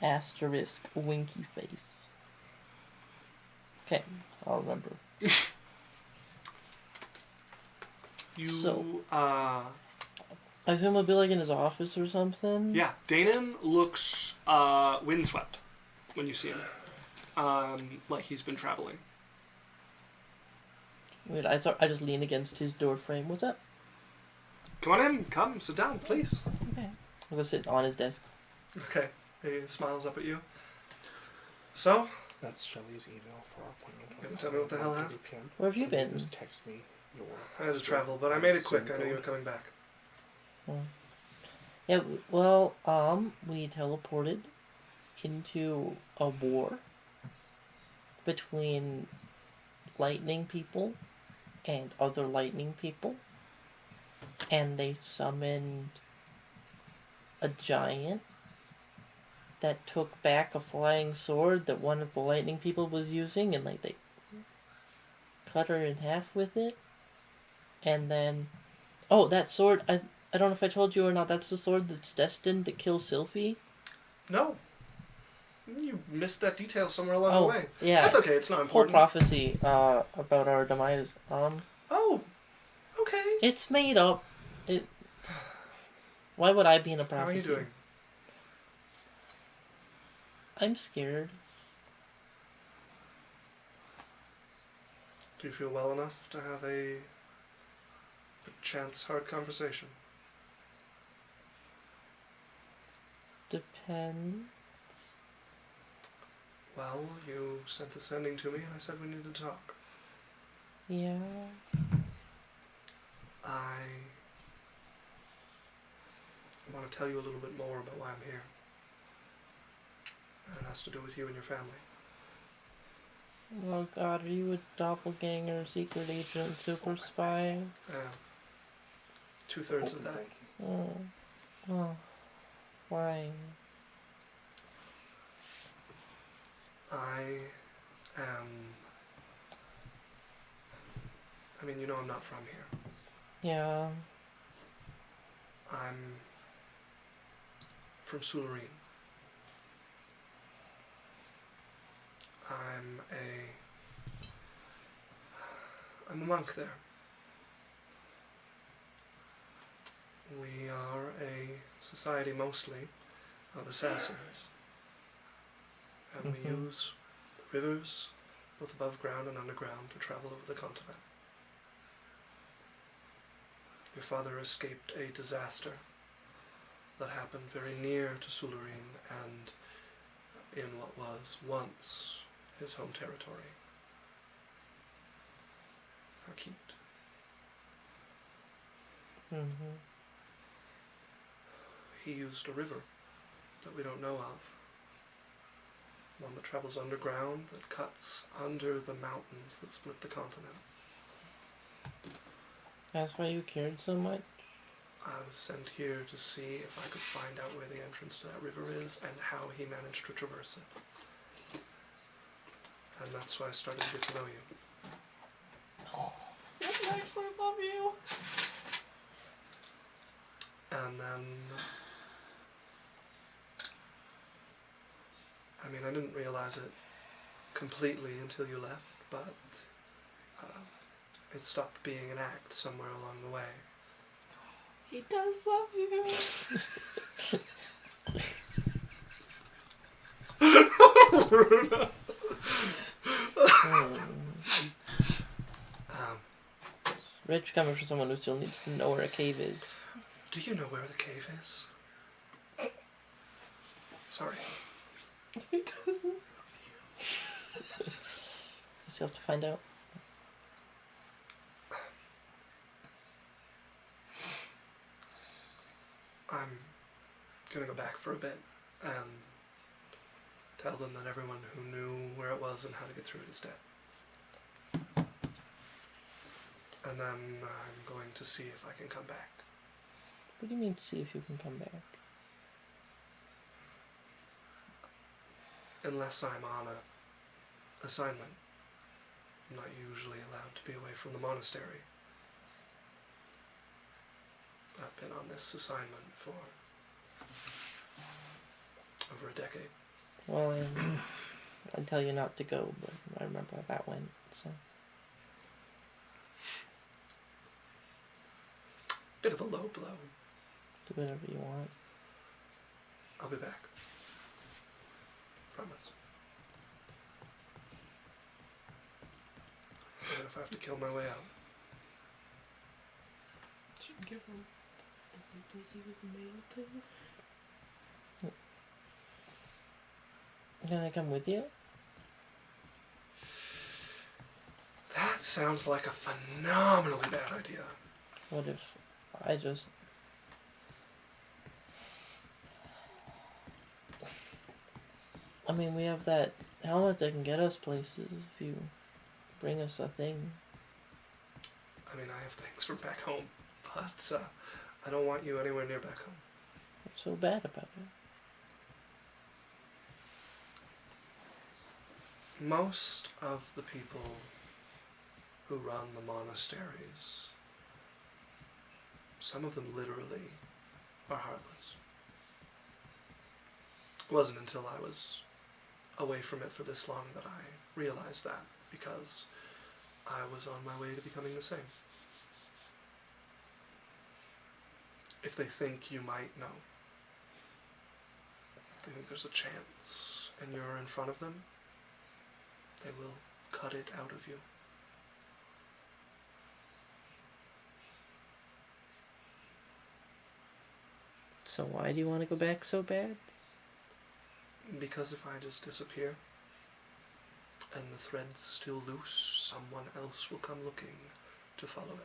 Asterisk winky face. Okay, I'll remember. You. So- uh. I assume I'll be like in his office or something. Yeah, Danon looks windswept when you see him. Like he's been traveling. Wait, I just lean against his door frame. What's up? Come on in. Come, sit down, please. Okay. I'll go sit on his desk. Okay. He smiles up at you. So, That's Shelly's email for our appointment. You haven't told me what the hell happened? PM. Where have you Can been? Just text me your. I had to travel, but I made it quick. I knew you were coming back. Yeah, well, we teleported into a war between lightning people and other lightning people, and they summoned a giant that took back a flying sword that one of the lightning people was using, and like they cut her in half with it, and then that sword, I don't know if I told you or not, that's the sword that's destined to kill Sylphie. No. You missed that detail somewhere along the way. Yeah. That's okay. It's not Whole important. prophecy about our demise. Oh. Okay. It's made up. Why would I be in a prophecy? How are you doing? I'm scared. Do you feel well enough to have a chance hard conversation? Depends. Well, you sent the sending to me and I said we needed to talk. Yeah. I want to tell you a little bit more about why I'm here. And it has to do with you and your family. Oh god, are you a doppelganger, secret agent, super spy? 2/3 of that. Thank you. Oh. Why? I mean, you know I'm not from here. Yeah. I'm from Sularine. I'm a monk there. We are a society mostly of assassins. And we use the rivers, both above ground and underground, to travel over the continent. Your father escaped a disaster that happened very near to Sularine and in what was once his home territory. How cute. Mm-hmm. He used a river that we don't know of. One that travels underground, that cuts under the mountains that split the continent. That's why you cared so much? I was sent here to see if I could find out where the entrance to that river is and how he managed to traverse it. And that's why I started to get to know you. I actually love you. And then, I mean, I didn't realize it completely until you left, but it stopped being an act somewhere along the way. He does love you. Um, Rich coming from someone who still needs to know where a cave is. do you know where the cave is? Sorry. He doesn't. You still have to find out. I'm gonna go back for a bit and tell them that everyone who knew where it was and how to get through it is dead. And then I'm going to see if I can come back. What do you mean, see if you can come back? Unless I'm on a assignment. I'm not usually allowed to be away from the monastery. I've been on this assignment for over a decade. Well, I'd tell you not to go, but I remember how that went, so. Bit of a low blow. Do whatever you want. I'll be back. Promise. Even if I have to kill my way out. Should give him the papers he was mailed to. Can I come with you? That sounds like a phenomenally bad idea. What if I just... I mean, we have that helmet that can get us places if you bring us a thing. I mean, I have things from back home, but I don't want you anywhere near back home. What's so bad about it? Most of the people who run the monasteries, some of them literally are heartless. It wasn't until I was away from it for this long that I realized that, because I was on my way to becoming the same. If they think you might know, they think there's a chance and you're in front of them, they will cut it out of you. So why do you want to go back so bad? Because if I just disappear, and the thread's still loose, someone else will come looking to follow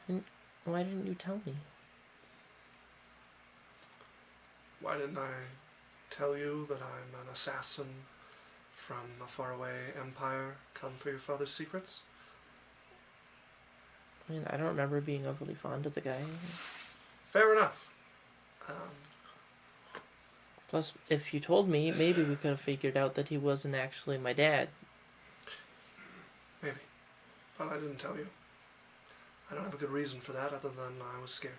it. Why didn't you tell me? Why didn't I tell you that I'm an assassin from a faraway empire come for your father's secrets? I mean, I don't remember being overly fond of the guy. Fair enough. Plus, if you told me, maybe we could have figured out that he wasn't actually my dad. Maybe. But I didn't tell you. I don't have a good reason for that other than I was scared.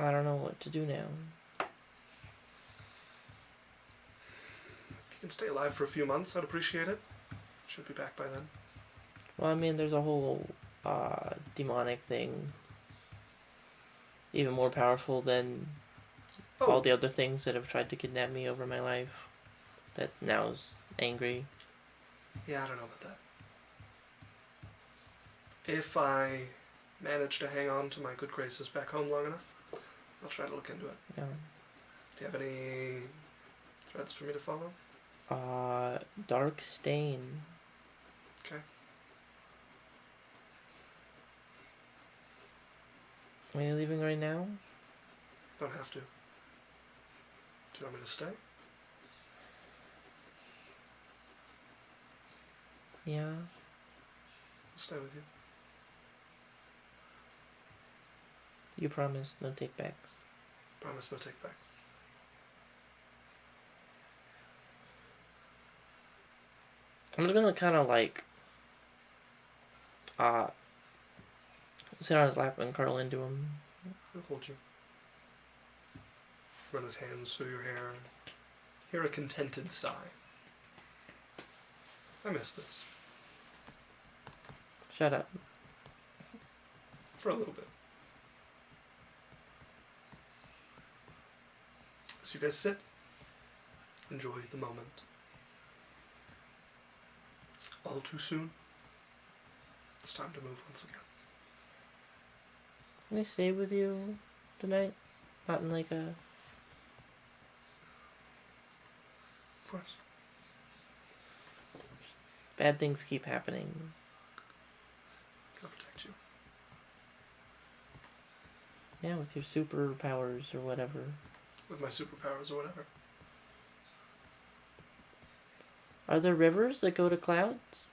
I don't know what to do now. If you can stay alive for a few months, I'd appreciate it. Should be back by then. Well, I mean, there's a whole demonic thing. Even more powerful than Oh. all the other things that have tried to kidnap me over my life. That now is angry. Yeah, I don't know about that. If I manage to hang on to my good graces back home long enough, I'll try to look into it. Yeah. Do you have any threads for me to follow? Dark Stain. Okay. Are you leaving right now? Don't have to. Do you want me to stay? Yeah. I'll stay with you. You promise no take backs. Promise no take-backs. I'm just gonna kind of like, sit on his lap and curl into him. He'll hold you. Run his hands through your hair. Hear a contented sigh. I miss this. Shut up. For a little bit. So you guys sit. Enjoy the moment. All too soon. It's time to move once again. Can I stay with you tonight? Not in like a... Of course. Bad things keep happening. I'll protect you. Yeah, with your superpowers or whatever. With my superpowers or whatever. Are there rivers that go to clouds?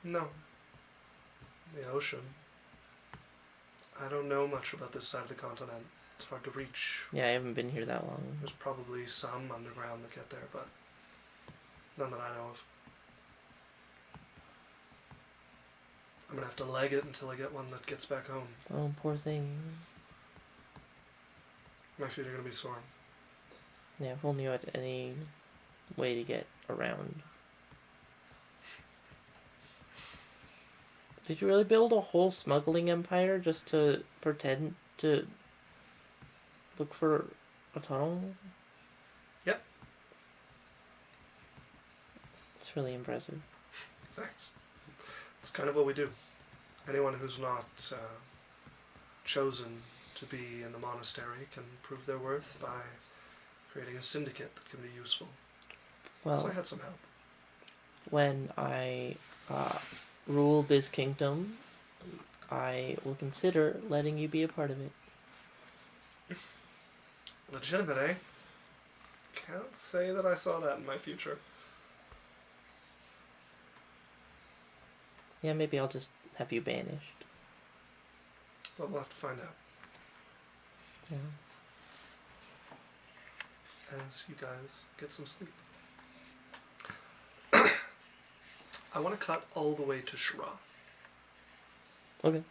No. The ocean. I don't know much about this side of the continent. It's hard to reach. Yeah, I haven't been here that long. There's probably some underground that get there, but none that I know of. I'm gonna have to leg it until I get one that gets back home. Oh, poor thing. My feet are gonna be sore. Yeah, if only you had any way to get around. Did you really build a whole smuggling empire just to pretend to look for a tunnel? Yep. It's really impressive. Thanks. It's kind of what we do. Anyone who's not chosen to be in the monastery can prove their worth by creating a syndicate that can be useful. Well, So I had some help. when I rule this kingdom, I will consider letting you be a part of it. Legitimate, eh? Can't say that I saw that in my future. Yeah, maybe I'll just have you banished. But we'll have to find out. Yeah. As you guys get some sleep. I want to cut all the way to Sharah. Okay.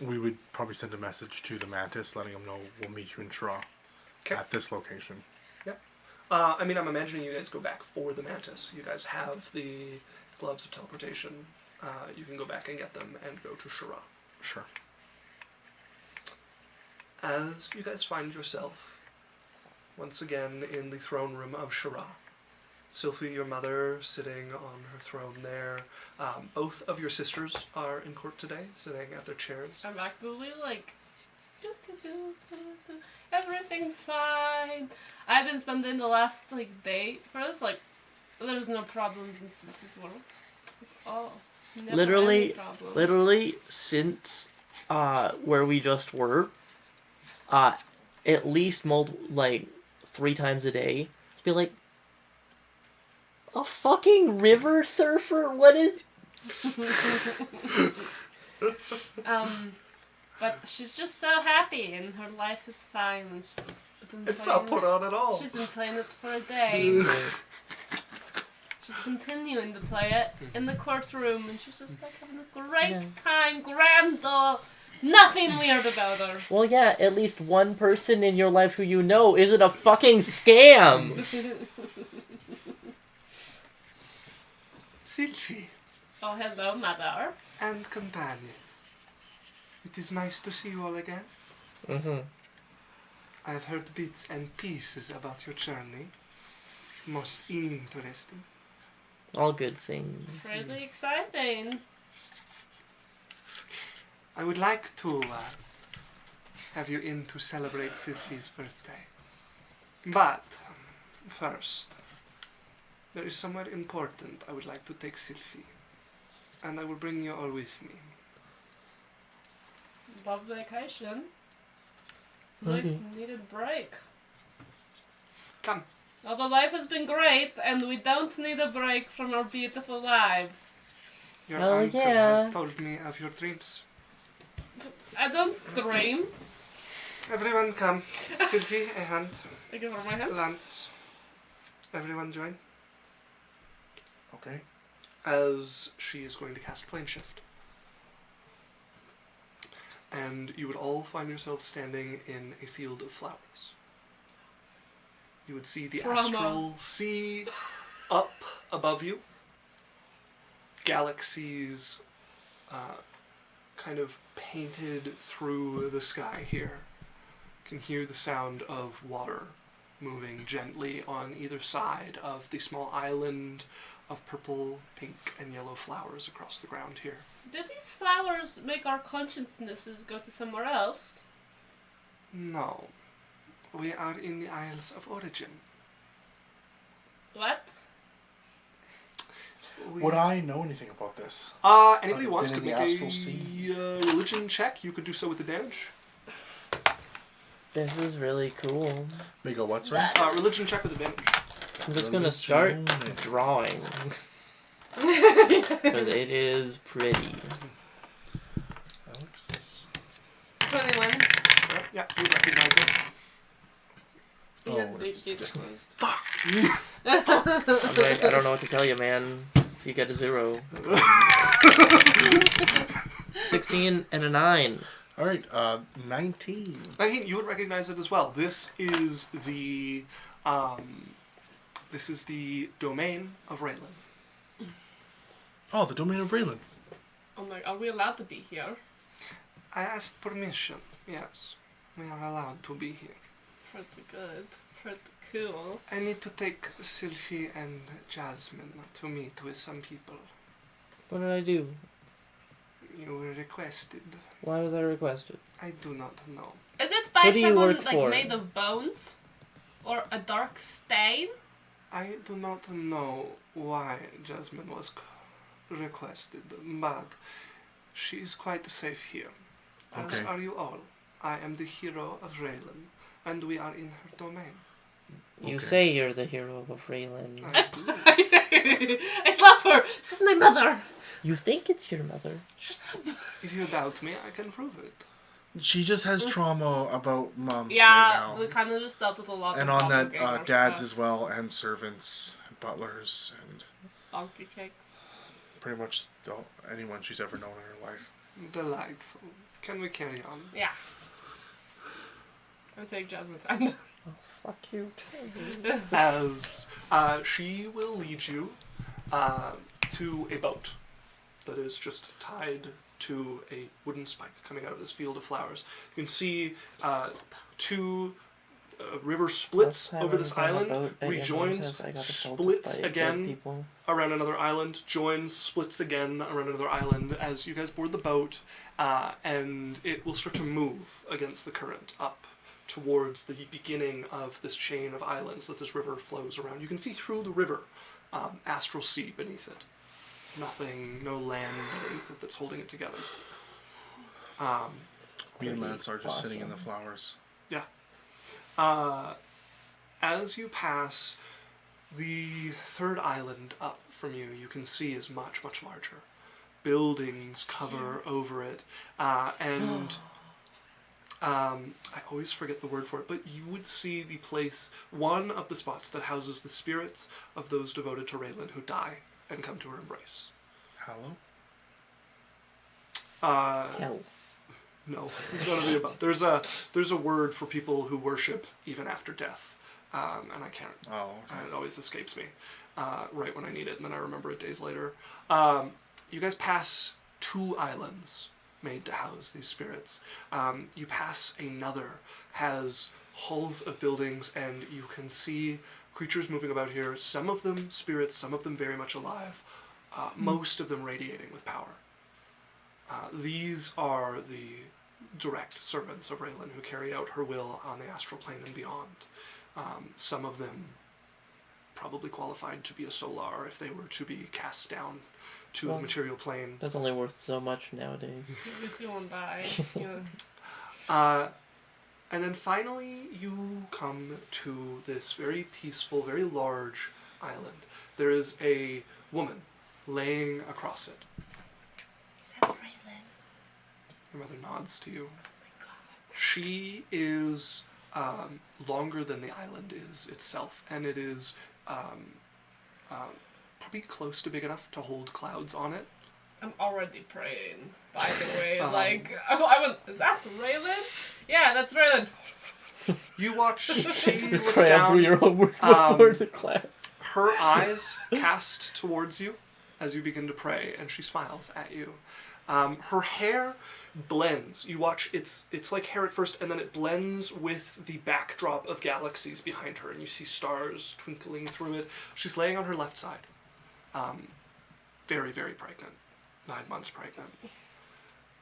We would probably send a message to the Mantis letting them know we'll meet you in Sharah at this location. I mean, I'm imagining you guys go back for the Mantis. You guys have the gloves of teleportation. You can go back and get them and go to Sharah. Sure. As you guys find yourself once again in the throne room of Sharah. Sylphie, your mother, sitting on her throne there. Both of your sisters are in court today, sitting at their chairs. I'm actively like, do. Everything's fine. I've been spending the last like day for us like, there's no problems in Sylphie's world. It's all never Literally, any problems. literally since where we just were, at least like 3 times a day, to be like, a fucking river surfer? What is... But she's just so happy and her life is fine and she's been It's playing not put it. on at all. She's been playing it for a day. She's continuing to play it in the courtroom and she's just like having a great time, grand though. Nothing weird about her. Well, yeah, at least one person in your life who you know isn't a fucking scam. Sylphie, Oh, hello, mother. and companions. It is nice to see you all again. Mm-hmm. I have heard bits and pieces about your journey. Most interesting. All good things. Really exciting. I would like to have you in to celebrate Sylphie's birthday. But first, there is somewhere important I would like to take Sylphie. And I will bring you all with me. Love vacation. Nice Okay. needed break. Come. Although life has been great, and we don't need a break from our beautiful lives. Your Oh, uncle yeah. has told me of your dreams. I don't dream. Everyone come. Sylphie, a hand. I give her my hand. Lance. Everyone join. Okay. As she is going to cast Plane Shift. And you would all find yourselves standing in a field of flowers. You would see the Trauma. astral sea up above you. Galaxies kind of painted through the sky here. You can hear the sound of water moving gently on either side of the small island of purple, pink, and yellow flowers across the ground here. Do these flowers make our consciousnesses go to somewhere else? No. We are in the Isles of Origin. What? Would I know anything about this? Anybody Have wants been could in make the astral a sea? religion check. You could do so with advantage. This is really cool. Make a what, sorry? Religion check with advantage. I'm just gonna start Religion. drawing. Because it is pretty. Alex? 21. Yeah, you recognize it. Oh, Yeah, it's they different. I'm like, I don't know what to tell you, man. You get a 0. 16 and a 9. All right, 19. 19, you would recognize it as well. This is the domain of Raylan. Oh, the domain of Raylan. I'm like, are we allowed to be here? I asked permission. Yes, we are allowed to be here. Pretty good. Pretty cool. I need to take Sylphie and Jasmine to meet with some people. What did I do? You were requested. Why was I requested? I do not know. Is it by Who do you someone work like for? made of bones? Or a dark stain? I do not know why Jasmine was requested, but she is quite safe here. As Okay. are you all. I am the hero of Raylan, and we are in her domain. You Okay. say you're the hero of Raylan. I do. I slap her! This is my mother! You think it's your mother? If you doubt me, I can prove it. She just has trauma about moms Yeah, right we now. kind of just dealt with a lot And of on that, doppelganger dads stuff. as well, and servants, and butlers, and Donkey cakes. pretty much anyone she's ever known in her life. Delightful. Can we carry on? Yeah. I take Jasmine's hand. Oh, fuck you. As she will lead you to a boat that is just tied to a wooden spike coming out of this field of flowers. You can see two river splits over this island, rejoins, splits again around another island, joins, splits again around another island as you guys board the boat, and it will start to move against the current up towards the beginning of this chain of islands that this river flows around. You can see through the river, astral sea beneath it. Nothing, no land beneath it that's holding it together. Me and Lance are just sitting in the flowers. Yeah. As you pass the third island up from you, you can see is much, much larger. Buildings cover over it, and I always forget the word for it, but you would see the place, one of the spots that houses the spirits of those devoted to Raylan who die and come to her embrace. Hallow? Hell. No, none of the above. There's a word for people who worship even after death, and I can't. Oh, okay. It always escapes me right when I need it, and then I remember it days later. you guys pass 2 islands made to house these spirits. You pass another, has hulls of buildings, and you can see creatures moving about here. Some of them spirits, some of them very much alive. Most of them radiating with power. These are the direct servants of Raylan who carry out her will on the astral plane and beyond. Some of them probably qualified to be a solar if they were to be cast down to the material plane. That's only worth so much nowadays. At least you won't die. Yeah. And then finally, you come to this very peaceful, very large island. There is a woman laying across it. Is that Raylan? Your mother nods to you. Oh my god. She is longer than the island is itself, and it is probably close to big enough to hold clouds on it. I'm already praying, by the way. I went, is that Raylan? Yeah, that's Raylan. You watch, she looks Cram down. through your homework before the class. Her eyes cast towards you as you begin to pray, and she smiles at you. Her hair blends. You watch, it's like hair at first, and then it blends with the backdrop of galaxies behind her, and you see stars twinkling through it. She's laying on her left side. Very, very pregnant. 9 months pregnant.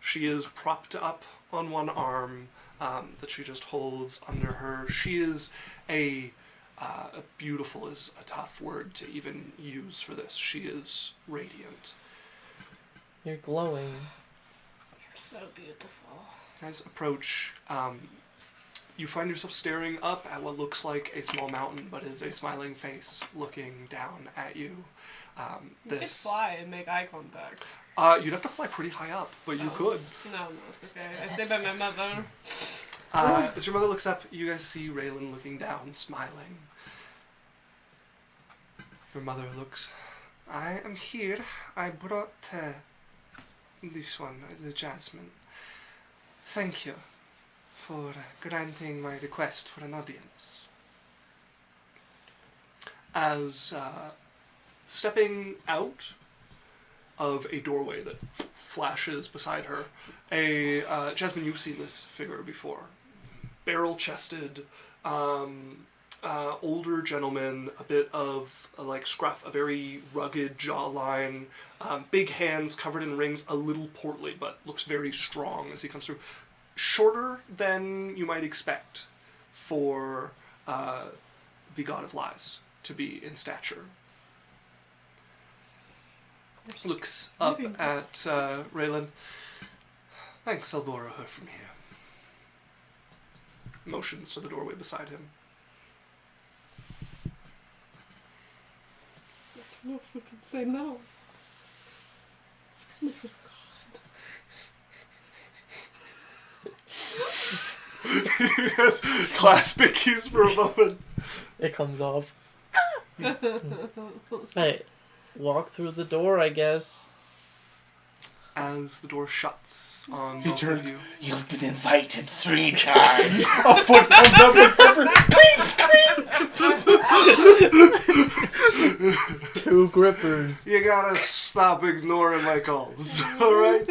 She is propped up on one arm that she just holds under her. She is a beautiful is a tough word to even use for this. She is radiant. You're glowing. You're so beautiful. As approach, you find yourself staring up at what looks like a small mountain, but is a smiling face looking down at you. You could fly and make eye contact. You'd have to fly pretty high up, but you could. No, it's okay. I stay by my mother. As your mother looks up, you guys see Raylan looking down, smiling. Your mother looks, I am here. I brought this one, the Jasmine. Thank you for granting my request for an audience. As stepping out of a doorway that flashes beside her, Jasmine, you've seen this figure before. Barrel-chested, older gentleman, a bit of like scruff, a very rugged jawline, big hands covered in rings, a little portly, but looks very strong as he comes through. Shorter than you might expect for the God of Lies to be in stature. Looks up at Raylan. Thanks, I'll borrow her from here. Motions to the doorway beside him. I don't know if we can say no. It's kind of You guys clasp pickies for a moment. It comes off. Hey, walk through the door, I guess. As the door shuts on He both turns. of you. You've been invited 3 times. A foot comes up with different. 2 grippers. You gotta stop ignoring my calls, alright?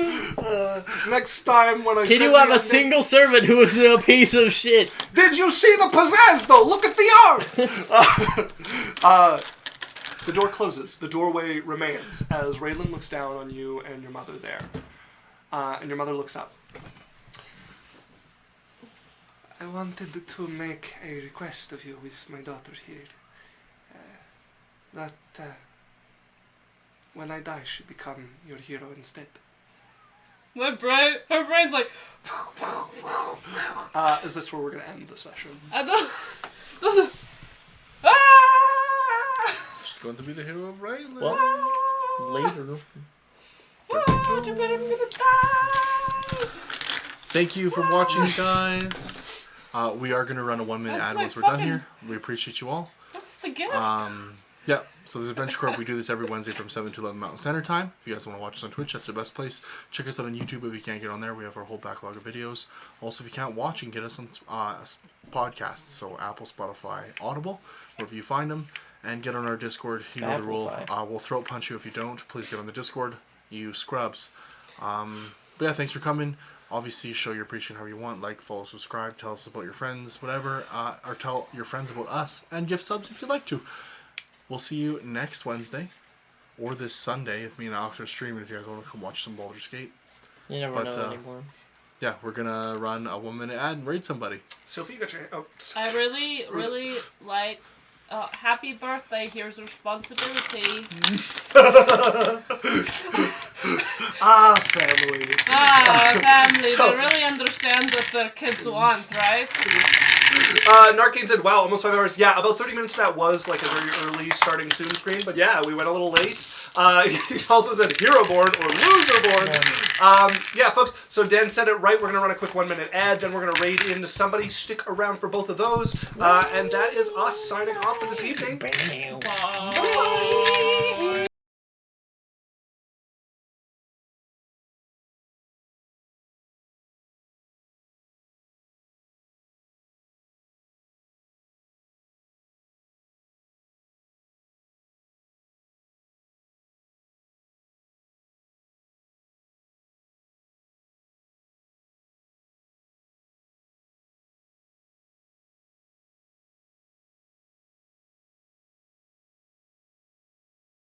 Next time when I Can send you have the a single servant who is a piece of shit? Did you see the pizzazz though? Look at the arms! The door closes. The doorway remains as Raylan looks down on you and your mother there. And your mother looks up. I wanted to make a request of you with my daughter here. That when I die, she become your hero instead. her brain's like, Is this where we're going to end the session? I don't. Ah! She's going to be the hero of Raylan. Well, later. Ah, I'm gonna die! Thank you for watching, guys. We are going to run a 1-minute That's ad my once we're done fucking- here. We appreciate you all. What's the gift? Yeah, so this Adventure Corp, we do this every Wednesday from 7 to 11 Mountain Standard Time. If you guys want to watch us on Twitch, that's the best place. Check us out on YouTube if you can't get on there. We have our whole backlog of videos. Also, if you can't watch, you can get us on podcasts. So Apple, Spotify, Audible, wherever you find them. And get on our Discord. You know the rule. Applefy. We'll throat punch you if you don't. Please get on the Discord. you scrubs. But yeah, thanks for coming. Obviously, show your appreciation however you want. Like, follow, subscribe, tell us about your friends, whatever. Or tell your friends about us. And give subs if you'd like to. We'll see you next Wednesday. Or this Sunday if me and Alex are streaming. If you guys want to come watch some Baldur's Gate. You never know anymore. Yeah, we're going to run a 1 minute ad and raid somebody. Sophie, you got your hand. Oh, I really like. Happy birthday, here's responsibility. family. Family, So- they really understand what their kids want, right? Narcane said, wow, almost 5 hours. Yeah, about 30 minutes of that was like a very early starting soon screen, but yeah, we went a little late. He also said hero-born or loser-born. Yeah, folks, so Dan said it right. We're going to run a quick 1 minute ad, then we're going to raid into somebody. Stick around for both of those. And that is us signing off for this evening. Bye.